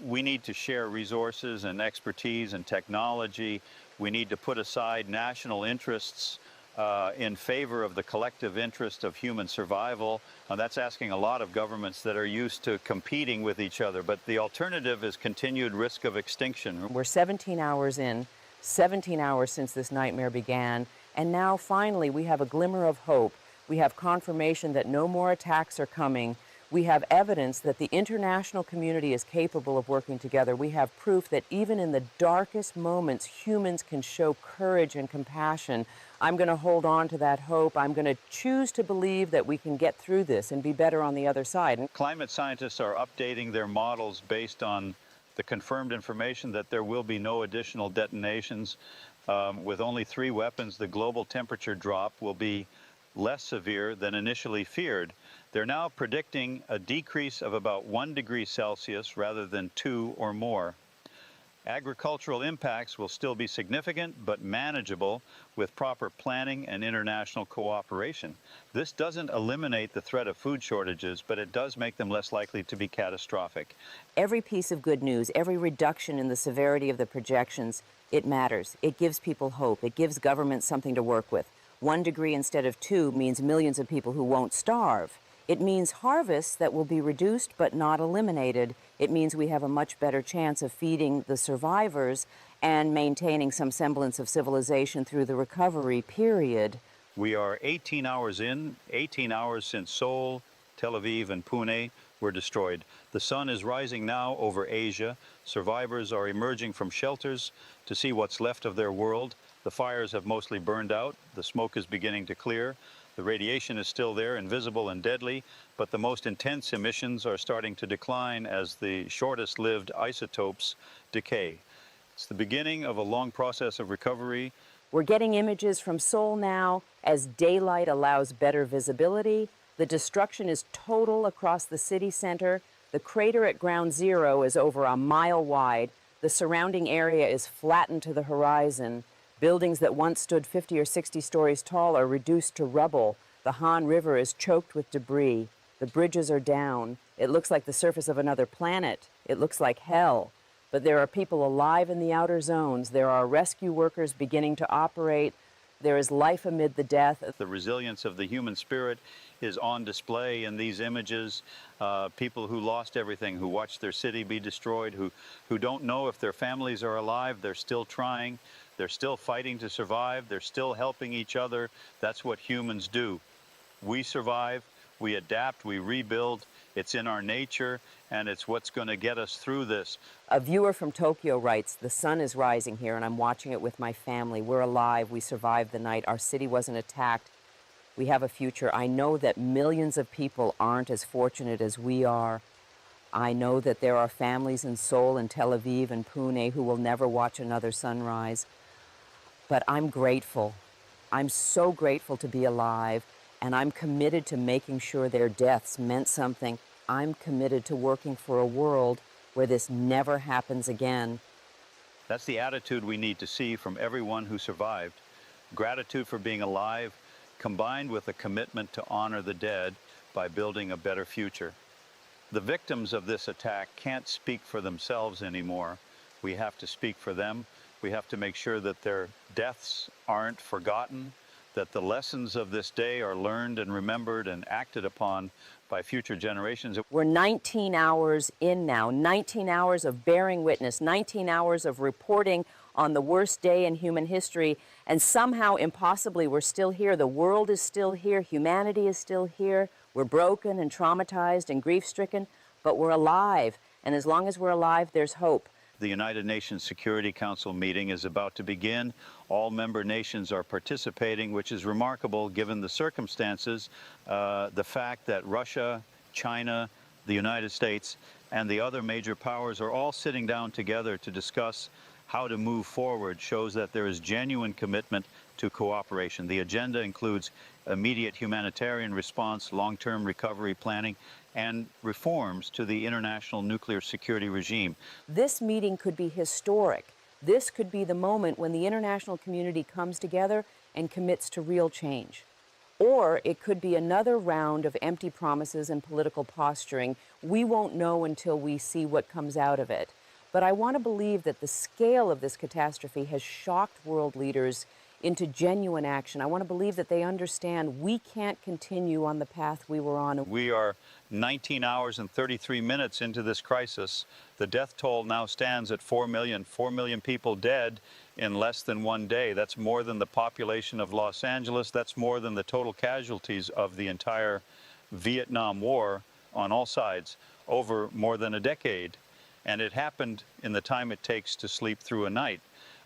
B: We need to share resources and expertise and technology. We need to put aside national interests in favor of the collective interest of human survival. That's asking a lot of governments that are used to competing with each other, but the alternative is continued risk of extinction.
A: We're 17 hours in, 17 hours since this nightmare began, and now finally we have a glimmer of hope. We have confirmation that no more attacks are coming. We have evidence that the international community is capable of working together. We have proof that even in the darkest moments, humans can show courage and compassion. I'm going to hold on to that hope. I'm going to choose to believe that we can get through this and be better on the other side.
B: Climate scientists are updating their models based on the confirmed information that there will be no additional detonations. With only 3 weapons, the global temperature drop will be less severe than initially feared. They're now predicting a decrease of about 1 degree Celsius rather than 2 or more. Agricultural impacts will still be significant but manageable with proper planning and international cooperation. This doesn't eliminate the threat of food shortages, but it does make them less likely to be catastrophic.
A: Every piece of good news, every reduction in the severity of the projections, it matters. It gives people hope. It gives governments something to work with. 1 degree instead of 2 means millions of people who won't starve. It means harvests that will be reduced but not eliminated. It means we have a much better chance of feeding the survivors and maintaining some semblance of civilization through the recovery period.
B: We are 18 hours in, 18 hours since Seoul, Tel Aviv, and Pune were destroyed. The sun is rising now over Asia. Survivors are emerging from shelters to see what's left of their world. The fires have mostly burned out. The smoke is beginning to clear. The radiation is still there, invisible and deadly, but the most intense emissions are starting to decline as the shortest-lived isotopes decay. It's the beginning of a long process of recovery.
A: We're getting images from Seoul now as daylight allows better visibility. The destruction is total across the city center. The crater at ground zero is over a mile wide. The surrounding area is flattened to the horizon. Buildings that once stood 50 or 60 stories tall are reduced to rubble. The Han River is choked with debris. The bridges are down. It looks like the surface of another planet. It looks like hell. But there are people alive in the outer zones. There are rescue workers beginning to operate. There is life amid the death.
B: The resilience of the human spirit is on display in these images. People who lost everything, who watched their city be destroyed, who don't know if their families are alive, they're still trying. They're still fighting to survive. They're still helping each other. That's what humans do. We survive, we adapt, we rebuild. It's in our nature, and it's what's going to get us through this.
A: A viewer from Tokyo writes, "The sun is rising here, and I'm watching it with my family. We're alive. We survived the night. Our city wasn't attacked. We have a future. I know that millions of people aren't as fortunate as we are. I know that there are families in Seoul and Tel Aviv and Pune who will never watch another sunrise. But I'm grateful. I'm so grateful to be alive, and I'm committed to making sure their deaths meant something. I'm committed to working for a world where this never happens again."
B: That's the attitude we need to see from everyone who survived. Gratitude for being alive, combined with a commitment to honor the dead by building a better future. The victims of this attack can't speak for themselves anymore. We have to speak for them. We have to make sure that their deaths aren't forgotten, that the lessons of this day are learned and remembered and acted upon by future generations.
A: We're 19 hours in now, 19 hours of bearing witness, 19 hours of reporting on the worst day in human history, and somehow, impossibly, we're still here. The world is still here. Humanity is still here. We're broken and traumatized and grief-stricken, but we're alive. And as long as we're alive, there's hope.
B: The United Nations Security Council meeting is about to begin. All member nations are participating, which is remarkable given the circumstances. The fact that Russia, China, the United States, and the other major powers are all sitting down together to discuss how to move forward shows that there is genuine commitment to cooperation. The agenda includes immediate humanitarian response, long-term recovery planning, and reforms to the international nuclear security regime.
A: This meeting could be historic. This could be the moment when the international community comes together and commits to real change. Or it could be another round of empty promises and political posturing. We won't know until we see what comes out of it. But I want to believe that the scale of this catastrophe has shocked world leaders into genuine action. I want to believe that they understand we can't continue on the path we were on.
B: We are 19 hours and 33 minutes into this crisis. The death toll now stands at 4 million. 4 million people dead in less than one day. That's more than the population of Los Angeles. That's more than the total casualties of the entire Vietnam War. on all sides over more than a decade, and it happened in the time it takes to sleep through a night.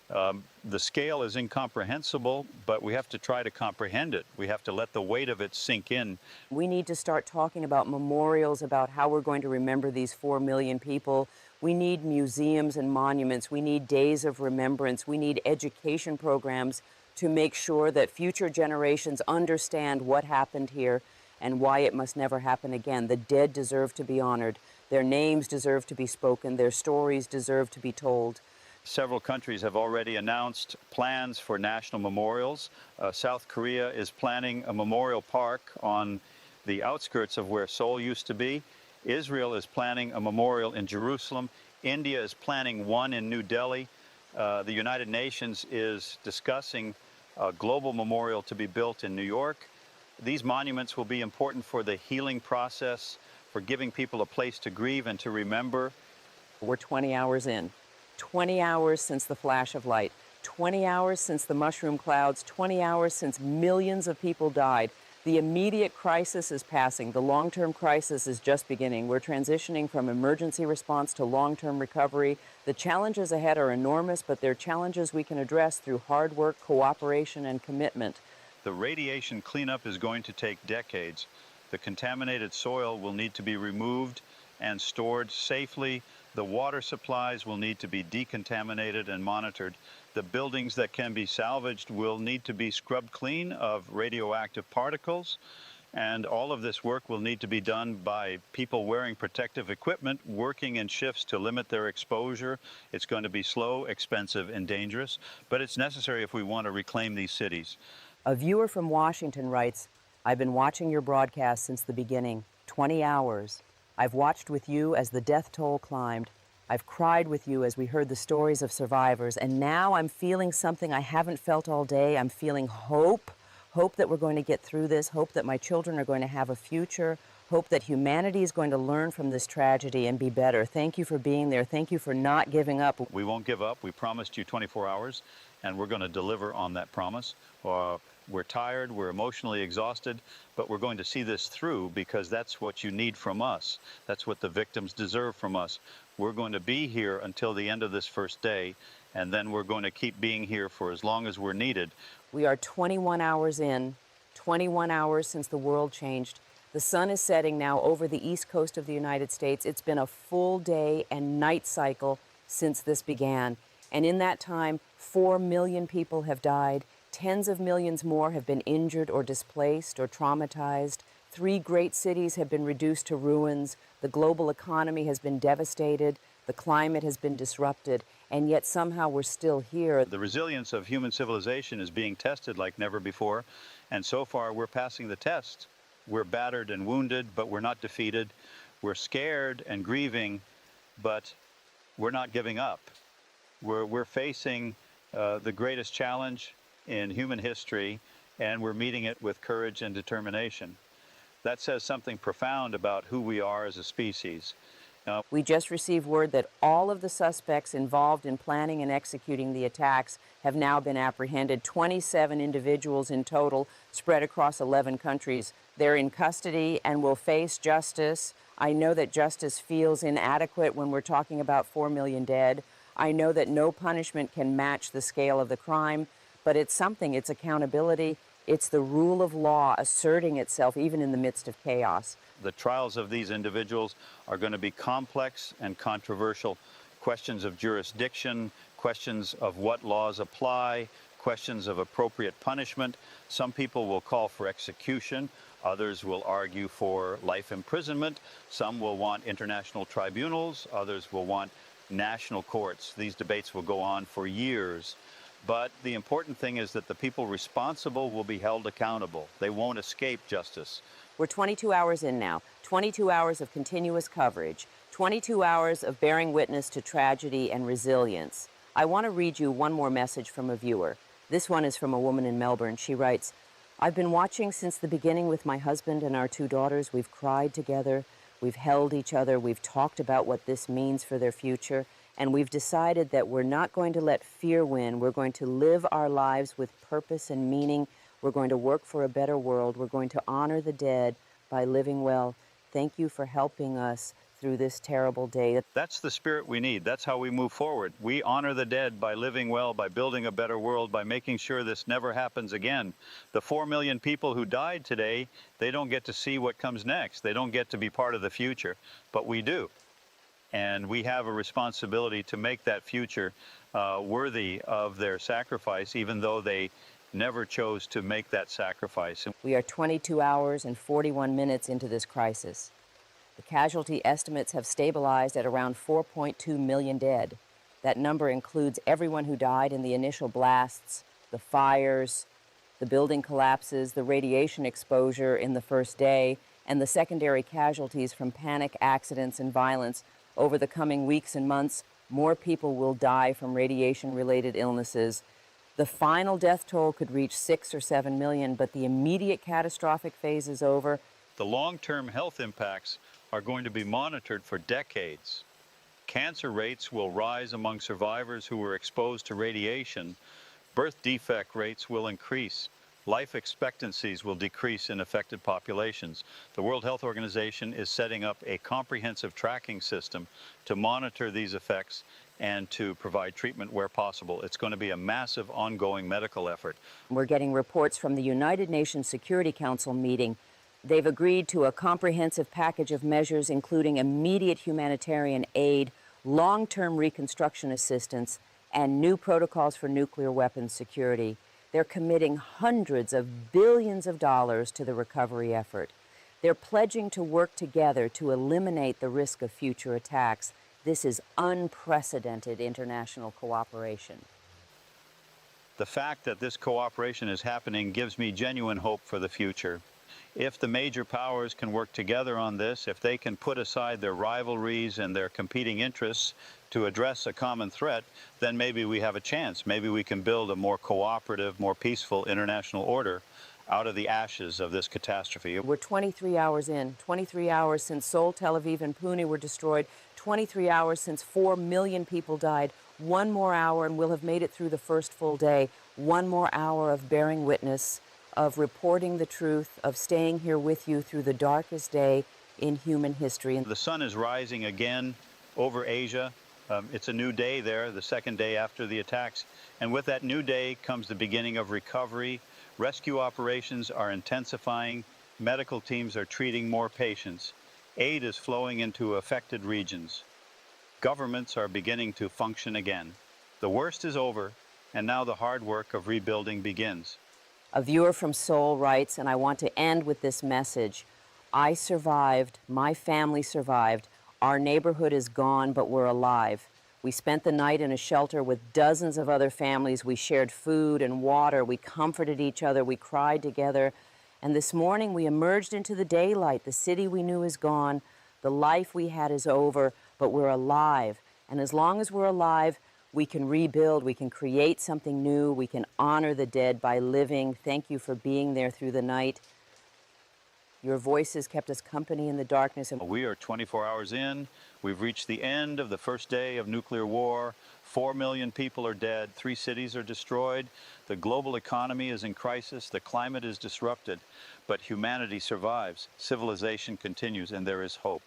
B: The scale is incomprehensible, but we have to try to comprehend it. We have to let the weight of it sink in.
A: We need to start talking about memorials, about how we're going to remember these 4 million people. We need museums and monuments. We need days of remembrance. We need education programs to make sure that future generations understand what happened here and why it must never happen again. The dead deserve to be honored. Their names deserve to be spoken. Their stories deserve to be told.
B: Several countries have already announced plans for national memorials. South Korea is planning a memorial park on the outskirts of where Seoul used to be. Israel is planning a memorial in Jerusalem. India is planning one in New Delhi. The United Nations is discussing a global memorial to be built in New York. These monuments will be important for the healing process, for giving people a place to grieve and to remember.
A: We're 20 hours in. 20 hours since the flash of light, 20 hours since the mushroom clouds, 20 hours since millions of people died. The immediate crisis is passing. The long-term crisis is just beginning. We're transitioning from emergency response to long-term recovery. The challenges ahead are enormous, but they're challenges we can address through hard work, cooperation, and commitment.
B: The radiation cleanup is going to take decades. The contaminated soil will need to be removed and stored safely. The water supplies will need to be decontaminated and monitored. The buildings that can be salvaged will need to be scrubbed clean of radioactive particles. And all of this work will need to be done by people wearing protective equipment, working in shifts to limit their exposure. It's going to be slow, expensive, and dangerous, but it's necessary if we want to reclaim these cities.
A: A viewer from Washington writes, "I've been watching your broadcast since the beginning, 20 hours. I've watched with you as the death toll climbed. I've cried with you as we heard the stories of survivors, and now I'm feeling something I haven't felt all day. I'm feeling hope, hope that we're going to get through this, hope that my children are going to have a future, hope that humanity is going to learn from this tragedy and be better. Thank you for being there. Thank you for not giving up."
B: We won't give up. We promised you 24 hours, and we're going to deliver on that promise. We're tired, we're emotionally exhausted, but we're going to see this through because that's what you need from us. That's what the victims deserve from us. We're going to be here until the end of this first day, and then we're going to keep being here for as long as we're needed.
A: We are 21 hours in, 21 hours since the world changed. The sun is setting now over the east coast of the United States. It's been a full day and night cycle since this began. And in that time, 4 million people have died. Tens of millions more have been injured or displaced or traumatized. 3 great cities have been reduced to ruins. The global economy has been devastated. The climate has been disrupted. And yet somehow we're still here.
B: The resilience of human civilization is being tested like never before. And so far, we're passing the test. We're battered and wounded, but we're not defeated. We're scared and grieving, but we're not giving up. We're facing the greatest challenge in human history, and we're meeting it with courage and determination. That says something profound about who we are as a species.
A: We just received word that all of the suspects involved in planning and executing the attacks have now been apprehended. 27 individuals in total, spread across 11 countries. They're in custody and will face justice. I know that justice feels inadequate when we're talking about 4 million dead. I know that no punishment can match the scale of the crime, but it's something, it's accountability. It's the rule of law asserting itself even in the midst of chaos.
B: The trials of these individuals are going to be complex and controversial. Questions of jurisdiction, questions of what laws apply, questions of appropriate punishment. Some people will call for execution. Others will argue for life imprisonment. Some will want international tribunals. Others will want national courts. These debates will go on for years. But the important thing is that the people responsible will be held accountable. They won't escape justice.
A: We're 22 hours in now, 22 hours of continuous coverage, 22 hours of bearing witness to tragedy and resilience. I want to read you one more message from a viewer. This one is from a woman in Melbourne. She writes, "I've been watching since the beginning with my husband and our 2 daughters. We've cried together, we've held each other, we've talked about what this means for their future. And we've decided that we're not going to let fear win. We're going to live our lives with purpose and meaning. We're going to work for a better world. We're going to honor the dead by living well. Thank you for helping us through this terrible day.
B: That's the spirit we need. That's how we move forward. We honor the dead by living well, by building a better world, by making sure this never happens again. The 4 million people who died today, they don't get to see what comes next. They don't get to be part of the future, but we do. And we have a responsibility to make that future worthy of their sacrifice, even though they never chose to make that sacrifice.
A: We are 22 hours and 41 minutes into this crisis. The casualty estimates have stabilized at around 4.2 million dead. That number includes everyone who died in the initial blasts, the fires, the building collapses, the radiation exposure in the first day, and the secondary casualties from panic, accidents, and violence. Over the coming weeks and months, more people will die from radiation-related illnesses. The final death toll could reach 6 or 7 million, but the immediate catastrophic phase is over.
B: The long-term health impacts are going to be monitored for decades. Cancer rates will rise among survivors who were exposed to radiation. Birth defect rates will increase. Life expectancies will decrease in affected populations. The World Health Organization is setting up a comprehensive tracking system to monitor these effects and to provide treatment where possible. It's going to be a massive ongoing medical effort.
A: We're getting reports from the United Nations Security Council meeting. They've agreed to a comprehensive package of measures, including immediate humanitarian aid, long-term reconstruction assistance, and new protocols for nuclear weapons security. They're committing hundreds of billions of dollars to the recovery effort. They're pledging to work together to eliminate the risk of future attacks. This is unprecedented international cooperation.
B: The fact that this cooperation is happening gives me genuine hope for the future. If the major powers can work together on this, if they can put aside their rivalries and their competing interests to address a common threat, then maybe we have a chance. Maybe we can build a more cooperative, more peaceful international order out of the ashes of this catastrophe.
A: We're 23 hours in, 23 hours since Seoul, Tel Aviv, and Pune were destroyed, 23 hours since 4 million people died. One more hour and we'll have made it through the first full day. One more hour of bearing witness, of reporting the truth, of staying here with you through the darkest day in human history.
B: The sun is rising again over Asia. It's a new day there, the second day after the attacks. And with that new day comes the beginning of recovery. Rescue operations are intensifying. Medical teams are treating more patients. Aid is flowing into affected regions. Governments are beginning to function again. The worst is over, and now the hard work of rebuilding begins.
A: A viewer from Seoul writes, and I want to end with this message. I survived, my family survived, our neighborhood is gone, but we're alive. We spent the night in a shelter with dozens of other families. We shared food and water, we comforted each other, we cried together. And this morning we emerged into the daylight. The city we knew is gone, the life we had is over, but we're alive. And as long as we're alive, we can rebuild, we can create something new, we can honor the dead by living. Thank you for being there through the night. Your voices kept us company in the darkness.
B: We are 24 hours in. We've reached the end of the first day of nuclear war. 4 million people are dead. 3 cities are destroyed. The global economy is in crisis. The climate is disrupted. But humanity survives. Civilization continues, and there is hope.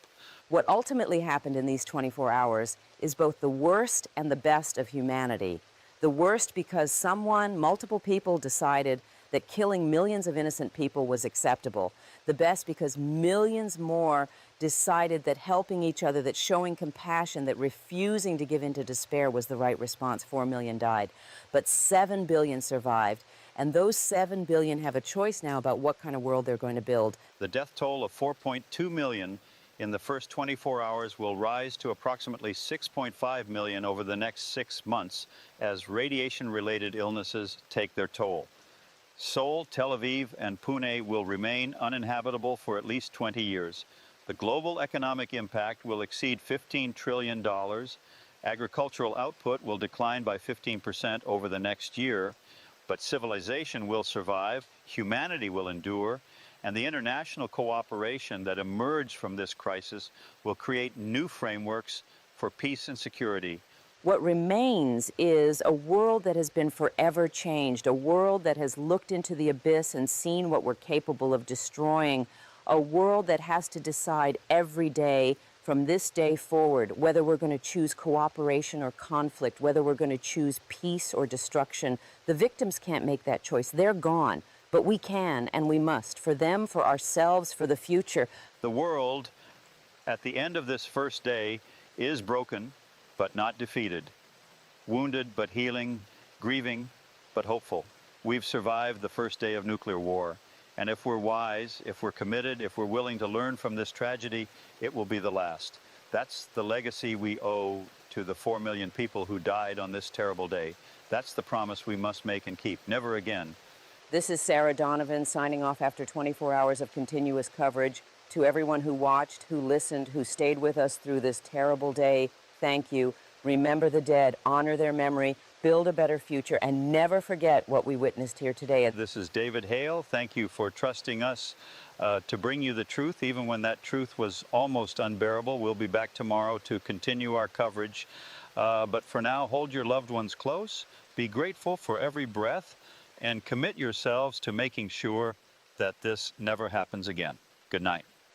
A: What ultimately happened in these 24 hours is both the worst and the best of humanity. The worst because multiple people decided that killing millions of innocent people was acceptable. The best because millions more decided that helping each other, that showing compassion, that refusing to give in to despair was the right response. 4 million died. But 7 billion survived. And those 7 billion have a choice now about what kind of world they're going to build.
B: The death toll of 4.2 million in the first 24 hours will rise to approximately 6.5 million over the next 6 months as radiation-related illnesses take their toll. Seoul, Tel Aviv, and Pune will remain uninhabitable for at least 20 years. The global economic impact will exceed $15 trillion. Agricultural output will decline by 15% over the next year, but civilization will survive, humanity will endure, and the international cooperation that emerged from this crisis will create new frameworks for peace and security.
A: What remains is a world that has been forever changed, a world that has looked into the abyss and seen what we're capable of destroying, A world that has to decide every day from this day forward whether we're going to choose cooperation or conflict, whether we're going to choose peace or destruction. The victims can't make that choice. They're gone. But we can and we must, for them, for ourselves, for the future.
B: The world, at the end of this first day, is broken, but not defeated. Wounded, but healing. Grieving, but hopeful. We've survived the first day of nuclear war. And if we're wise, if we're committed, if we're willing to learn from this tragedy, it will be the last. That's the legacy we owe to the 4 million people who died on this terrible day. That's the promise we must make and keep. Never again.
A: This is Sarah Donovan signing off after 24 hours of continuous coverage. To everyone who watched, who listened, who stayed with us through this terrible day, thank you. Remember the dead, honor their memory, build a better future, and never forget what we witnessed here today.
B: This is David Hale. Thank you for trusting us to bring you the truth, even when that truth was almost unbearable. We'll be back tomorrow to continue our coverage. But for now, hold your loved ones close, be grateful for every breath, and commit yourselves to making sure that this never happens again. Good night.